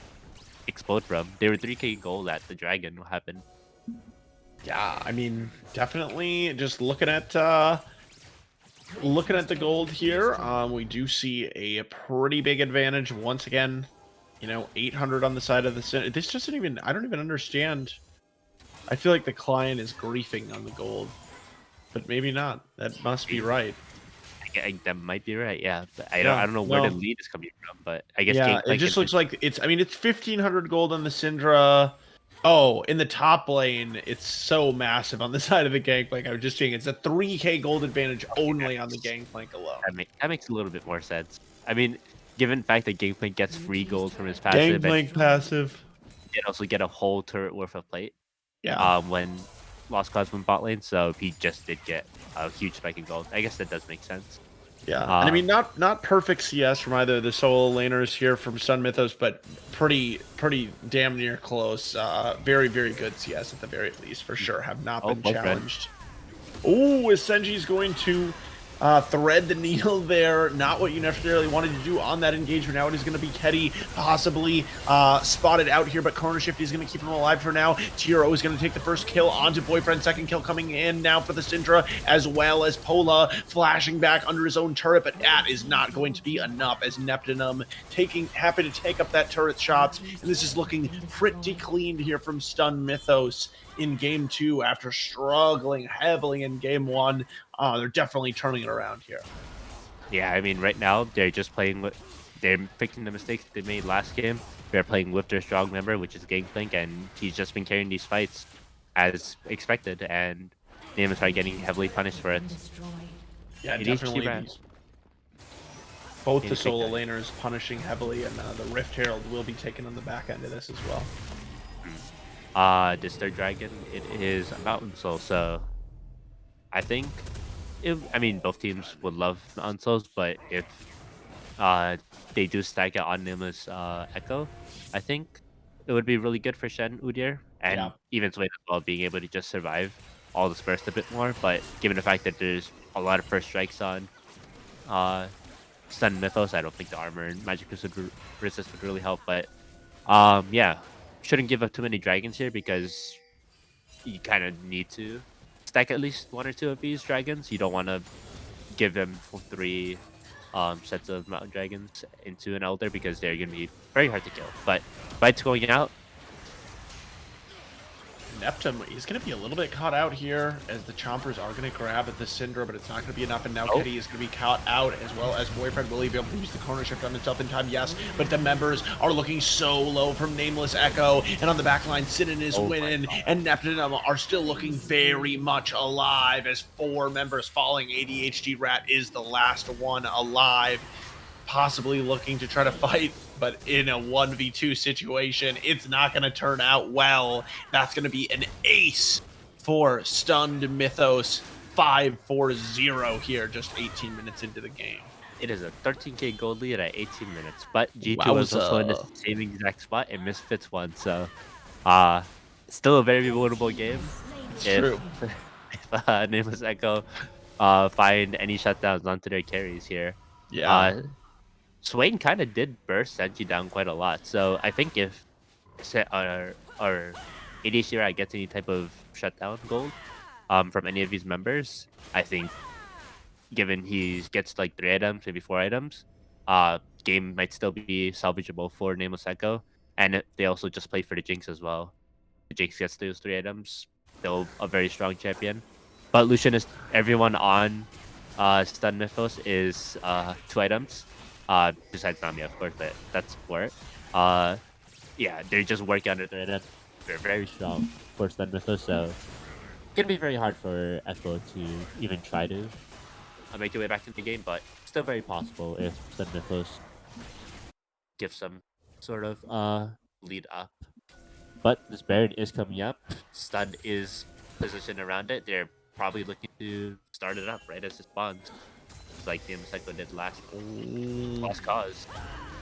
S4: explode from? They were 3k gold at the dragon. What happened?
S2: Yeah, I mean, definitely just looking at the gold here, we do see a pretty big advantage once again. 800 on the side of the center. This doesn't even. I don't even understand. I feel like the client is griefing on the gold, but maybe not. That must be right.
S4: That might be right. Yeah, but I
S2: Yeah,
S4: don't know where the
S2: no.
S4: lead is coming from, but I guess
S2: Yeah, it
S4: Gangplank
S2: just
S4: and
S2: looks like it's. I mean, it's 1500 gold on the Syndra. Oh, in the top lane, it's so massive on the side of the Gangplank. I was just saying it's a 3k gold advantage only on the Gangplank alone.
S4: that makes a little bit more sense. I mean, given the fact that Gangplank gets free gold from his passive, and
S2: Gangplank passive.
S4: he can also get a whole turret worth of plate.
S2: Yeah.
S4: When Lost Cause went bot lane, so he just did get a huge spike in gold. I guess that does make sense.
S2: Yeah, and I mean, not perfect CS from either of the solo laners here from Sun Mythos, but pretty damn near close. Very good CS at the very least, for sure. Have not been
S4: both red.
S2: challenged. Oh, is Senji's going to thread the needle there? Not what you necessarily wanted to do on that engagement. Now it is going to be Ketty possibly spotted out here, but Corner Shift is going to keep him alive for now. Tiro is going to take the first kill onto Boyfriend. Second kill coming in now for the Syndra, as well as Pola flashing back under his own turret, but that is not going to be enough as Neptunum happy to take up that turret shots, and this is looking pretty clean here from Stun Mythos in game 2 after struggling heavily in game 1. They're definitely turning it around here.
S4: Yeah, I mean, right now they're just playing with, they're fixing the mistakes they made last game. They're playing with their strong member, which is Gangplank, and he's just been carrying these fights as expected, and Nameless are getting heavily punished for it.
S2: Yeah,
S4: ADHD
S2: definitely.
S4: rat.
S2: Both
S4: Yeah,
S2: the
S4: big
S2: solo
S4: time.
S2: laners punishing heavily, and the Rift Herald will be taken on the back end of this as well.
S4: This third dragon, it is a mountain soul, so I think, I mean, both teams would love mountain souls, but if they do stack it on Nameless Echo, I think it would be really good for Shen Udyr, and
S2: Yeah.
S4: even Swain as well, being able to just survive all this burst a bit more, but given the fact that there's a lot of first strikes on Stun Mythos, I don't think the armor and magic resist would really help, but yeah, shouldn't give up too many dragons here because you kind of need to stack at least 1 or 2 of these dragons. You don't want to give them 3 sets of mountain dragons into an elder because they're going to be very hard to kill. But fights going out.
S2: Neptune, he's going to be a little bit caught out here as the Chompers are going to grab at the Syndra, but it's not going to be enough. And now Kitty is going to be caught out, as well as Boyfriend. Will he be able to use the corner shift on himself in time? Yes, but the members are looking so low from Nameless Echo. And on the back line, Sidon is winning, and Neptune are still looking very much alive as 4 members falling. ADHD Rat is the last one alive, possibly looking to try to fight, but in a 1v2 situation, it's not going to turn out well. That's going to be an ace for Stunned Mythos. 5-4-0 here, just 18 minutes into the game.
S4: It is a 13k gold lead at 18 minutes, but G2 was also in the same exact spot and Misfits won, so still a very winnable game.
S2: It's true.
S4: If Nameless Echo find any shutdowns onto their carries here.
S2: Yeah.
S4: Swain kind of did burst Senji down quite a lot, so I think if our ADHD gets any type of shutdown gold from any of these members, I think given he gets like 3 items, maybe 4 items, game might still be salvageable for Nameless Echo, and they also just play for the Jinx as well. The Jinx gets those 3 items, still a very strong champion. But Lucian is, everyone on Stun Mythos is 2 items. Besides Nami, of course, but that's support. Yeah, they're just working under their net.
S3: They're very strong for Stun Mythos, so it's gonna be very hard for Echo to even try to
S4: make your way back into the game, but
S3: still very possible if Stun Mythos
S4: give some sort of lead up.
S3: But this Baron is coming up.
S4: Stun is positioned around it. They're probably looking to start it up right as it spawns, like Nameless Echo did last cause.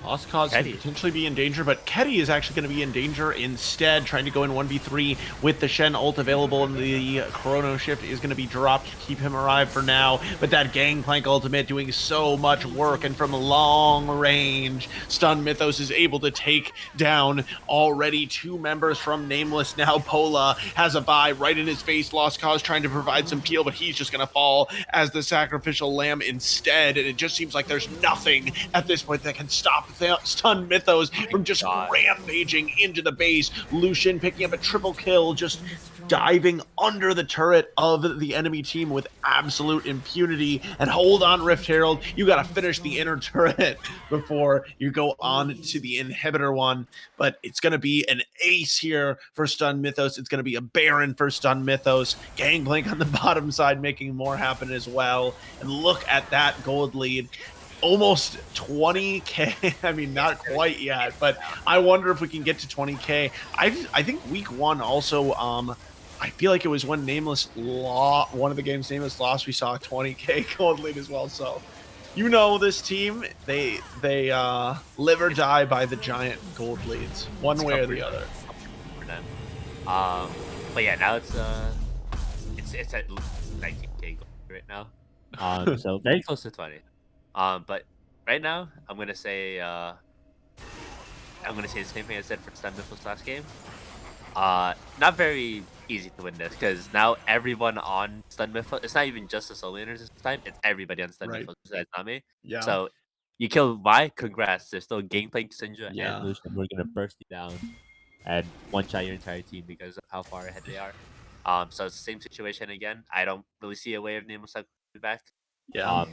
S2: Lost Cause could
S4: Teddy.
S2: potentially be in danger, but Ketty is actually going to be in danger instead, trying to go in 1v3 with the Shen ult available, and the Chrono Shift is going to be dropped to keep him alive for now. But that Gangplank ultimate doing so much work, and from long range, Stun Mythos is able to take down already 2 members from Nameless. Now Pola has a buy right in his face. Lost Cause trying to provide some peel, but he's just going to fall as the sacrificial lamb instead, and it just seems like there's nothing at this point that can stop Stun Mythos from just
S4: God.
S2: rampaging into the base. Lucian picking up a triple kill, just diving under the turret of the enemy team with absolute impunity. And hold on, Rift Herald, you got to finish the inner turret before you go on to the inhibitor one. But it's going to be an ace here for Stun Mythos. It's going to be a Baron for Stun Mythos. Gangplank on the bottom side making more happen as well. And look at that gold lead. Almost 20k. I mean, not quite yet, but I wonder if we can get to 20k. I think week 1 also, I feel like it was when Nameless one of the games Nameless lost, we saw a 20k gold lead as well. So you know, this team, they live or die by the giant gold leads, one way or the other.
S4: For them. But yeah, now it's at 19k gold right now. So very close to 20. But right now, I'm gonna say the same thing I said for Stun Mythos last game. Not very easy to win this because now everyone on Stun Mythos, it's not even just the solo laners this time, it's everybody on Stun
S2: Right.
S4: Mythos besides Nami.
S2: Yeah.
S4: So you kill Vi, congrats. There's still Gangplank, Syndra,
S2: Yeah.
S4: and Lucian. We're gonna burst you down and one-shot your entire team because of how far ahead they are. So it's the same situation again. I don't really see a way of Nameless coming back.
S2: Yeah.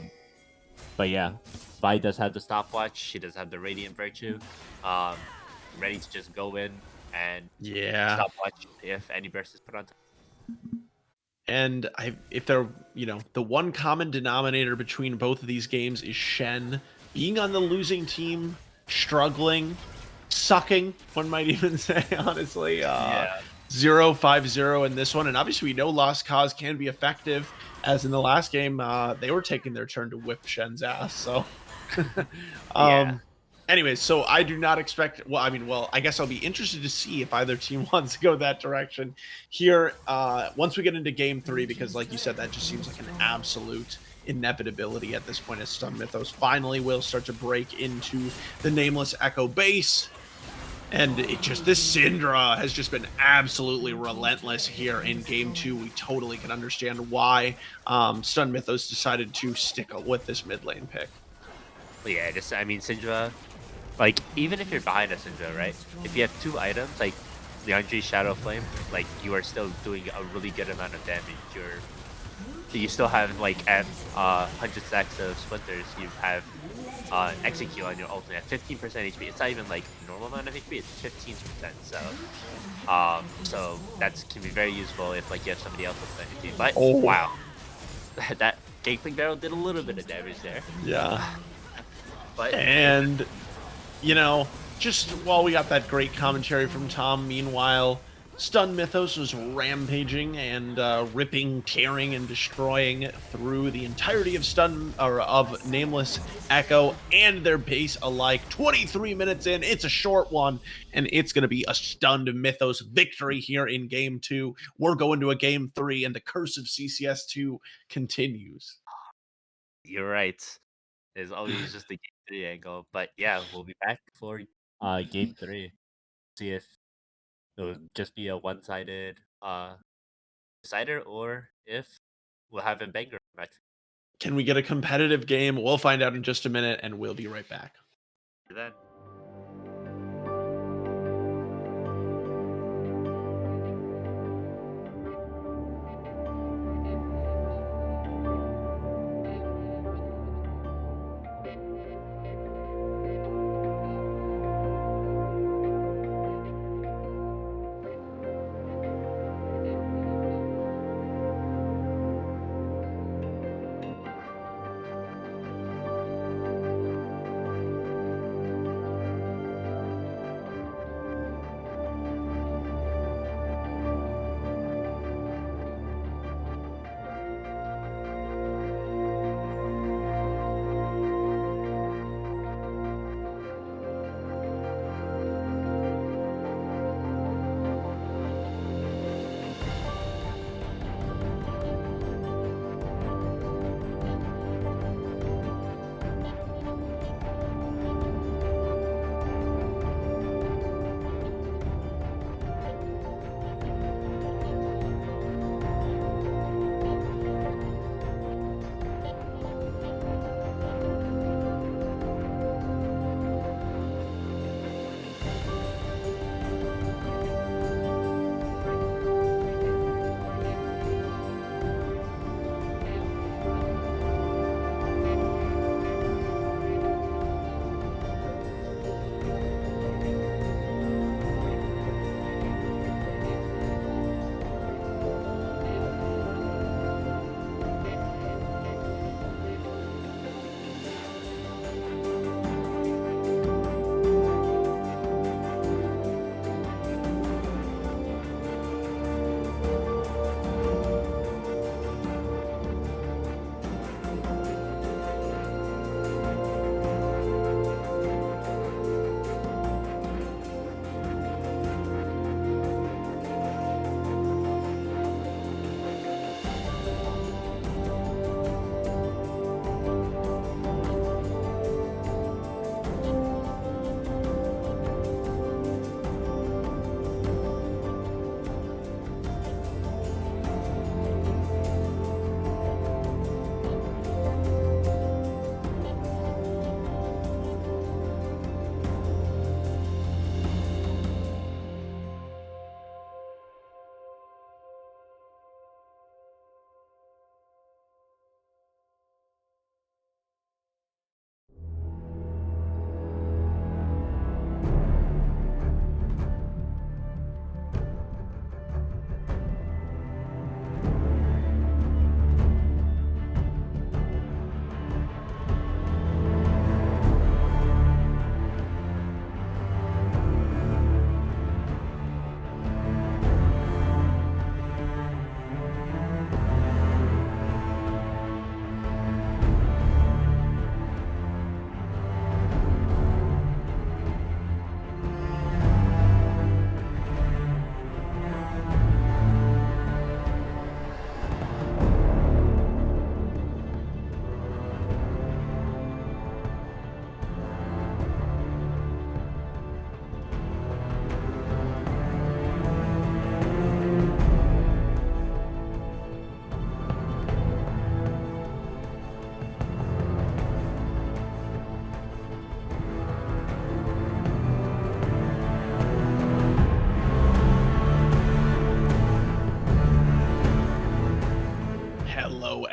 S3: But yeah,
S4: Vi does have the stopwatch. She does have the Radiant Virtue. Ready to just go in and
S2: Yeah.
S4: stopwatch if any burst is put on top.
S2: And if they're, the one common denominator between both of these games is Shen being on the losing team, struggling, sucking, one might even say, honestly. 0-5-0 in this one. And obviously we know Lost Cause can be effective, as in the last game, they were taking their turn to whip Shen's ass. So,
S4: Yeah.
S2: anyways, so I do not expect, I guess I'll be interested to see if either team wants to go that direction here once we get into game 3, because like you said, that just seems like an absolute inevitability at this point, as Stun Mythos finally will start to break into the Nameless Echo base. And this Syndra has just been absolutely relentless here in game 2. We totally can understand why Stun Mythos decided to stick with this mid lane pick.
S4: But yeah, Syndra, like, even if you're behind a Syndra, right? If you have 2 items, like Leandri's Shadow Flame, like, you are still doing a really good amount of damage. You still have, like, at 100 stacks of Splinters, you have Execute on your ultimate at 15% HP. It's not even, like, normal amount of HP, it's 15%. So that can be very useful if, like, you have somebody else with that HP. But, wow. That Gangplank Barrel did a little bit of damage there.
S2: Yeah.
S4: But
S2: and just while we got that great commentary from Tom, meanwhile, Stun Mythos was rampaging and ripping, tearing, and destroying through the entirety of Nameless Echo and their base alike. 23 minutes in, it's a short one, and it's going to be a Stunned Mythos victory here in game 2. We're going to a game 3, and the curse of CCS 2 continues.
S4: You're right. There's always just the game 3 angle. But yeah, we'll be back for
S3: game 3. See if it'll just be a one-sided
S4: decider or if we'll have a banger match.
S2: Can we get a competitive game? We'll find out in just a minute, and we'll be right back.
S4: Then.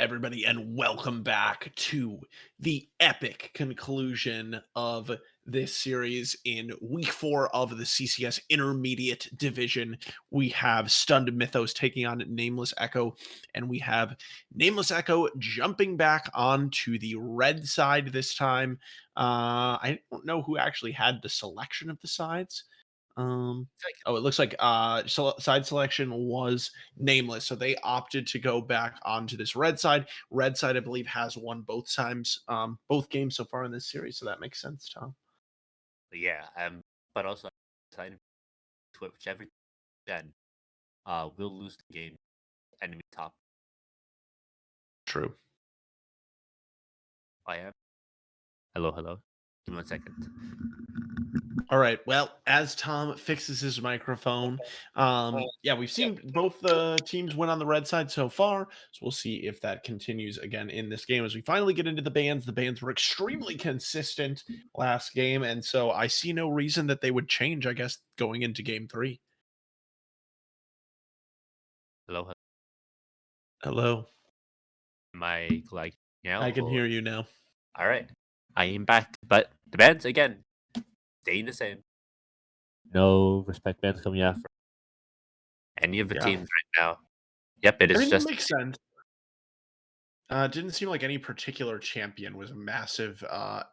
S2: everybody, and welcome back to the epic conclusion of this series in week 4 of the CCS Intermediate Division. We have Stunned Mythos taking on Nameless Echo, and we have Nameless Echo jumping back onto the red side this time. I don't know who actually had the selection of the sides. Oh, it looks like side selection was Nameless, so they opted to go back onto this red side. Red side, I believe, has won both times, both games so far in this series, so that makes sense, Tom.
S4: Yeah, but also decided whichever then will lose the game. Enemy top.
S2: True.
S4: I am. Hello, hello. Give me 1 second.
S2: All right. Well, as Tom fixes his microphone, yeah, we've seen both the teams win on the red side so far. So we'll see if that continues again in this game as we finally get into the bans. The bans were extremely consistent last game, and so I see no reason that they would change, I guess, going into game 3.
S4: Hello, hello.
S2: Hello.
S4: Am I like now?
S2: I can
S4: Or...
S2: hear you now.
S4: All right. I am back, but the bands again staying the same.
S3: No respect bands coming out.
S4: Any of the
S2: Yeah.
S4: teams right now. Yep, it
S2: I
S4: is
S2: mean, that
S4: just
S2: makes sense. Didn't seem like any particular champion was a massive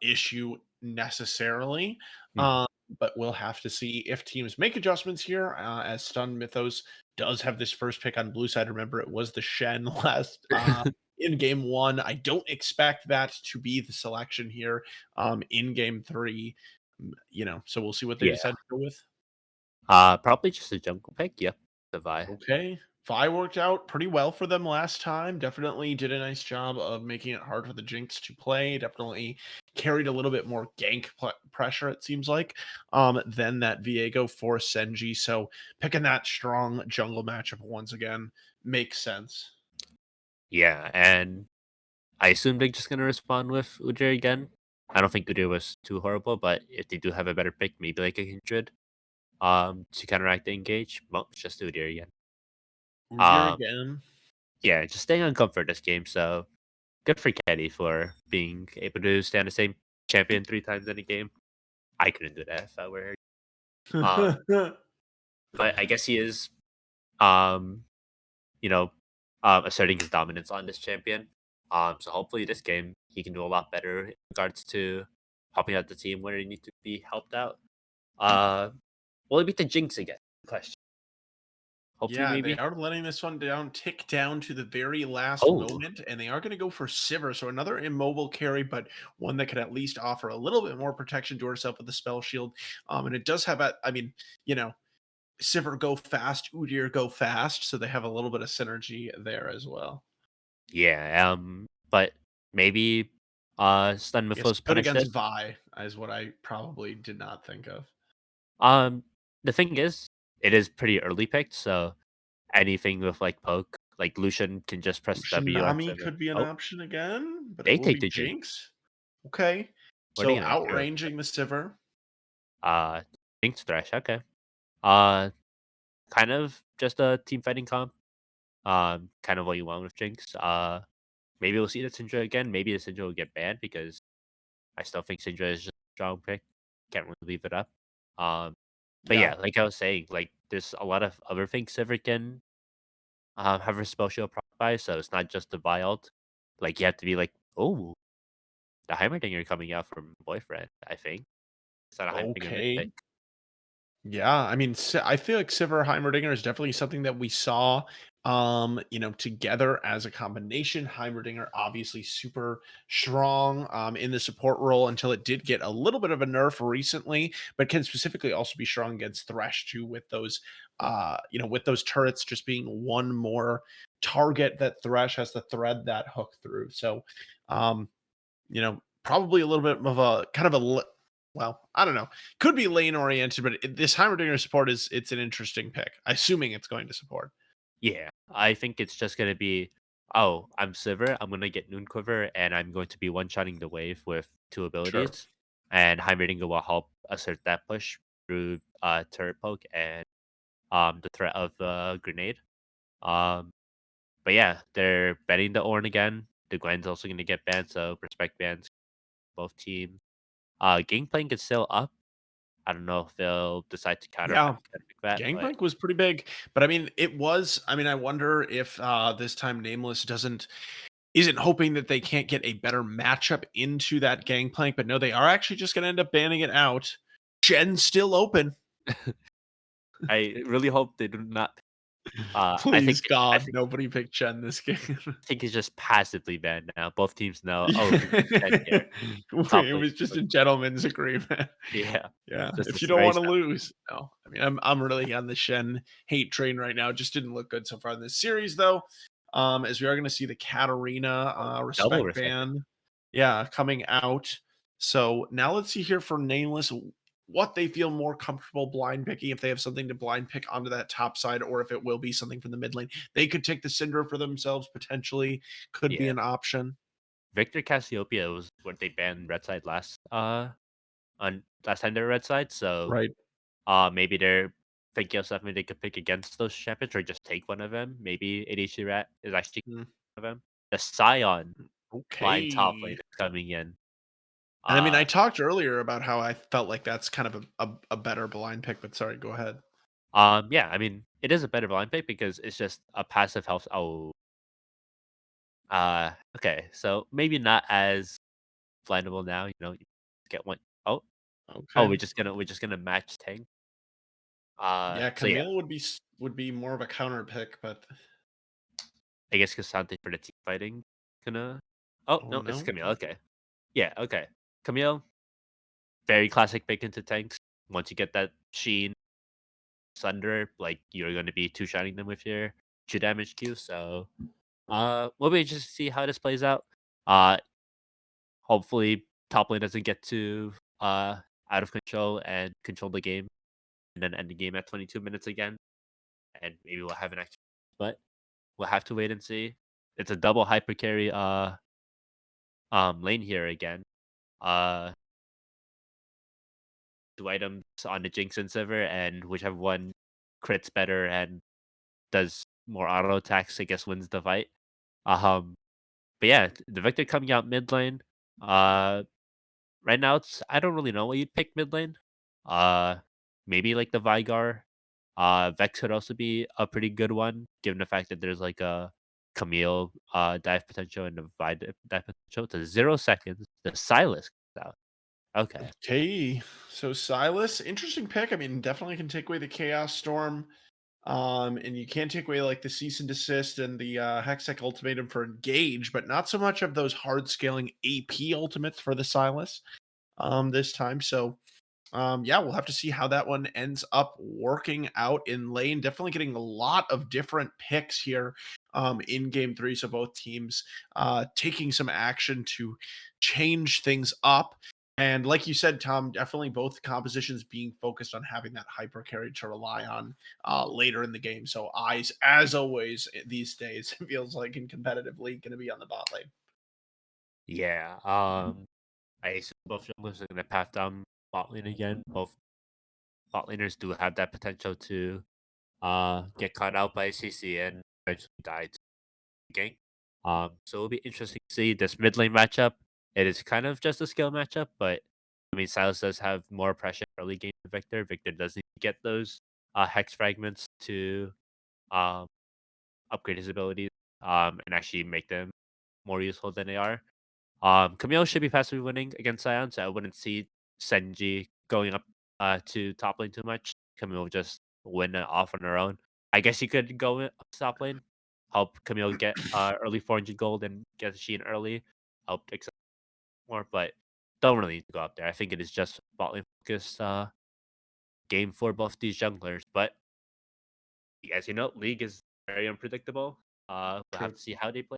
S2: issue necessarily.
S3: Mhm.
S2: But we'll have to see if teams make adjustments here. As Stun Mythos does have this first pick on blue side. Remember, it was the Shen last in game 1. I don't expect that to be the selection here in game 3. So we'll see what they
S4: yeah.
S2: decide to go with.
S4: Probably just a jungle pick. Yep, the Vi.
S2: Okay. Vi worked out pretty well for them last time. Definitely did a nice job of making it hard for the Jinx to play. Definitely carried a little bit more gank pressure, it seems like, than that Viego for Senji. So picking that strong jungle matchup once again makes sense.
S4: Yeah, and I assume they're just gonna respond with Udyr again. I don't think Udyr was too horrible, but if they do have a better pick, maybe like a Kindred, to counteract the engage, well, it's just Udyr again.
S2: Udyr
S4: Um,
S2: again.
S4: yeah, just staying on comfort this game. So good for Caddy for being able to stay on the same champion 3 times in a game. I couldn't do that if I were her. Um, but I guess he is, um, you know, asserting his dominance on this champion. So hopefully this game he can do a lot better in regards to helping out the team where they need to be helped out. Will he beat the Jinx again? Question. Hopefully,
S2: Yeah, they
S4: maybe.
S2: are letting this one tick down to the very last
S4: Oh,
S2: moment, and they are going to go for Sivir. So another immobile carry, but one that could at least offer a little bit more protection to herself with the spell shield. And it does have I mean, Sivir go fast, Udyr go fast, so they have a little bit of synergy there as well.
S4: yeah. But maybe Stun
S2: Yes,
S4: Mythos
S2: good
S4: punished it.
S2: against Vi is what I probably did not think of.
S4: Um, the thing is, it is pretty early picked, so anything with like poke, like Lucian can just press W on
S2: Shinami
S4: Sivir.
S2: could be an
S4: Oh,
S2: option again, but it
S4: they
S2: will
S4: take
S2: be
S4: the Jinx.
S2: Jinx. Okay.
S4: What are they
S2: So
S4: gonna do?
S2: outranging the Sivir.
S4: Uh, Jinx Thresh. Okay. Uh, kind of just a team fighting comp. Kind of what you want with Jinx. Maybe we'll see the Syndra again. Maybe the Syndra will get banned because I still think Syndra is just a strong pick. Can't really leave it up. Um, but
S2: Yeah.
S4: yeah, like I was saying, like there's a lot of other things Sivir can have her spell shield proc by, so it's not just the Vialt. Like you have to be like, oh, the Heimerdinger coming out from Boyfriend. I think it's not a Heimerdinger
S2: Okay.
S4: mythic.
S2: Yeah, I mean, I feel like Sivir Heimerdinger is definitely something that we saw, together as a combination. Heimerdinger obviously super strong, in the support role until it did get a little bit of a nerf recently, but can specifically also be strong against Thresh too, with those, with those turrets just being one more target that Thresh has to thread that hook through. So, probably a little bit of a kind of well, I don't know. Could be lane oriented, but this Heimerdinger support it's an interesting pick. Assuming it's going to support.
S4: Yeah, I think it's just gonna be, oh, I'm Sivir. I'm gonna get Noon Quiver, and I'm going to be one-shotting the wave with 2
S2: Sure.
S4: abilities, and Heimerdinger will help assert that push through turret poke and the threat of grenade. Um, But yeah, they're banning the Ornn again. The Gwen's also gonna get banned, so respect bans both teams. Gangplank is still up. I don't know if they'll decide to
S2: Yeah.
S4: counterpick that, but
S2: Gangplank was pretty big, but I mean, I wonder if this time Nameless isn't hoping that they can't get a better matchup into that Gangplank, but no, they are actually just going to end up banning it out. Gen's still open.
S4: I really hope they do not.
S2: Please,
S4: I
S2: God,
S4: think
S2: nobody picked Gen this game.
S4: think it's just passively banned now. Both teams know. Oh,
S2: Yeah.
S4: we can Jen here. Top
S2: It
S4: lane.
S2: was just a gentleman's agreement.
S4: Yeah,
S2: Yeah,
S4: just
S2: if you
S4: this
S2: don't
S4: very
S2: wanna lose. No, I mean, I'm really on the Shen hate train right now. It just didn't look good so far in this series, though, as we are gonna see the Katarina,
S4: double
S2: respect
S4: respect.
S2: ban, yeah, coming out. So, now let's see here for Nameless what they feel more comfortable blind picking, if they have something to blind pick onto that top side, or if it will be something from the mid lane. They could take the Syndra for themselves, potentially, could be
S4: Yeah,
S2: an option.
S4: Victor Cassiopeia was what they banned red side on last time they were red side. So
S2: Right.
S4: maybe they're thinking of something they could pick against those champions or just take one of them. Maybe ADC Rat is actually
S2: Mm,
S4: one of them. The Scion blind top lane
S2: okay.
S4: is coming in.
S2: And I mean, I
S4: Uh,
S2: talked earlier about how I felt like that's kind of a better blind pick, but sorry, go ahead.
S4: yeah, I mean, it is a better blind pick because it's just a passive health. Oh, okay, so maybe not as blindable now. You know, you get one. Oh, oh,
S2: Okay.
S4: we're just gonna match tank.
S2: Yeah,
S4: So yeah,
S2: Camille would be more of a counter pick, but
S4: I guess Cassandra for the team fighting gonna. Oh
S2: oh
S4: no, it's
S2: no.
S4: Camille. Okay, yeah, okay. Camille, very classic pick into tanks. Once you get that Sheen Sunder, like you're gonna be two shining them with your 2 damage Q. So we'll be interested to see how this plays out. Uh, hopefully top lane doesn't get too out of control and control the game, and then end the game at 22 minutes again, and maybe we'll have an extra. But we'll have to wait and see. It's a double hyper carry lane here again. Uh, 2 items on the Jinx and Sivir, and whichever one crits better and does more auto attacks, I guess wins the fight. Um, but yeah, the Victor coming out mid lane. Uh, right now it's I don't really know what you'd pick mid lane. Uh, maybe like the Vigar. Vex could also be a pretty good one, given the fact that there's like a Camille dive potential and a Vi dive potential to 0 seconds. The Silas comes out. Okay.
S2: Okay. So Silas, interesting pick. I mean, definitely can take away the Chaos Storm. And you can take away like the cease and desist and the Hextech ultimatum for engage, but not so much of those hard scaling AP ultimates for the Silas this time. So yeah, we'll have to see how that one ends up working out in lane. Definitely getting a lot of different picks here in game three. So both teams taking some action to change things up. And like you said, Tom, definitely both compositions being focused on having that hyper carry to rely on later in the game. So eyes, as always, these days, it feels like in competitive league, going to be on the bot lane.
S4: Yeah. I assume both junglers are gonna path down bot lane again. Both bot laners do have that potential to get caught out by CC and eventually die to the gank. So it'll be interesting to see this mid lane matchup. It is kind of just a skill matchup, but I mean Silas does have more pressure early game than Victor. Victor does need to get those hex fragments to um upgrade his abilities and actually make them more useful than they are. Camille should be passively winning against Sion, so I wouldn't see Senji going up to top lane too much. Camille will just win it off on her own. I guess you could go up to top lane, help Camille get early 400 gold and get Sheen early, help accept more, but don't really need to go up there. I think it is just bot lane focused game for both these junglers. But as you know, League is very unpredictable. We'll have
S2: True.
S4: to see how they play.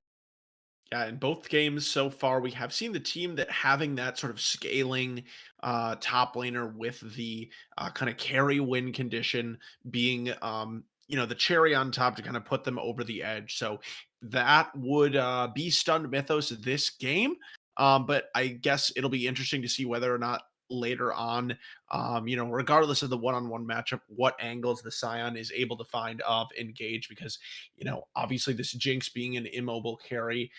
S2: Yeah, in both games so far, we have seen the team that having that sort of scaling top laner with the kind of carry win condition being, the cherry on top to kind of put them over the edge. So that would be stunned Mythos this game. But I guess it'll be interesting to see whether or not later on. Regardless of the one-on-one matchup, what angles the Scion is able to find of engage, because obviously this Jinx being an immobile carry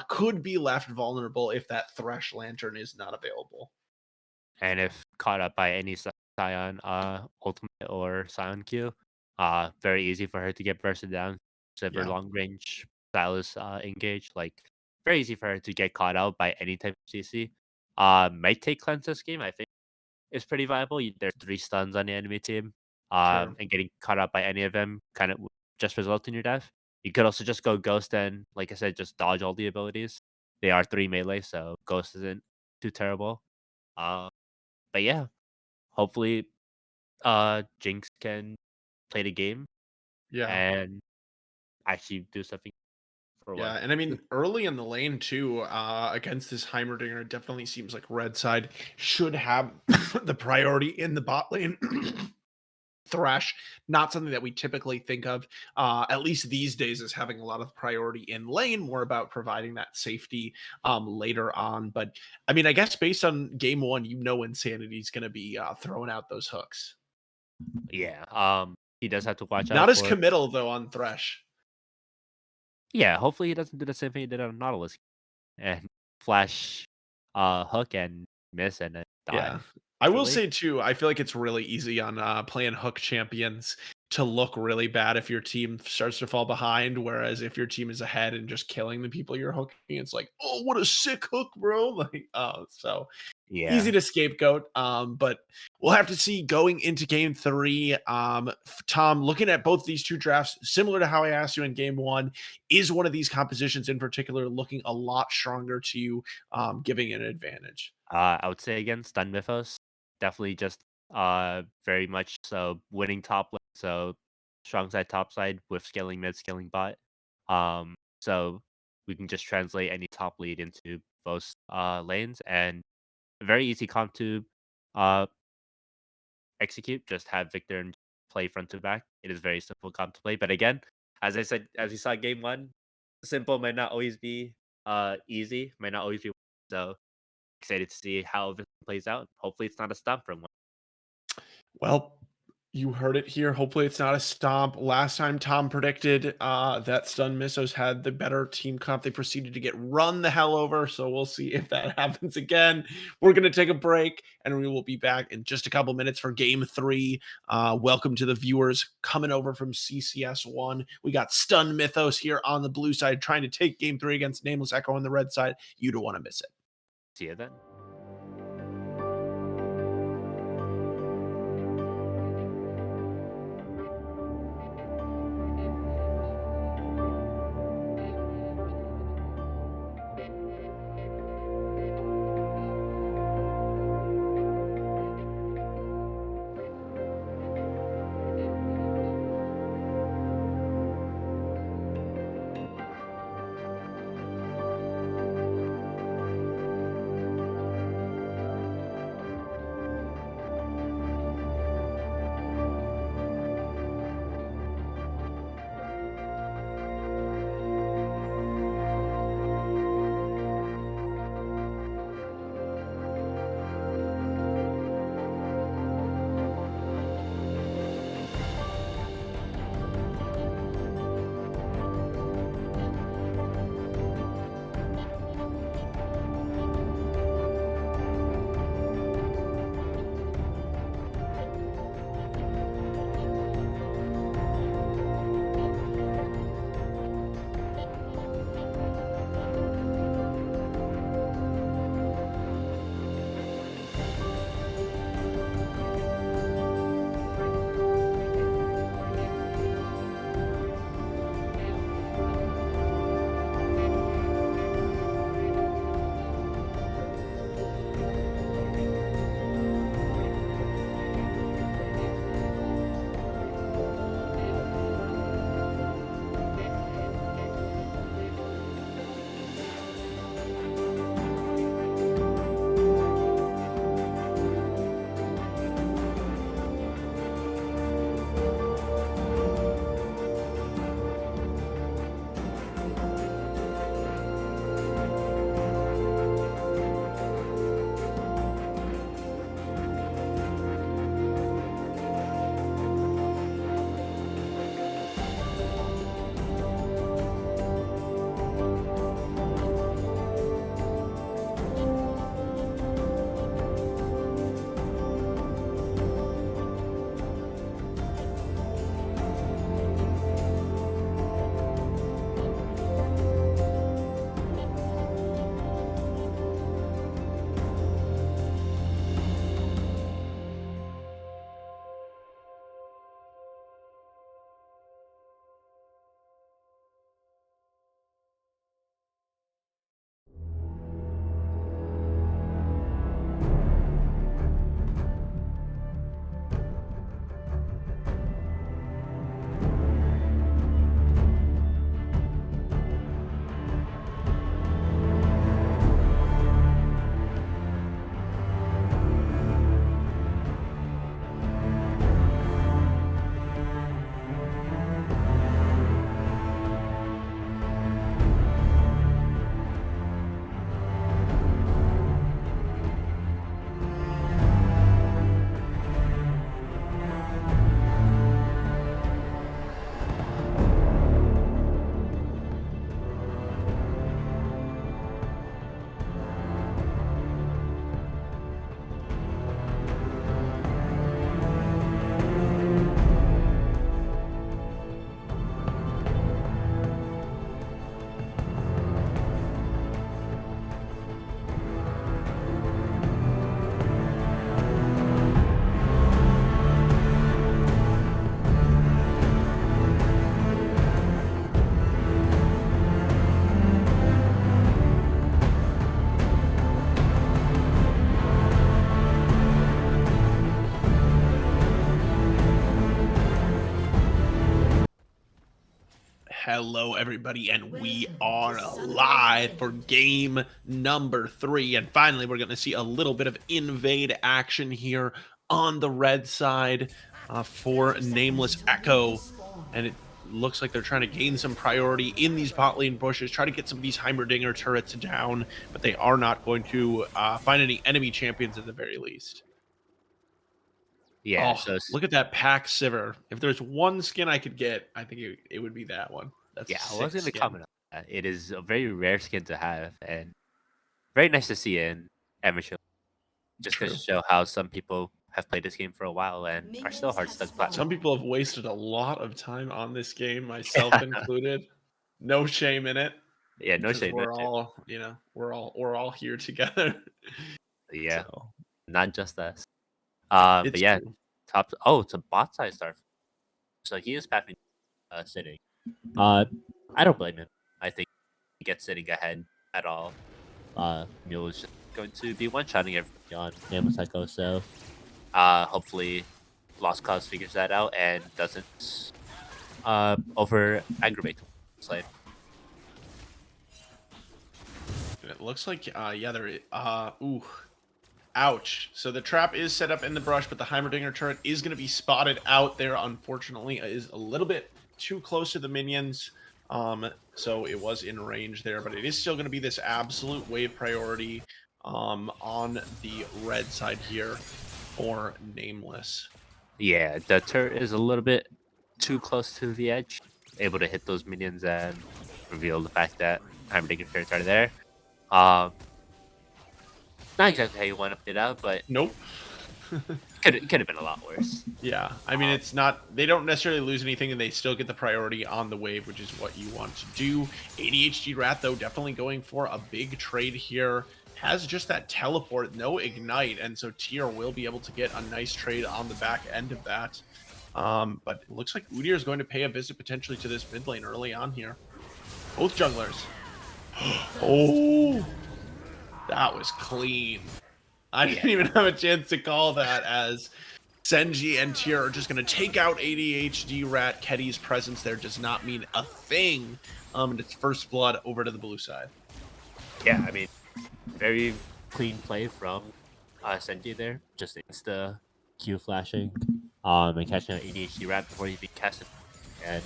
S2: could be left vulnerable if that Thresh Lantern is not available.
S4: And if caught up by any Scion ultimate or Scion Q, very easy for her to get bursted down. Silver
S2: Yeah,
S4: long range stylus engage, like very easy for her to get caught out by any type of CC. Might take cleanse this game. I think is pretty viable. There's 3 stuns on the enemy team,
S2: sure.
S4: and getting caught up by any of them kind of just result in your death. You could also just go ghost and, like I said, just dodge all the abilities. They are 3 melee, so ghost isn't too terrible. Uh, but yeah, hopefully, Jinx can play the game
S2: Yeah.
S4: and actually do something for
S2: Yeah,
S4: once.
S2: and I mean, early in the lane too, against this Heimerdinger, it definitely seems like red side should have the priority in the bot lane. Thresh, not something that we typically think of, at least these days, as having a lot of priority in lane, more about providing that safety later on. But I mean, I guess based on game one, Insanity's going to be throwing out those hooks.
S4: Yeah, he does have to watch out
S2: Not as
S4: for.
S2: committal though on Thresh.
S4: Yeah, hopefully he doesn't do the same thing he did on Nautilus and flash, hook and miss and then die
S2: Yeah. I
S4: too
S2: will
S4: late.
S2: say too, I feel like it's really easy on playing hook champions to look really bad if your team starts to fall behind. Whereas if your team is ahead and just killing the people you're hooking, it's like, oh, what a sick hook, bro. Like, so easy
S4: Yeah.
S2: to scapegoat. But we'll have to see going into game three. Tom, looking at both these two drafts, similar to how I asked you in game one, is one of these compositions in particular looking a lot stronger to you, giving an advantage?
S4: I would say again, stun Mythos. Definitely just very much so winning top lane. So strong side, top side with scaling mid, scaling bot. So we can just translate any top lead into both lanes and a very easy comp to uh execute. Just have Victor and play front to back. It is very simple comp to play. But again, as I said, as we saw game one, simple might not always be easy, might not always be so excited to see how this plays out. Hopefully, it's not a stump from one.
S2: Well, you heard it here. Hopefully, it's not a stomp. Last time Tom predicted that Stun Missos had the better team comp. They proceeded to get run the hell over. So we'll see if that happens again. We're going to take a break and we will be back in just a couple minutes for game three. Welcome to the viewers coming over from CCS 1. We got Stun Mythos here on the blue side trying to take game three against Nameless Echo on the red side. You don't want to miss it.
S4: See you then.
S2: Hello, everybody, and we are live for game number 3. And finally, we're going to see a little bit of invade action here on the red side for Nameless Echo. And it looks like they're trying to gain some priority in these bot lane bushes, try to get some of these Heimerdinger turrets down, but they are not going to find any enemy champions at the very least.
S4: Yeah,
S2: Oh,
S4: so
S2: look at that pack Sivir. If there's one skin I could get, I think it would be that one. That's a
S4: yeah, I was
S2: sick
S4: gonna
S2: skin.
S4: comment on that. It is a very rare skin to have, and very nice to see in amateur. Just goes to
S2: True.
S4: show how some people have played this game for a while and are still hard stuck platinum.
S2: Some people have wasted a lot of time on this game, myself included. No shame in it
S4: Yeah, no
S2: because
S4: shade, no
S2: we're
S4: shade.
S2: all, we're all here together.
S4: Yeah,
S2: So
S4: not just us. But
S2: it's
S4: yeah,
S2: true.
S4: top. Oh, it's a bot side star. So he is pathing sitting. I don't blame him. I think he gets sitting ahead at all. Mule is just going to be one-shotting everybody on Nameless Echo, so hopefully Lost Cause figures that out and doesn't over aggravate Slave.
S2: And it looks like yeah, ooh. Ouch. So the trap is set up in the brush, but the Heimerdinger turret is going to be spotted out there, unfortunately. It is a little bit too close to the minions. So it was in range there, but it is still going to be this absolute wave priority on the red side here for Nameless.
S4: Yeah, the turret is a little bit too close to the edge, able to hit those minions and reveal the fact that Heimerdinger turrets are there. Not exactly how you want to put it out, but
S2: Nope.
S4: could have been a lot worse.
S2: Yeah, I mean, it's not, they don't necessarily lose anything and they still get the priority on the wave, which is what you want to do. ADHD Rat, though, definitely going for a big trade here. Has just that teleport, no ignite, and so Tier will be able to get a nice trade on the back end of that. But it looks like Udyr is going to pay a visit potentially to this mid lane early on here. Both junglers. Oh, that was clean. I didn't even have a chance to call that, as Senji and Tier are just going to take out ADHD Rat. Ketty's presence there does not mean a thing. And it's first blood over to the blue side.
S4: Yeah, I mean, very clean play from Senji there. Just insta
S3: Q flashing, and catching an ADHD rat
S4: before he even cast it. And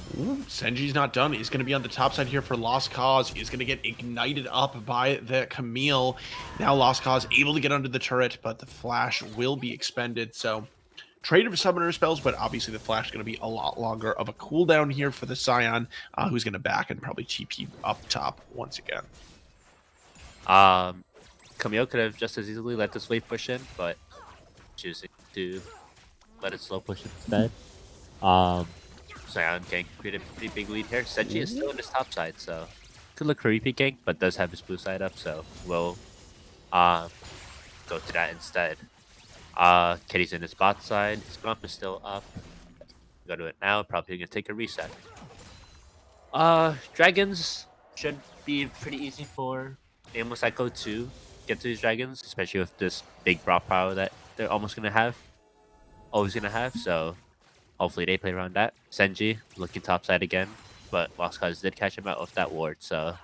S2: Senji's not done. He's going to be on the top side here for Lost Cause. He's going to get ignited up by the Camille. Now Lost Cause able to get under the turret, but the flash will be expended. So trade of summoner spells, but obviously the flash is going to be a lot longer of a cooldown here for the Scion, who's going to back and probably TP up top once again.
S4: Camille could have just as easily let this wave push in, but choosing to let it slow push instead. Scion can create a pretty big lead here. Senji is still in his top side, so could look for repeat gank, but does have his blue side up, so we'll go to that instead. Kitty's in his bot side. His grump is still up. Go to it now. Probably gonna take a reset. Dragons should be pretty easy for Nameless Echo to get to these dragons, especially with this big drop power that they're always gonna have. So hopefully they play around that. Senji looking topside again, but Lost Cause did catch him out of that ward, so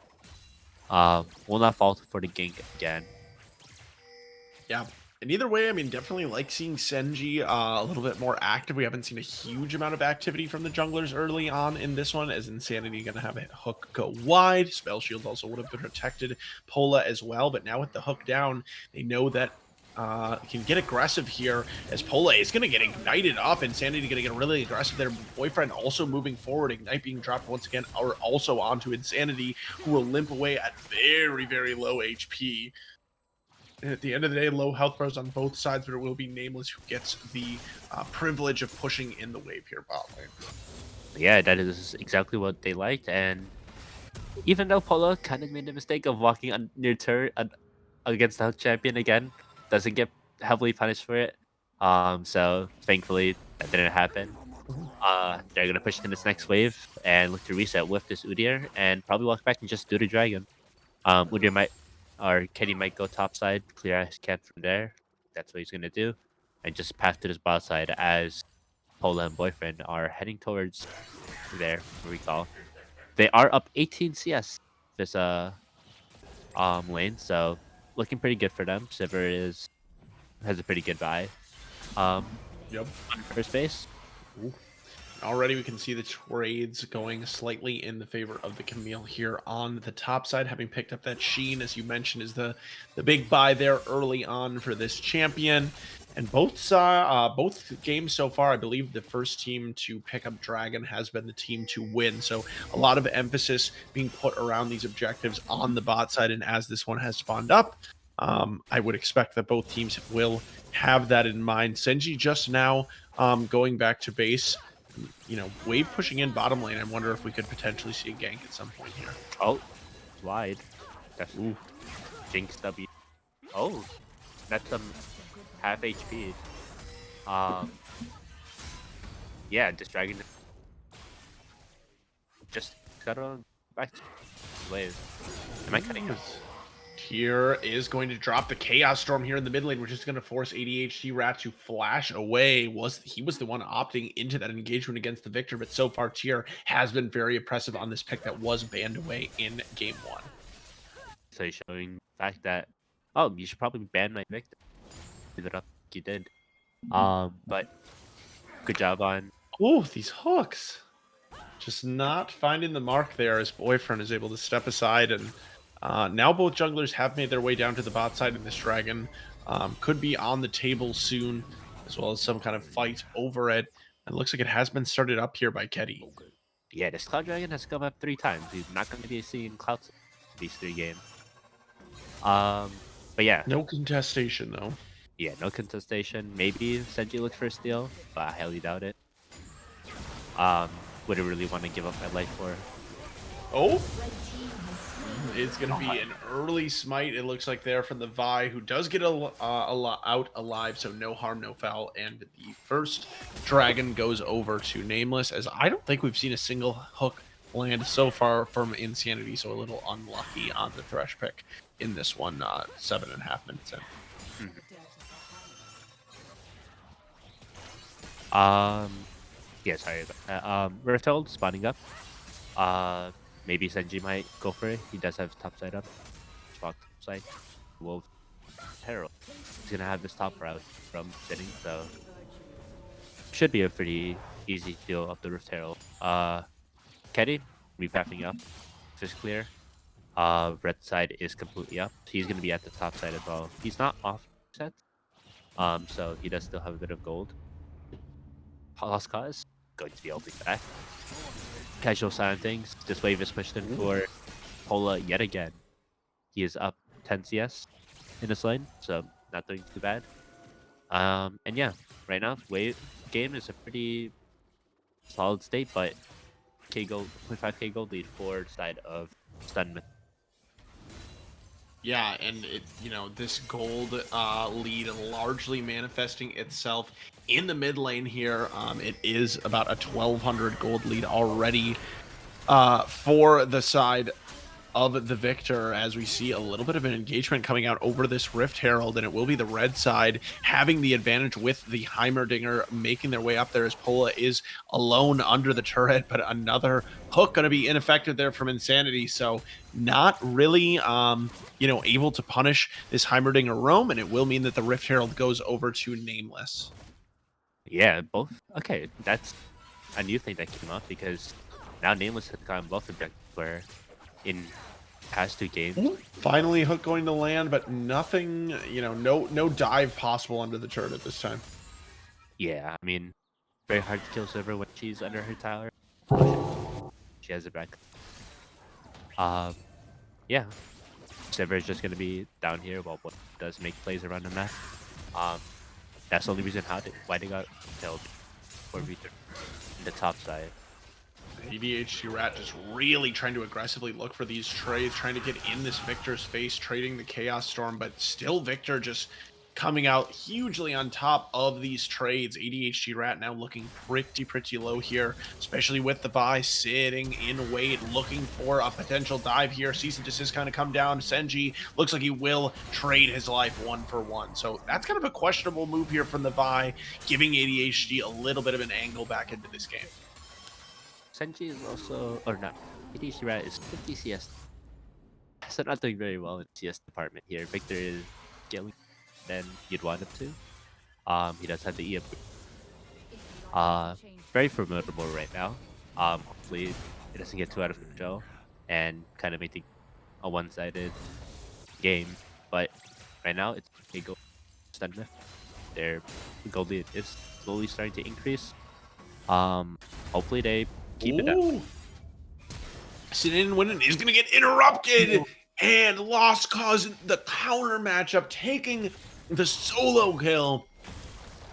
S4: will not fall for the gank again.
S2: Yeah. And either way, I mean, definitely like seeing Senji a little bit more active. We haven't seen a huge amount of activity from the junglers early on in this one, as Insanity going to have a hook go wide. Spell Shield also would have protected Pola as well, but now with the hook down, they know that can get aggressive here, as Pola is going to get ignited up. Insanity going to get really aggressive there. Boyfriend also moving forward. Ignite being dropped once again, or also onto Insanity, who will limp away at very, very low HP. And at the end of the day, low health bars on both sides, but it will be Nameless who gets the privilege of pushing in the wave here bot lane.
S4: Yeah, that is exactly what they liked, and even though Polo kind of made the mistake of walking on near turret against the Hook champion again, doesn't get heavily punished for it. So thankfully that didn't happen. They're gonna push in this next wave and look to reset with this Udyr and probably walk back and just do the dragon. Udyr might, or Kenny might go top side, clear out his camp from there. That's what he's gonna do, and just path to this bot side as Pola and Boyfriend are heading towards there, recall. They are up 18 CS this lane, so looking pretty good for them. Sivir has a pretty good buy.
S2: Yep.
S4: On first base.
S2: Already we can see the trades going slightly in the favor of the Camille here on the top side, having picked up that Sheen, as you mentioned, is the big buy there early on for this champion. And both games so far, I believe the first team to pick up Dragon has been the team to win. So a lot of emphasis being put around these objectives on the bot side. And as this one has spawned up, I would expect that both teams will have that in mind. Senji just now going back to base. Wave pushing in bottom lane. I wonder if we could potentially see a gank at some point here.
S4: Oh, it's wide. That's Jinx W. Oh, that's half HP. Yeah, this dragon just got on back to wave. Am I cutting out?
S2: Here is going to drop the Chaos Storm here in the mid lane, which is going to force ADHD Rat to flash away. He was the one opting into that engagement against the Victor, but so far Tier has been very impressive on this pick that was banned away in game 1.
S4: So he's showing the fact that, oh, you should probably ban my Victor. Give it up, you did. But good job on.
S2: Oh, these hooks. Just not finding the mark there. His boyfriend is able to step aside, and now both junglers have made their way down to the bot side, and this dragon could be on the table soon, as well as some kind of fight over it. And it looks like it has been started up here by Ketty.
S4: Yeah, this Cloud Dragon has come up 3 times. He's not going to be seeing Clouds these 3 games. But yeah.
S2: No contestation, though.
S4: Yeah, no contestation. Maybe Senji looks for a steal, but I highly doubt it. Would I really want to give up my life for?
S2: Oh! It's going to be an early smite, it looks like, there from the Vi, who does get out alive, so no harm, no foul. And the first dragon goes over to Nameless, as I don't think we've seen a single hook land so far from Insanity, so a little unlucky on the Thresh pick in this one, 7.5 minutes in.
S4: Yeah, sorry about that. Rifthold spawning up. Maybe Senji might go for it. He does have top side up. Spot top side. Wolf Herald. He's gonna have this top route from sitting, so should be a pretty easy deal up the Rift Herald. Keddy, repathing up. Fish clear. Red side is completely up. He's gonna be at the top side as well. He's not off set. So he does still have a bit of gold. Lost cause going to be ulting back. Casual side of things. This wave is pushed in for Pola yet again. He is up 10 CS in this lane, so not doing too bad. And yeah, right now wave game is a pretty solid state, but K gold 0.5k gold lead for side of stun.
S2: Yeah, and this gold lead largely manifesting itself in the mid lane here. It is about a 1,200 gold lead already for the side of the Victor, as we see a little bit of an engagement coming out over this Rift Herald, and it will be the red side having the advantage with the Heimerdinger making their way up there, as Pola is alone under the turret, but another hook going to be ineffective there from Insanity, so not really able to punish this Heimerdinger roam, and it will mean that the Rift Herald goes over to Nameless.
S4: Yeah, both. Okay, that's a new thing that came up, because now Nameless has gotten both objectives where in past 2 games.
S2: Finally hook going to land, but nothing, no dive possible under the turret at this time.
S4: Yeah, I mean, very hard to kill Sivir when she's under her tower. She has it back. Yeah. Sivir is just going to be down here while Boy does make plays around the map. That's the only reason why they got killed for Victor in the top side.
S2: ADHD Rat just really trying to aggressively look for these trades, trying to get in this Victor's face, trading the Chaos Storm, but still Victor just coming out hugely on top of these trades. ADHD Rat now looking pretty low here, especially with the Vi sitting in wait, looking for a potential dive here. Cease and desist kind of come down. Senji looks like he will trade his life 1 for 1. So that's kind of a questionable move here from the Vi, giving ADHD a little bit of an angle back into this game.
S4: Senji is also, or not, ADHD Rat is 50 CS. So not doing very well in CS department here. Victor is scaling than you'd want him to. He does have the E upgrade. Very formidable right now. Hopefully it doesn't get too out of control and kind of make it a one-sided game. But right now it's a goal. Stun their goal lead is slowly starting to increase. Hopefully they keep it up.
S2: Ooh. Sin winning is going to get interrupted. And Lost Cause, the counter matchup, taking the solo kill.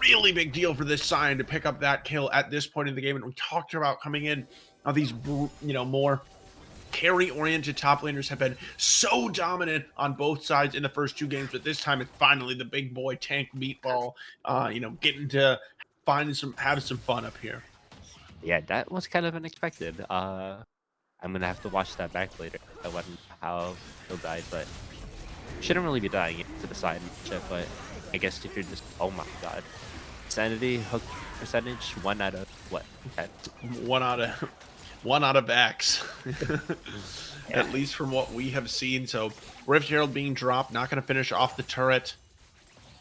S2: Really big deal for this Scion to pick up that kill at this point in the game. And we talked about coming in these, more carry-oriented top laners have been so dominant on both sides in the first 2 games, but this time it's finally the big boy tank meatball, getting to have some fun up here.
S4: Yeah, that was kind of unexpected. I'm gonna have to watch that back later. I wasn't how he'll die, but shouldn't really be dying to the side shit. But I guess if you're just, oh my god, sanity hook percentage 1 out of what? 10?
S2: 1 out of X. At least from what we have seen. So Rift Herald being dropped, not going to finish off the turret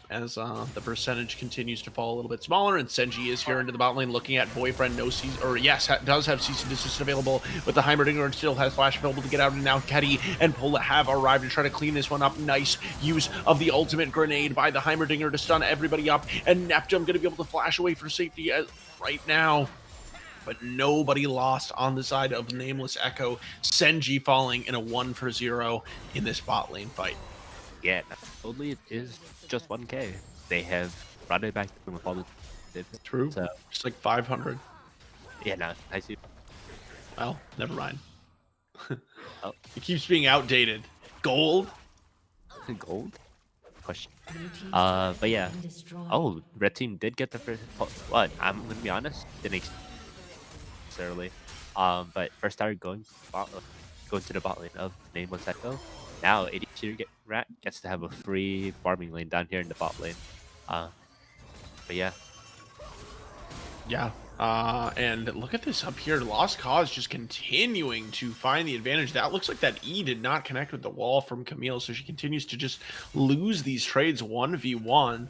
S2: as the percentage continues to fall a little bit smaller. And Senji is here into the bot lane looking at Boyfriend. Does have cease and desist available, but the Heimerdinger and still has flash available to get out. And now Ketty and Pola have arrived to try to clean this one up. Nice use of the ultimate grenade by the Heimerdinger to stun everybody up. And Neptune going to be able to flash away for safety right now. But nobody lost on the side of Nameless Echo. Senji falling in a 1-for-0 in this bot lane fight.
S4: Yeah, only it is just 1k. They have brought it back with all the
S2: True.
S4: So
S2: Just like 500.
S4: yeah, no, I see.
S2: Well, never mind.
S4: Oh.
S2: It keeps being outdated. Gold?
S4: Gold? Question. But yeah. Oh, red team did get the first. What? I'm gonna be honest. Didn't necessarily. But first tower going to the bot lane of Nameless Echo. Now ADC Rat gets to have a free farming lane down here in the bot lane. But yeah.
S2: Yeah. And look at this up here. Lost Cause just continuing to find the advantage. That looks like that E did not connect with the wall from Camille, so she continues to just lose these trades 1v1.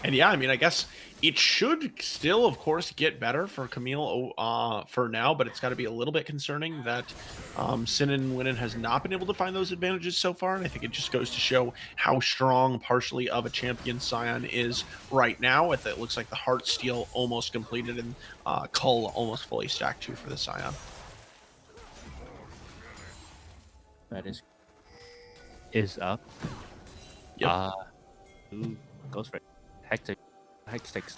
S2: And yeah, I mean, I guess it should still, of course, get better for Camille for now, but it's got to be a little bit concerning that Sin and Winnin has not been able to find those advantages so far. And I think it just goes to show how strong partially of a champion Scion is right now. It looks like the Heart Steal almost completed and Cull almost fully stacked too for the Scion.
S4: That is up.
S2: Yep.
S4: Who goes for it? Hectics.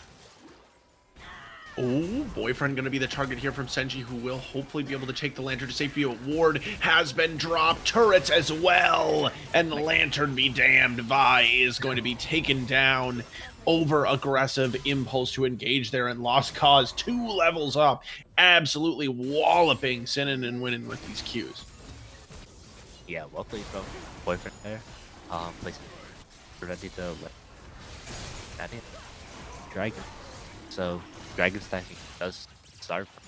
S2: Oh, Boyfriend going to be the target here from Senji, who will hopefully be able to take the Lantern to safety. A ward has been dropped. Turrets as well. And Lantern be damned. Vi is going to be taken down. Over aggressive impulse to engage there, and Lost Cause 2 levels up. Absolutely walloping Sin and Winning with these Qs.
S4: Yeah, well played from Boyfriend there. Place ready to let that in. Dragon. So Dragon stacking does start from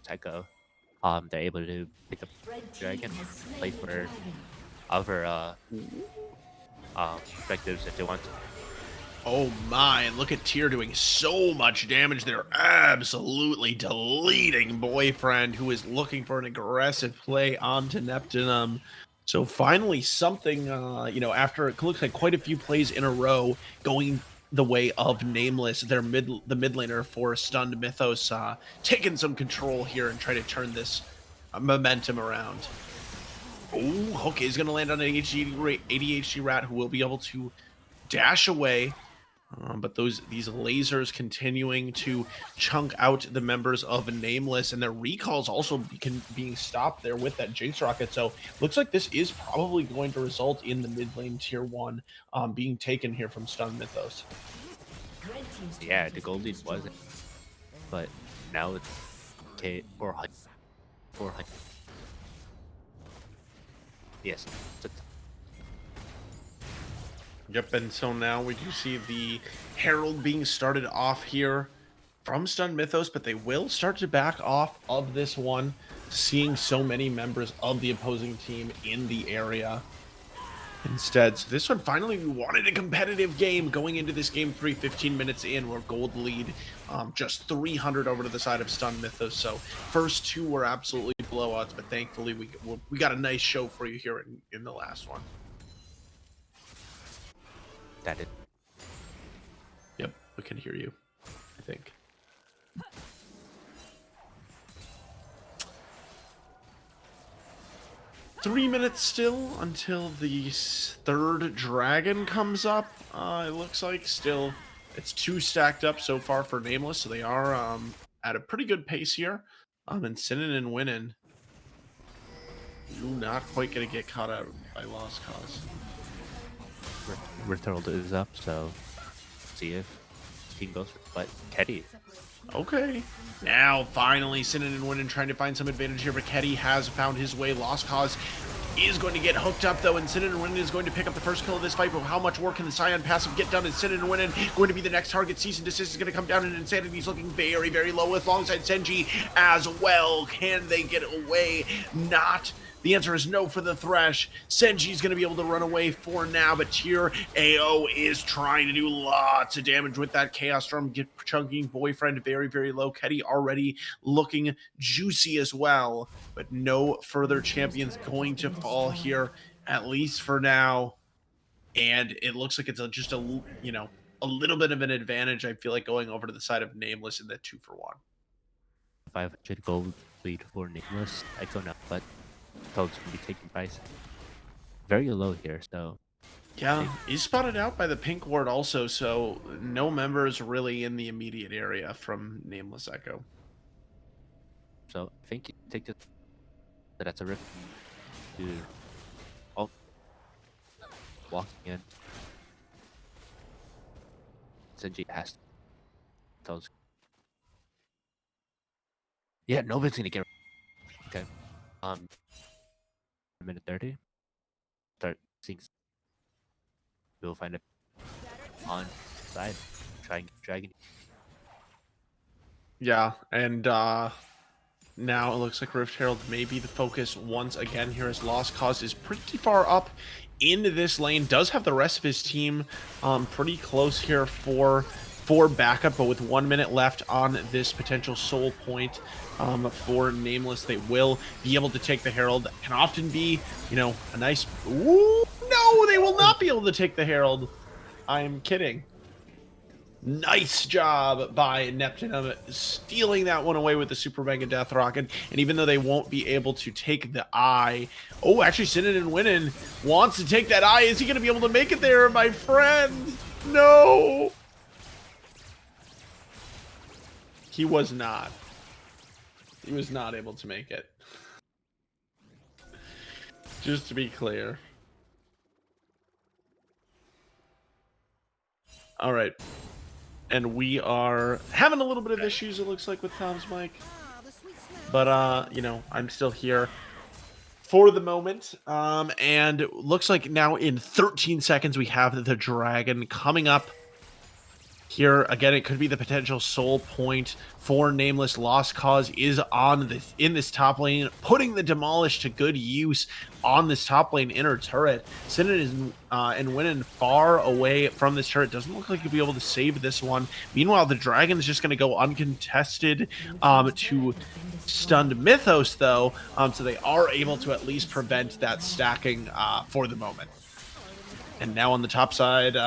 S4: Echo. They're able to pick up Dragon, play for other objectives if they want to.
S2: Oh my, and look at Tyr doing so much damage there. Absolutely deleting Boyfriend, who is looking for an aggressive play onto Neptune. So finally something, after it looks like quite a few plays in a row going the way of Nameless, the mid laner for stunned Mythos, taking some control here and try to turn this momentum around. Oh, Hook is going to land on an ADHD Rat, who will be able to dash away. But these lasers continuing to chunk out the members of Nameless, and their recalls also being stopped there with that Jinx rocket. So looks like this is probably going to result in the mid lane tier 1 being taken here from Stun Mythos.
S4: Yeah, the gold lead wasn't, but now it's okay. 400. Yes.
S2: Yep, and so now we do see the Herald being started off here from Stun Mythos, but they will start to back off of this one. seeing so many members of the opposing team in the area instead. So this one, finally, we wanted a competitive game going into this game 3, 15 minutes in. We're gold lead, just 300 over to the side of Stun Mythos. So first two were absolutely blowouts, but thankfully we got a nice show for you here in the last one.
S4: That is.
S2: Yep, we can hear you, I think. Three minutes still until the third dragon comes up. It looks like still it's 2 stacked up so far for Nameless, so they are at a pretty good pace here. And Sinning and winning. Ooh, not quite gonna get caught out by Lost Cause.
S4: Returnal is up, so see if team goes. But Keddy,
S2: Okay. Now, finally, Sinning and winning, trying to find some advantage here, but Keddy has found his way. Lost Cause is going to get hooked up, though, and Sinning and winning is going to pick up the first kill of this fight, but how much work can the Scion passive get done? And Sinning and winning going to be the next target. Cease and desist is going to come down, and Insanity's looking very, very low alongside Senji as well. Can they get away? Not. The answer is no for the Thresh. Senji's going to be able to run away for now, but Tier AO is trying to do lots of damage with that Chaos Storm. Get chunking Boyfriend very, very low. Keddy already looking juicy as well, but no further champions going to fall here, at least for now. And it looks like it's just a little bit of an advantage, I feel like, going over to the side of Nameless in the 2-for-1.
S4: 500 gold lead for Nameless. Echo now, but Toad's gonna be taking price very low here, so
S2: yeah, he's spotted out by the pink ward also, so no members really in the immediate area from Nameless Echo.
S4: I think you take this. That's a rift to walking in. Senji has Toad's. Yeah, nobody's gonna get. Okay, a minute 30. Start seeing. We'll find it on side. Try and get dragon.
S2: Yeah, and now it looks like Rift Herald may be the focus once again here, as Lost Cause is pretty far up into this lane. Does have the rest of his team pretty close here for backup, but with 1 minute left on this potential soul point for Nameless, they will be able to take the Herald. Can often be, a nice... Ooh, no, they will not be able to take the Herald. I'm kidding. Nice job by Neptune stealing that one away with the Super Mega Death Rocket. And even though they won't be able to take the eye... Oh, actually, Sinning and winning wants to take that eye. Is he going to be able to make it there, my friend? No! He was not. He was not able to make it. Just to be clear. All right. And we are having a little bit of issues, it looks like, with Tom's mic. But, I'm still here for the moment. And it looks like now in 13 seconds we have the dragon coming up. Here, again, it could be the potential soul point for Nameless. Lost Cause is in this top lane, putting the Demolish to good use on this top lane inner turret. Sinning is and winning far away from this turret. Doesn't look like he'll be able to save this one. Meanwhile, the dragon is just going to go uncontested to stunned Mythos, though, so they are able to at least prevent that stacking for the moment. And now on the top side,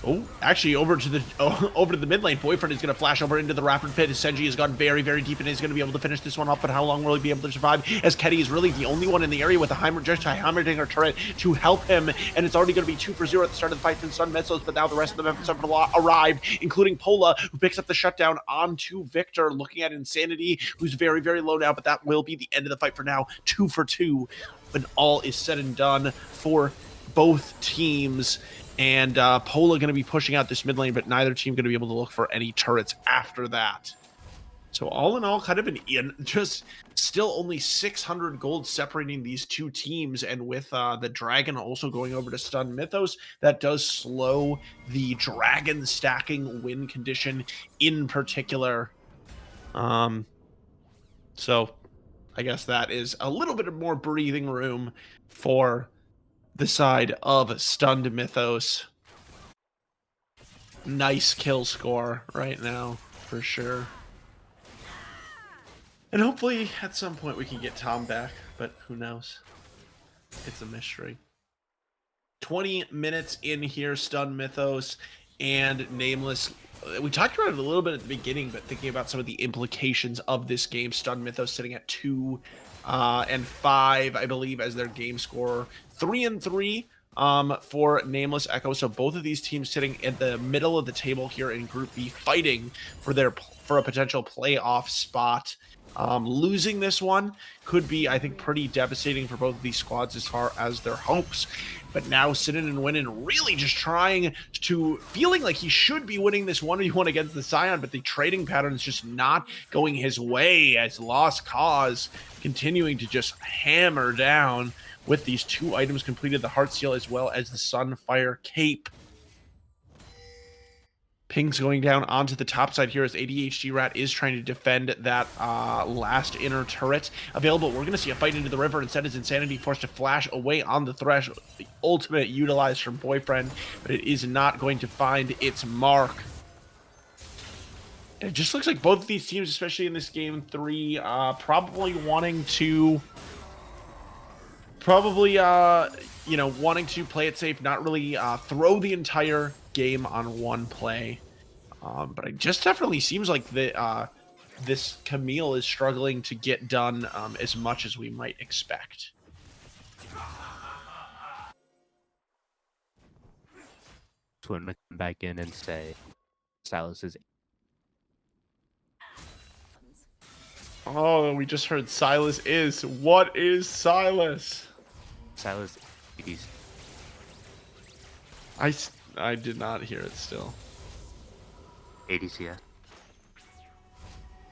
S2: oh, actually, over to the mid lane. Boyfriend is going to flash over into the Rapid Pit. Senji has gone very, very deep and is going to be able to finish this one off, but how long will he be able to survive? As Keddy is really the only one in the area with a Heimerdinger turret to help him, and it's already going to be 2-for-0 at the start of the fight from Stun Mythos, but now the rest of the members have arrived, including Pola, who picks up the shutdown onto Victor, looking at Insanity, who's very, very low now, but that will be the end of the fight for now. 2-for-2 when all is said and done for both teams. And Pola going to be pushing out this mid lane, but neither team going to be able to look for any turrets after that. So all in all, kind of just still only 600 gold separating these two teams. And with the dragon also going over to stun Mythos, that does slow the dragon stacking win condition in particular. So I guess that is a little bit more breathing room for the side of Stunned Mythos. Nice kill score right now, for sure. And hopefully at some point we can get Tom back, but who knows? It's a mystery. 20 minutes in here, Stunned Mythos and Nameless. We talked about it a little bit at the beginning, but thinking about some of the implications of this game, Stunned Mythos sitting at 2 and 5, I believe, as their game score. 3 and 3 for Nameless Echo. So both of these teams sitting at the middle of the table here in Group B, fighting for a potential playoff spot. Losing this one could be, I think, pretty devastating for both of these squads as far as their hopes. But now Sinan and Winnan really just trying to, feeling like he should be winning this 1v1 against the Scion, but the trading pattern is just not going his way, as Lost Cause continuing to just hammer down with these 2 items completed, the Heart Seal as well as the Sunfire Cape. Pings going down onto the top side here as ADHD Rat is trying to defend that last inner turret available. We're going to see a fight into the river. Instead, is Insanity forced to flash away on the Thresh. The ultimate utilized from Boyfriend, but it is not going to find its mark. And it just looks like both of these teams, especially in this game 3, probably wanting to... wanting to play it safe, not really throw the entire game on one play. But it just definitely seems like this Camille is struggling to get done as much as we might expect.
S4: So I'm going to come back in and say Silas is...
S2: Oh, we just heard Silas is. What is Silas?
S4: Silas is...
S2: I did not hear it still.
S4: ADCS.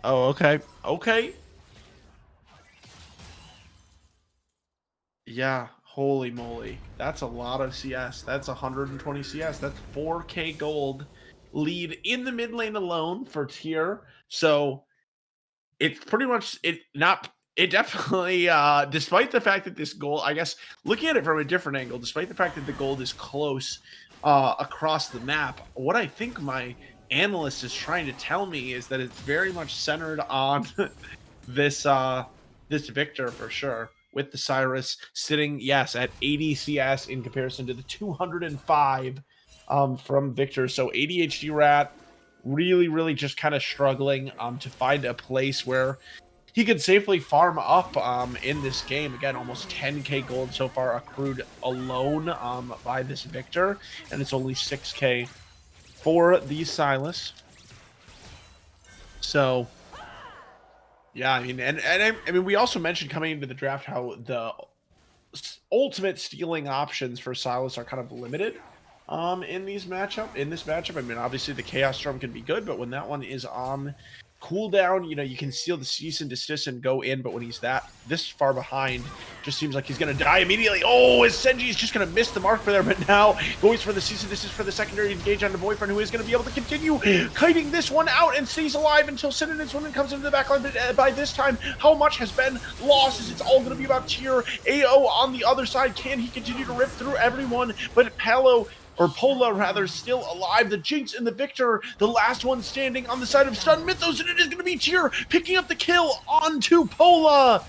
S2: Oh, okay. Okay. Yeah, holy moly. That's a lot of CS. That's 120 CS. That's 4k gold lead in the mid lane alone for tier. So it's pretty much it definitely despite the fact that this gold, I guess looking at it from a different angle, despite the fact that the gold is close across the map, what I think my analyst is trying to tell me is that it's very much centered on this Victor for sure, with the Cyrus sitting, yes, at 80 CS in comparison to the 205 from Victor. So ADHD Rat really just kind of struggling to find a place where he could safely farm up in this game. Again, almost 10k gold so far accrued alone by this Victor, and it's only 6k for the Silas. So yeah, I mean, and I mean, we also mentioned coming into the draft how the ultimate stealing options for Silas are kind of limited in this matchup. I mean, obviously the Chaos Storm can be good, but when that one is on cooldown, you know, you can steal the cease and desist and go in, but when he's this far behind, just seems like he's gonna die immediately. Oh, as Senji is just gonna miss the mark for there, but now goes for the cease and desist for the secondary engage on the Boyfriend, who is gonna be able to continue kiting this one out and stays alive until Sin and Woman comes into the backline. But by this time, how much has been lost? As it's all gonna be about tier. AO on the other side, can he continue to rip through everyone? But Pola rather, still alive. The Jinx and the Victor, the last one standing on the side of Stunned Mythos, and it is going to be Tier picking up the kill onto Pola.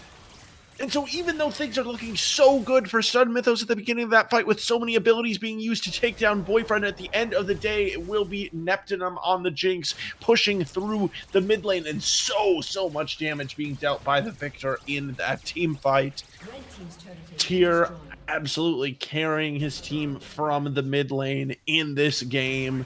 S2: And so even though things are looking so good for Stunned Mythos at the beginning of that fight, with so many abilities being used to take down Boyfriend, at the end of the day, it will be Neptunum on the Jinx, pushing through the mid lane, and so much damage being dealt by the Victor in that team fight. Tier absolutely carrying his team from the mid lane in this game.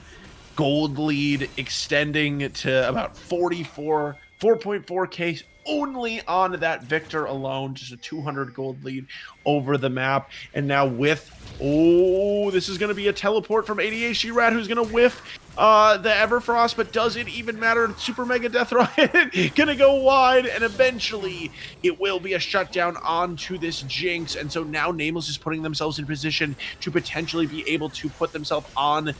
S2: Gold lead extending to about 4.4k only on that Victor alone. Just a 200 gold lead over the map. And now with, this is going to be a teleport from ADHD Rat, who's going to whiff the Everfrost, but does it even matter? Super Mega Death Riot gonna go wide, and eventually it will be a shutdown onto this Jinx. And so now Nameless is putting themselves in position to potentially be able to put themselves on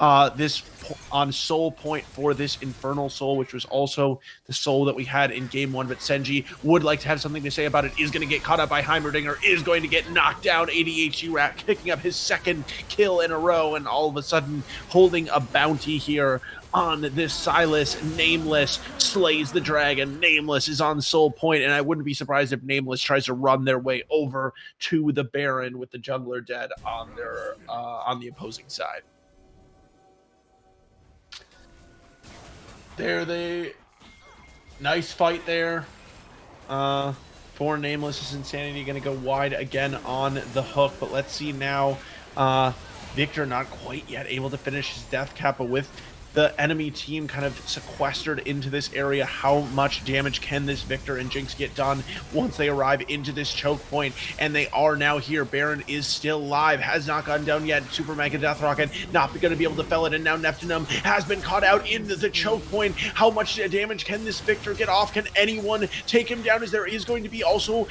S2: on soul point for this infernal soul, which was also the soul that we had in game 1. But Senji would like to have something to say about it. Is going to get caught up by Heimerdinger, is going to get knocked down. ADHD Rat picking up his second kill in a row, and all of a sudden holding a bounty here on this Silas. Nameless slays the dragon. Nameless is on soul point, and I wouldn't be surprised if Nameless tries to run their way over to the Baron with the jungler dead on their on the opposing side. Nice fight there. For Nameless's Insanity, going to go wide again on the hook, but let's see now. Victor not quite yet able to finish his death cap, but with the enemy team kind of sequestered into this area, how much damage can this Victor and Jinx get done once they arrive into this choke point? And they are now here. Baron is still live, has not gone down yet. Super Mega Death Rocket not going to be able to fell it, and now Neptunum has been caught out into the choke point. How much damage can this Victor get off? Can anyone take him down, as there is going to be also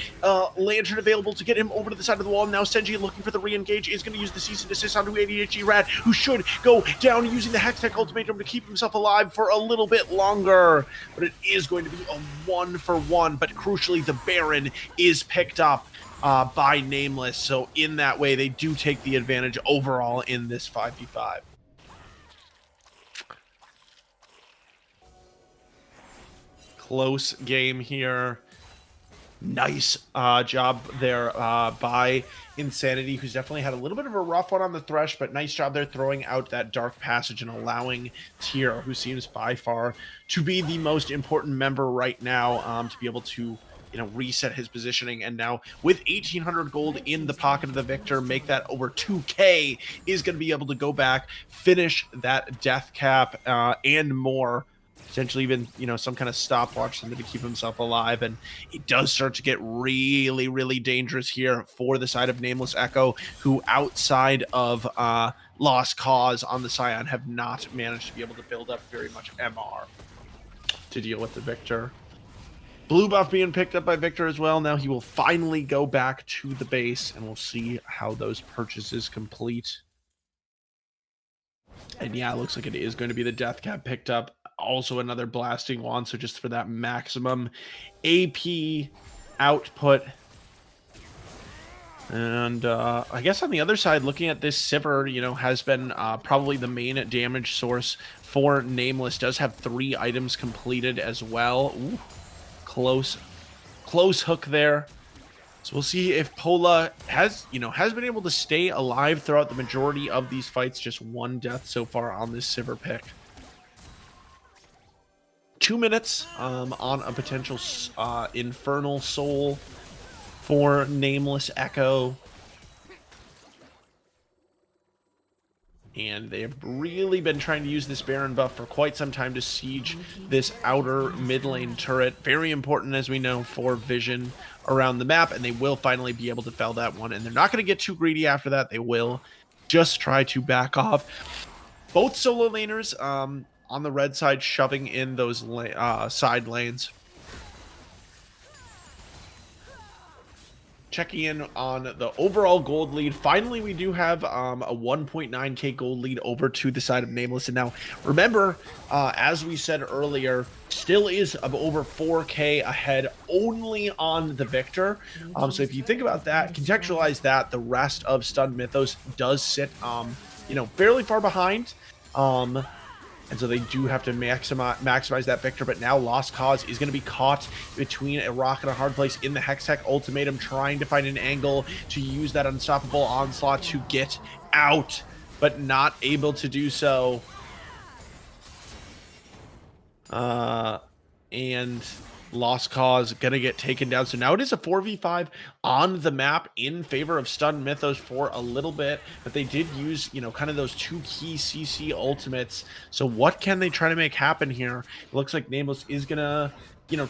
S2: Lantern available to get him over to the side of the wall? Now Senji looking for the re-engage, is going to use the cease and desist onto ADHD Rat, who should go down using the Hextech Ultimatum to keep himself alive for a little bit longer. But it is going to be a 1-for-1, but crucially the Baron is picked up by Nameless, so in that way they do take the advantage overall in this 5v5. Close game here. Nice job there by Insanity, who's definitely had a little bit of a rough one on the Thresh, but nice job there throwing out that Dark Passage and allowing Tyr, who seems by far to be the most important member right now, to be able to, you know, reset his positioning. And now with 1,800 gold in the pocket of the Victor, make that over 2K, is going to be able to go back, finish that death cap, and more. Potentially even, you know, some kind of stopwatch, something to keep himself alive. And it does start to get really, really dangerous here for the side of Nameless Echo, who outside of Lost Cause on the Scion have not managed to be able to build up very much MR to deal with the Victor. Blue buff being picked up by Victor as well. Now he will finally go back to the base, and we'll see how those purchases complete. And yeah, it looks like it is going to be the death cap picked up. Also another blasting wand, so just for that maximum AP output. And I guess on the other side, looking at this Sivir, you know, has been probably the main damage source for Nameless. Does have 3 items completed as well. Ooh, close hook there. So we'll see if Pola has been able to stay alive throughout the majority of these fights. Just 1 death so far on this Sivir pick. 2 minutes on a potential Infernal Soul for Nameless Echo. And they have really been trying to use this Baron buff for quite some time to siege this outer mid lane turret. Very important, as we know, for vision around the map, and they will finally be able to fell that one. And they're not going to get too greedy after that. They will just try to back off. Both solo laners on the red side shoving in those side lanes. Checking in on the overall gold lead. Finally, we do have a 1.9k gold lead over to the side of Nameless. And now, remember, as we said earlier, still is of over 4k ahead only on the Victor. So if you think about that, contextualize that, the rest of Stun Mythos does sit, fairly far behind. And so they do have to maximize that Victor, but now Lost Cause is going to be caught between a rock and a hard place in the Hextech Ultimatum, trying to find an angle to use that unstoppable onslaught to get out, but not able to do so. And Lost Cause gonna get taken down. So now it is a 4v5 on the map in favor of Stun Mythos for a little bit, but they did use, kind of those 2 key CC ultimates. So what can they try to make happen here? It looks like Nameless is gonna,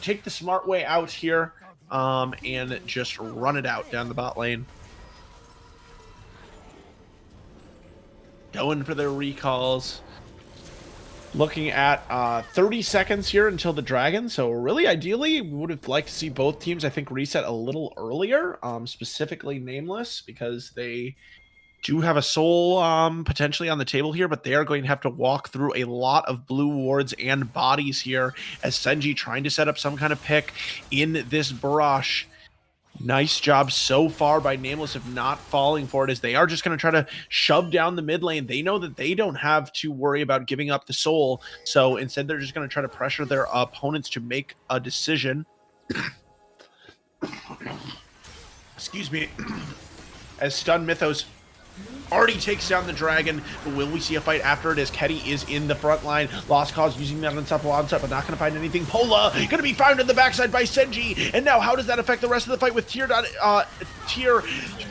S2: take the smart way out here, and just run it out down the bot lane. Going for their recalls. Looking at 30 seconds here until the Dragon. So really, ideally, we would have liked to see both teams, I think, reset a little earlier, specifically Nameless, because they do have a soul potentially on the table here, but they are going to have to walk through a lot of blue wards and bodies here as Senji trying to set up some kind of pick in this brush. Nice job so far by Nameless of not falling for it, as they are just going to try to shove down the mid lane. They know that they don't have to worry about giving up the soul, so instead they're just going to try to pressure their opponents to make a decision. Excuse me. As Stun Mythos already takes down the dragon, but will we see a fight after it as Ketty is in the front line? Lost Cause using that unstoppable onset, but not going to find anything. Pola going to be found in the backside by Senji, and now how does that affect the rest of the fight with Tyr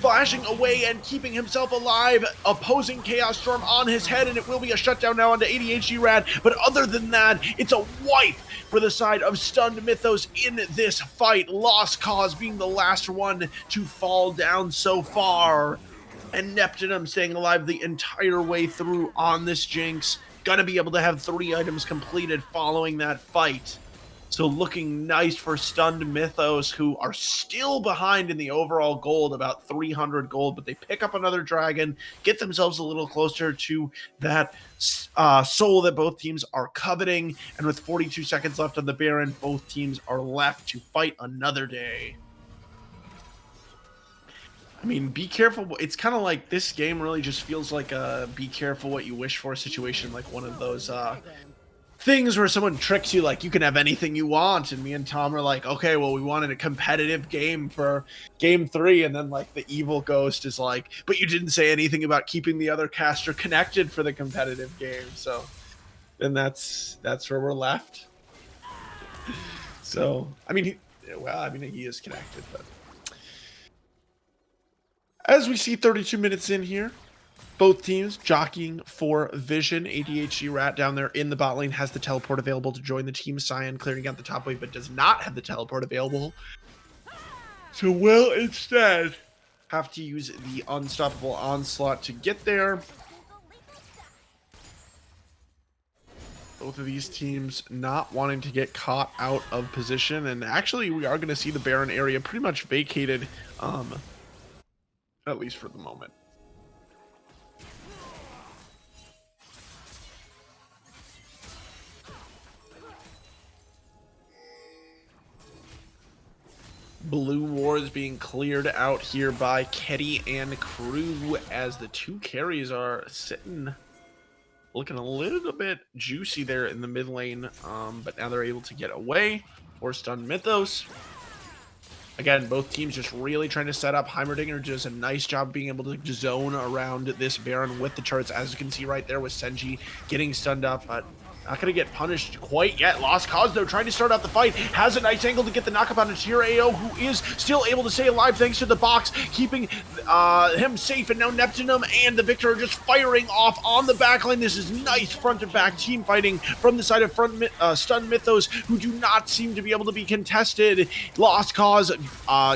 S2: flashing away and keeping himself alive, opposing Chaos Storm on his head, and it will be a shutdown now onto ADHD Rad, but other than that, it's a wipe for the side of Stunned Mythos in this fight. Lost Cause being the last one to fall down so far. And Neptunum staying alive the entire way through on this Jinx. Gonna be able to have 3 items completed following that fight. So looking nice for Stunned Mythos, who are still behind in the overall gold, about 300 gold, but they pick up another dragon, get themselves a little closer to that soul that both teams are coveting. And with 42 seconds left on the Baron, both teams are left to fight another day. I mean, be careful. It's kind of like this game really just feels like a be careful what you wish for situation, like one of those things where someone tricks you, like you can have anything you want. And me and Tom are like, okay, well, we wanted a competitive game for game 3. And then like the evil ghost is like, but you didn't say anything about keeping the other caster connected for the competitive game. So then that's where we're left. So, I mean, he is connected, but. As we see 32 minutes in here, both teams jockeying for vision. ADHD Rat down there in the bot lane has the teleport available to join the team. Cyan clearing out the top wave, but does not have the teleport available. So will instead have to use the unstoppable onslaught to get there. Both of these teams not wanting to get caught out of position. And actually, we are going to see the Baron area pretty much vacated, at least for the moment. Blue wars being cleared out here by Ketty and crew as the 2 carries are sitting, looking a little bit juicy there in the mid lane, but now they're able to get away for Stun Mythos. Again, both teams just really trying to set up. Heimerdinger does a nice job being able to zone around this Baron with the turrets, as you can see right there with Senji getting stunned up, but not going to get punished quite yet. Lost Cause, though, trying to start out the fight. Has a nice angle to get the knockup on Tyr AO, who is still able to stay alive thanks to the box, keeping him safe. And now Neptunum and the Victor are just firing off on the backline. This is nice front-to-back team fighting from the side of Stun Mythos, who do not seem to be able to be contested. Lost Cause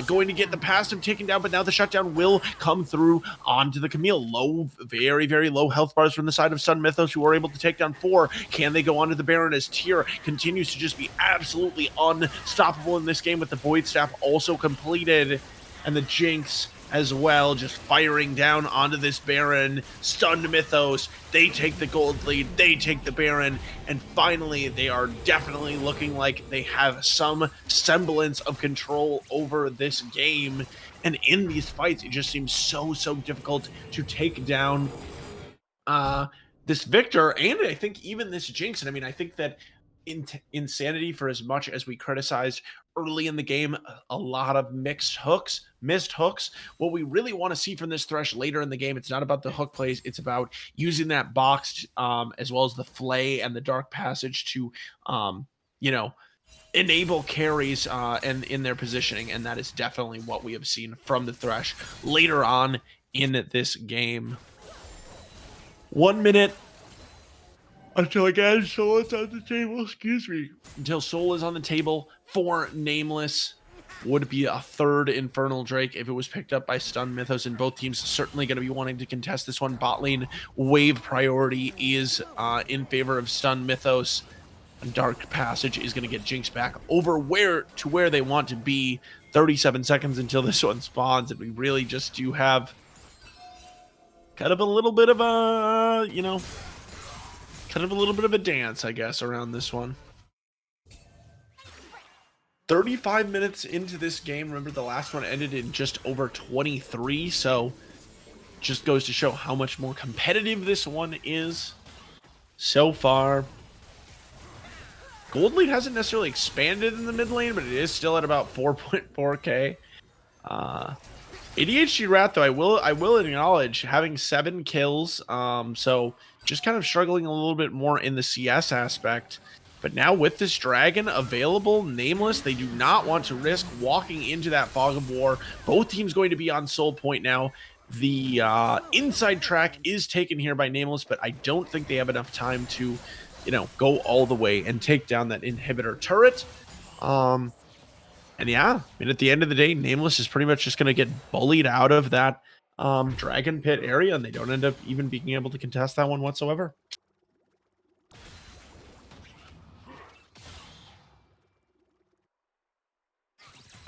S2: going to get the passive taken down, but now the shutdown will come through onto the Camille. Low, very, very low health bars from the side of Stun Mythos, who are able to take down 4. Can they go onto the Baron as Tyr continues to just be absolutely unstoppable in this game, with the Void Staff also completed, and the Jinx as well just firing down onto this Baron. Stunned Mythos, they take the gold lead, they take the Baron, and finally they are definitely looking like they have some semblance of control over this game. And in these fights, it just seems so difficult to take down this Victor, and I think even this Jinx. And I mean, I think that Insanity, for as much as we criticized early in the game, a lot of missed hooks. What we really want to see from this Thresh later in the game, it's not about the hook plays, it's about using that box as well as the Flay and the Dark Passage to, enable carries and in their positioning, and that is definitely what we have seen from the Thresh later on in this game. 1 minute until again Soul is on the table. Excuse me. Until Soul is on the table for Nameless. Would be a 3rd Infernal Drake if it was picked up by Stun Mythos, and both teams certainly going to be wanting to contest this one. Bot lane wave priority is in favor of Stun Mythos. And Dark Passage is going to get Jinx back over where they want to be. 37 seconds until this one spawns, and we really just do have kind of a little bit of a, kind of a little bit of a dance, I guess, around this one. 35 minutes into this game. Remember, the last one ended in just over 23, so just goes to show how much more competitive this one is so far. Gold lead hasn't necessarily expanded in the mid lane, but it is still at about 4.4k. ADHD Rat, though, I will acknowledge having 7 kills, so just kind of struggling a little bit more in the CS aspect. But now with this dragon available, Nameless, they do not want to risk walking into that fog of war. Both teams going to be on soul point now. The inside track is taken here by Nameless, but I don't think they have enough time to, go all the way and take down that inhibitor turret. And yeah, I mean, at the end of the day, Nameless is pretty much just going to get bullied out of that dragon pit area, and they don't end up even being able to contest that one whatsoever.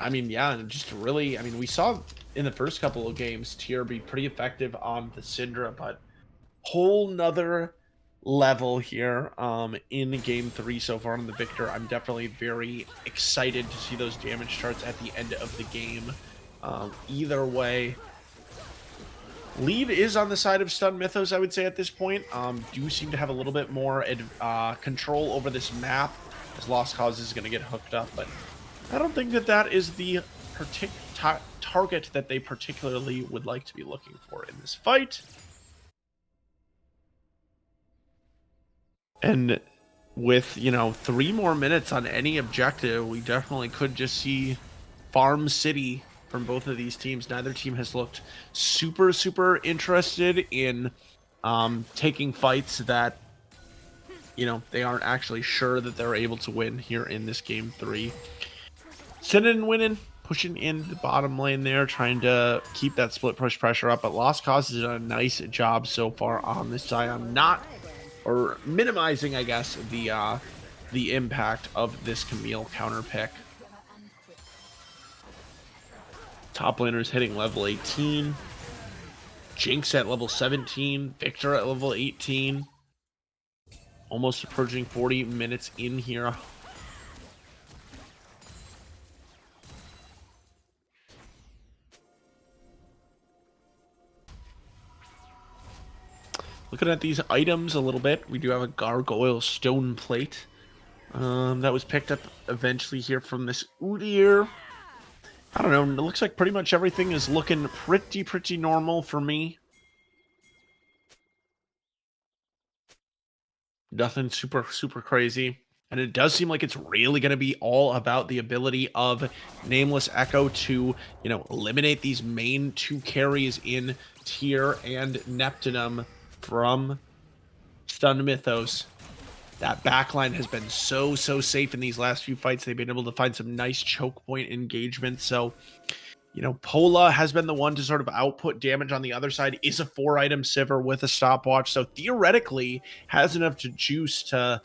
S2: I mean, yeah, and just really, I mean, we saw in the first couple of games Tier be pretty effective on the Syndra, but whole nother level here in game 3 so far on the Victor. I'm definitely very excited to see those damage charts at the end of the game. Either way, lead is on the side of Stun Mythos, I would say, at this point. Do seem to have a little bit more control over this map, as Lost Cause is going to get hooked up, but I don't think that that is the target that they particularly would like to be looking for in this fight. And with, 3 more minutes on any objective, we definitely could just see Farm City from both of these teams. Neither team has looked super, super interested in taking fights that, they aren't actually sure that they're able to win here in this game 3. Sending and winning, pushing in the bottom lane there, trying to keep that split push pressure up. But Lost Cause has done a nice job so far on this Zion, minimizing, I guess, the impact of this Camille counter pick. Top laners hitting level 18. Jinx at level 17. Victor at level 18. Almost approaching 40 minutes in here. Looking at these items a little bit, we do have a Gargoyle Stone Plate that was picked up eventually here from this Udyr. I don't know, it looks like pretty much everything is looking pretty normal for me. Nothing super crazy. And it does seem like it's really going to be all about the ability of Nameless Echo to, eliminate these main 2 carries in Tier and Neptunum from Stun Mythos. That backline has been so safe in these last few fights. They've been able to find some nice choke point engagement. So, Pola has been the one to sort of output damage on the other side. Is a 4-item Sivir with a stopwatch. So theoretically has enough to juice to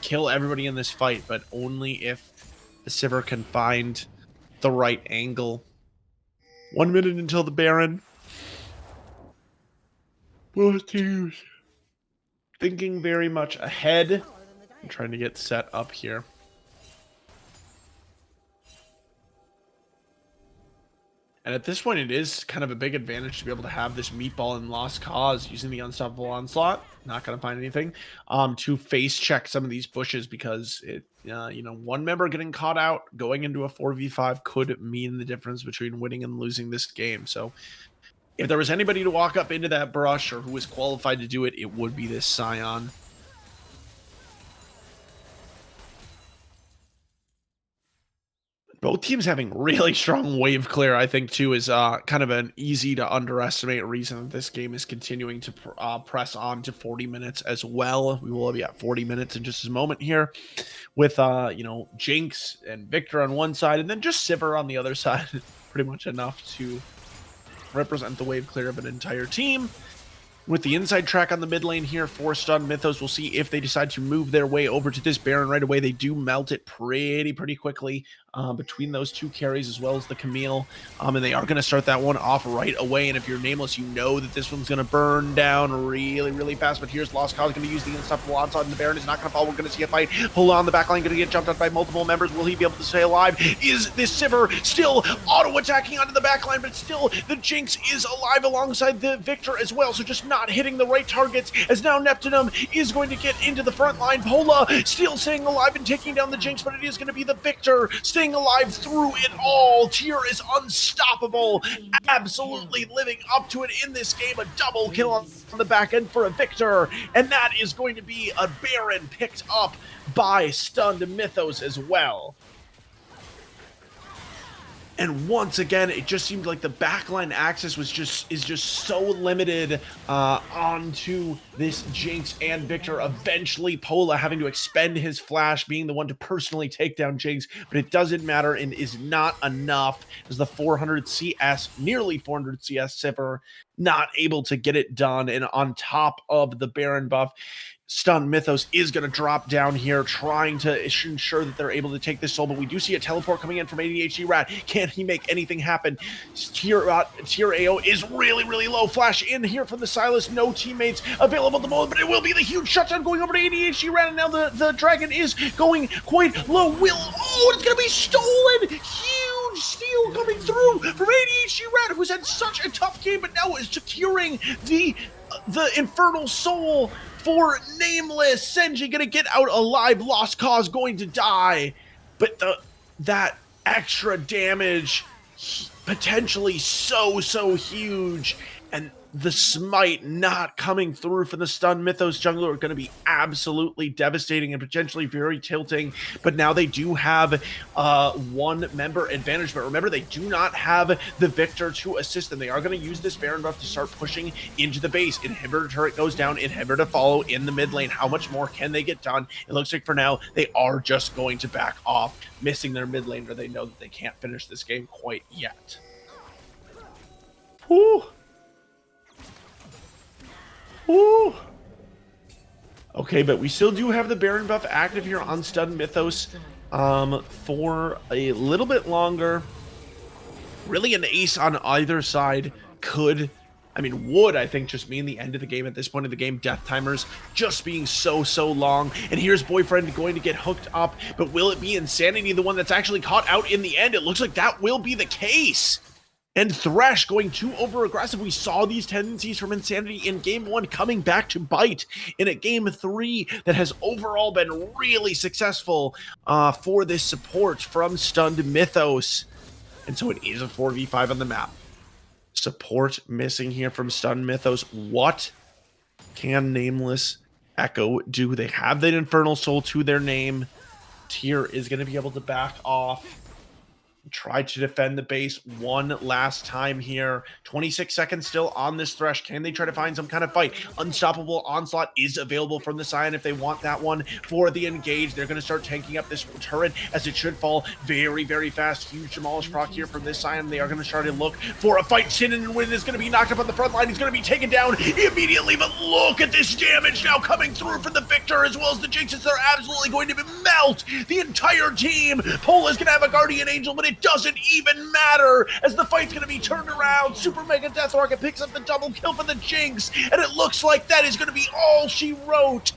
S2: kill everybody in this fight, but only if the Sivir can find the right angle. 1 minute until the Baron. Both teams thinking very much ahead. I'm trying to get set up here. And at this point, it is kind of a big advantage to be able to have this meatball in Lost Cause using the Unstoppable Onslaught. Not going to find anything. To face check some of these bushes, because it, one member getting caught out going into a 4v5 could mean the difference between winning and losing this game. So if there was anybody to walk up into that brush or who was qualified to do it, it would be this Scion. Both teams having really strong wave clear, I think, too, is kind of an easy to underestimate reason that this game is continuing to press on to 40 minutes as well. We will be at 40 minutes in just a moment here with, Jinx and Victor on one side and then just Sivir on the other side. Pretty much enough to represent the wave clear of an entire team. With the inside track on the mid lane here for Stun Mythos, we'll see if they decide to move their way over to this Baron right away. They do melt it pretty quickly. between those two carries as well as the Camille. And they are going to start that one off right away. And if you're Nameless, you know that this one's going to burn down really, really fast. But here's Lost Cause going to use the unstoppable onslaught, and the Baron is not going to fall. We're going to see a fight. Pull on the backline, going to get jumped out by multiple members. Will he be able to stay alive? Is this Sivir still auto-attacking onto the backline? But still, the Jinx is alive alongside the Victor as well. So just not hitting the right targets, as now Neptunum is going to get into the front line. Pola still staying alive and taking down the Jinx, but it is going to be the Victor staying alive through it all. Tyr is unstoppable, absolutely living up to it in this game. A double kill on the back end for a Victor, and that is going to be a Baron picked up by Stunned Mythos as well. And once again, it just seemed like the backline access is just so limited onto this Jinx and Victor. Eventually, Pola having to expend his flash, being the one to personally take down Jinx, but it doesn't matter and is not enough, as the 400 CS, nearly 400 CS Sivir, not able to get it done. And on top of the Baron buff, Stunned Mythos is going to drop down here, trying to ensure that they're able to take this soul, but we do see a teleport coming in from ADHD Rat. Can he make anything happen? Tyr AO is really, really low. Flash in here from the Silas. No teammates available at the moment, but it will be the huge shutdown going over to ADHD Rat, and now the dragon is going quite low. It's going to be stolen! Huge steal coming through from ADHD Rat, who's had such a tough game, but now is securing the Infernal Soul for Nameless. Senji gonna get out alive. Lost Cause going to die, but that extra damage potentially so huge, and the smite not coming through from the Stunned Mythos jungler are going to be absolutely devastating and potentially very tilting. But now they do have one member advantage, but remember, they do not have the Victor to assist them. They are going to use this Baron buff to start pushing into the base. Inhibitor turret goes down, Inhibitor to follow in the mid lane. How much more can they get done? It looks like for now they are just going to back off, missing their mid lane, or they know that they can't finish this game quite yet. Whew. Ooh. Okay, but we still do have the Baron buff active here on Stunned Mythos for a little bit longer. Really, an ace on either side would, I think, just mean the end of the game at this point of the game. Death timers just being so long. And here's Boyfriend going to get hooked up, but will it be Insanity the one that's actually caught out in the end? It looks like that will be the case. And Thresh going too over-aggressive. We saw these tendencies from Insanity in Game 1 coming back to bite in a Game 3 that has overall been really successful for this support from Stunned Mythos. And so it is a 4v5 on the map. Support missing here from Stunned Mythos. What can Nameless Echo do? They have that Infernal Soul to their name. Tyr is going to be able to back off. Try to defend the base one last time here. 26 seconds still on this Thresh. Can they try to find some kind of fight? Unstoppable Onslaught is available from the Scion if they want that one for the engage. They're going to start tanking up this turret, as it should fall very fast. Huge demolish proc here from this Scion. They are going to try to look for a fight. Sin and Win is going to be knocked up on the front line. He's going to be taken down immediately, but look at this damage now coming through for the Victor as well as the Jinxes. They're absolutely going to melt the entire team. Pola's going to have a Guardian Angel, but it doesn't even matter, as the fight's going to be turned around. Super Mega Death Rocket picks up the double kill for the Jinx, and it looks like that is going to be all she wrote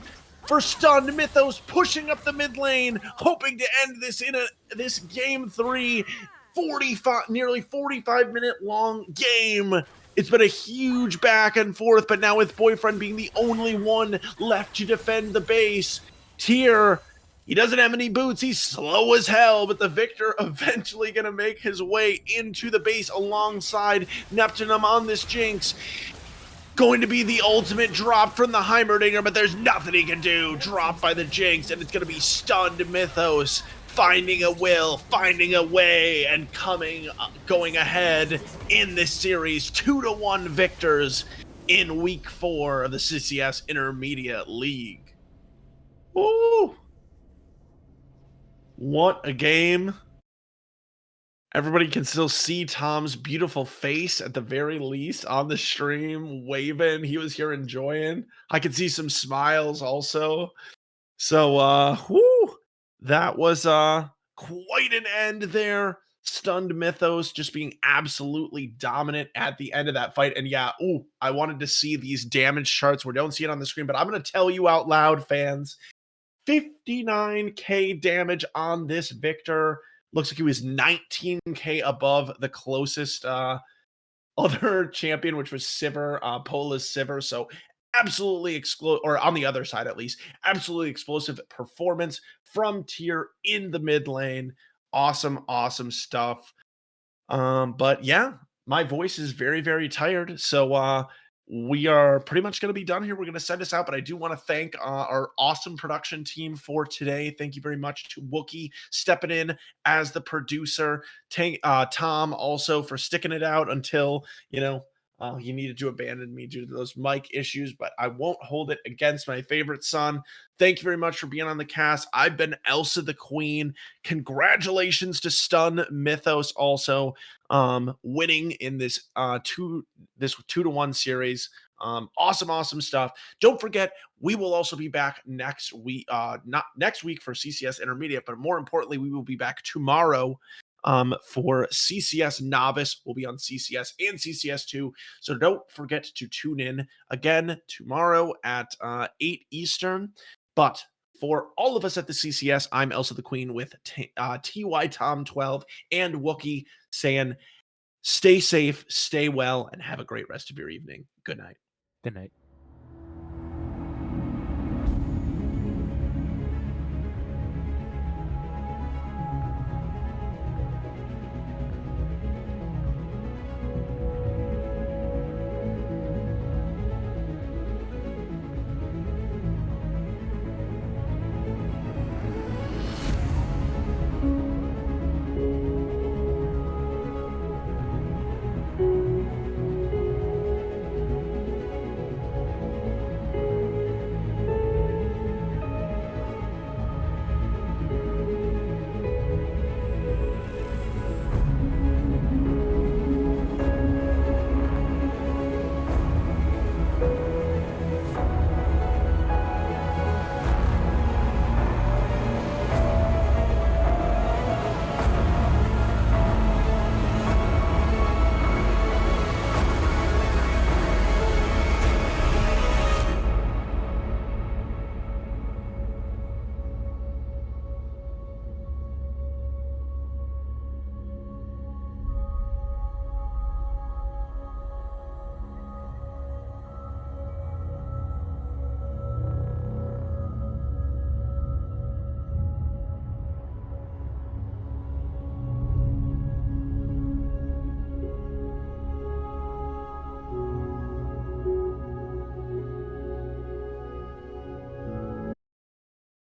S2: for Stunned Mythos, pushing up the mid lane, hoping to end this in this Game 3, nearly 45-minute long game. It's been a huge back and forth, but now with Boyfriend being the only one left to defend the base, Tyr, he doesn't have any boots. He's slow as hell, but the Victor eventually going to make his way into the base alongside Neptunum on this Jinx. Going to be the ultimate drop from the Heimerdinger, but there's nothing he can do. Dropped by the Jinx, and it's going to be Stunned Mythos finding a will, finding a way, and going ahead in this series. 2-1 victors in Week 4 of the CCS Intermediate League. Ooh! What a game. Everybody can still see Tom's beautiful face at the very least on the stream, waving. He was here enjoying. I could see some smiles also. So, that was quite an end there. Stunned Mythos just being absolutely dominant at the end of that fight. And yeah, ooh, I wanted to see these damage charts. We don't see it on the screen, but I'm going to tell you out loud, fans. 59k damage on this Victor. Looks like he was 19k above the closest other champion, which was Sivir, Pola's Sivir. So absolutely explosive, or on the other side at least, absolutely explosive performance from Tier in the mid lane. Awesome, awesome stuff. But yeah, my voice is very, very tired. So we are pretty much going to be done here. We're going to send this out, but I do want to thank our awesome production team for today. Thank you very much to Wookie stepping in as the producer. Tom also for sticking it out until, he needed to abandon me due to those mic issues, but I won't hold it against my favorite son. Thank you very much for being on the cast. I've been Elsa the Queen. Congratulations to Stun Mythos also winning in this 2-1 series. Awesome stuff. Don't forget, we will also be back next week, not next week for CCS Intermediate, but more importantly, we will be back tomorrow for CCS Novice. Will be on CCS and CCS2. So don't forget to tune in again tomorrow at 8 Eastern. But for all of us at the CCS, I'm Elsa the Queen with TY Tom 12 and Wookie saying stay safe, stay well, and have a great rest of your evening. Good night.
S3: Good night.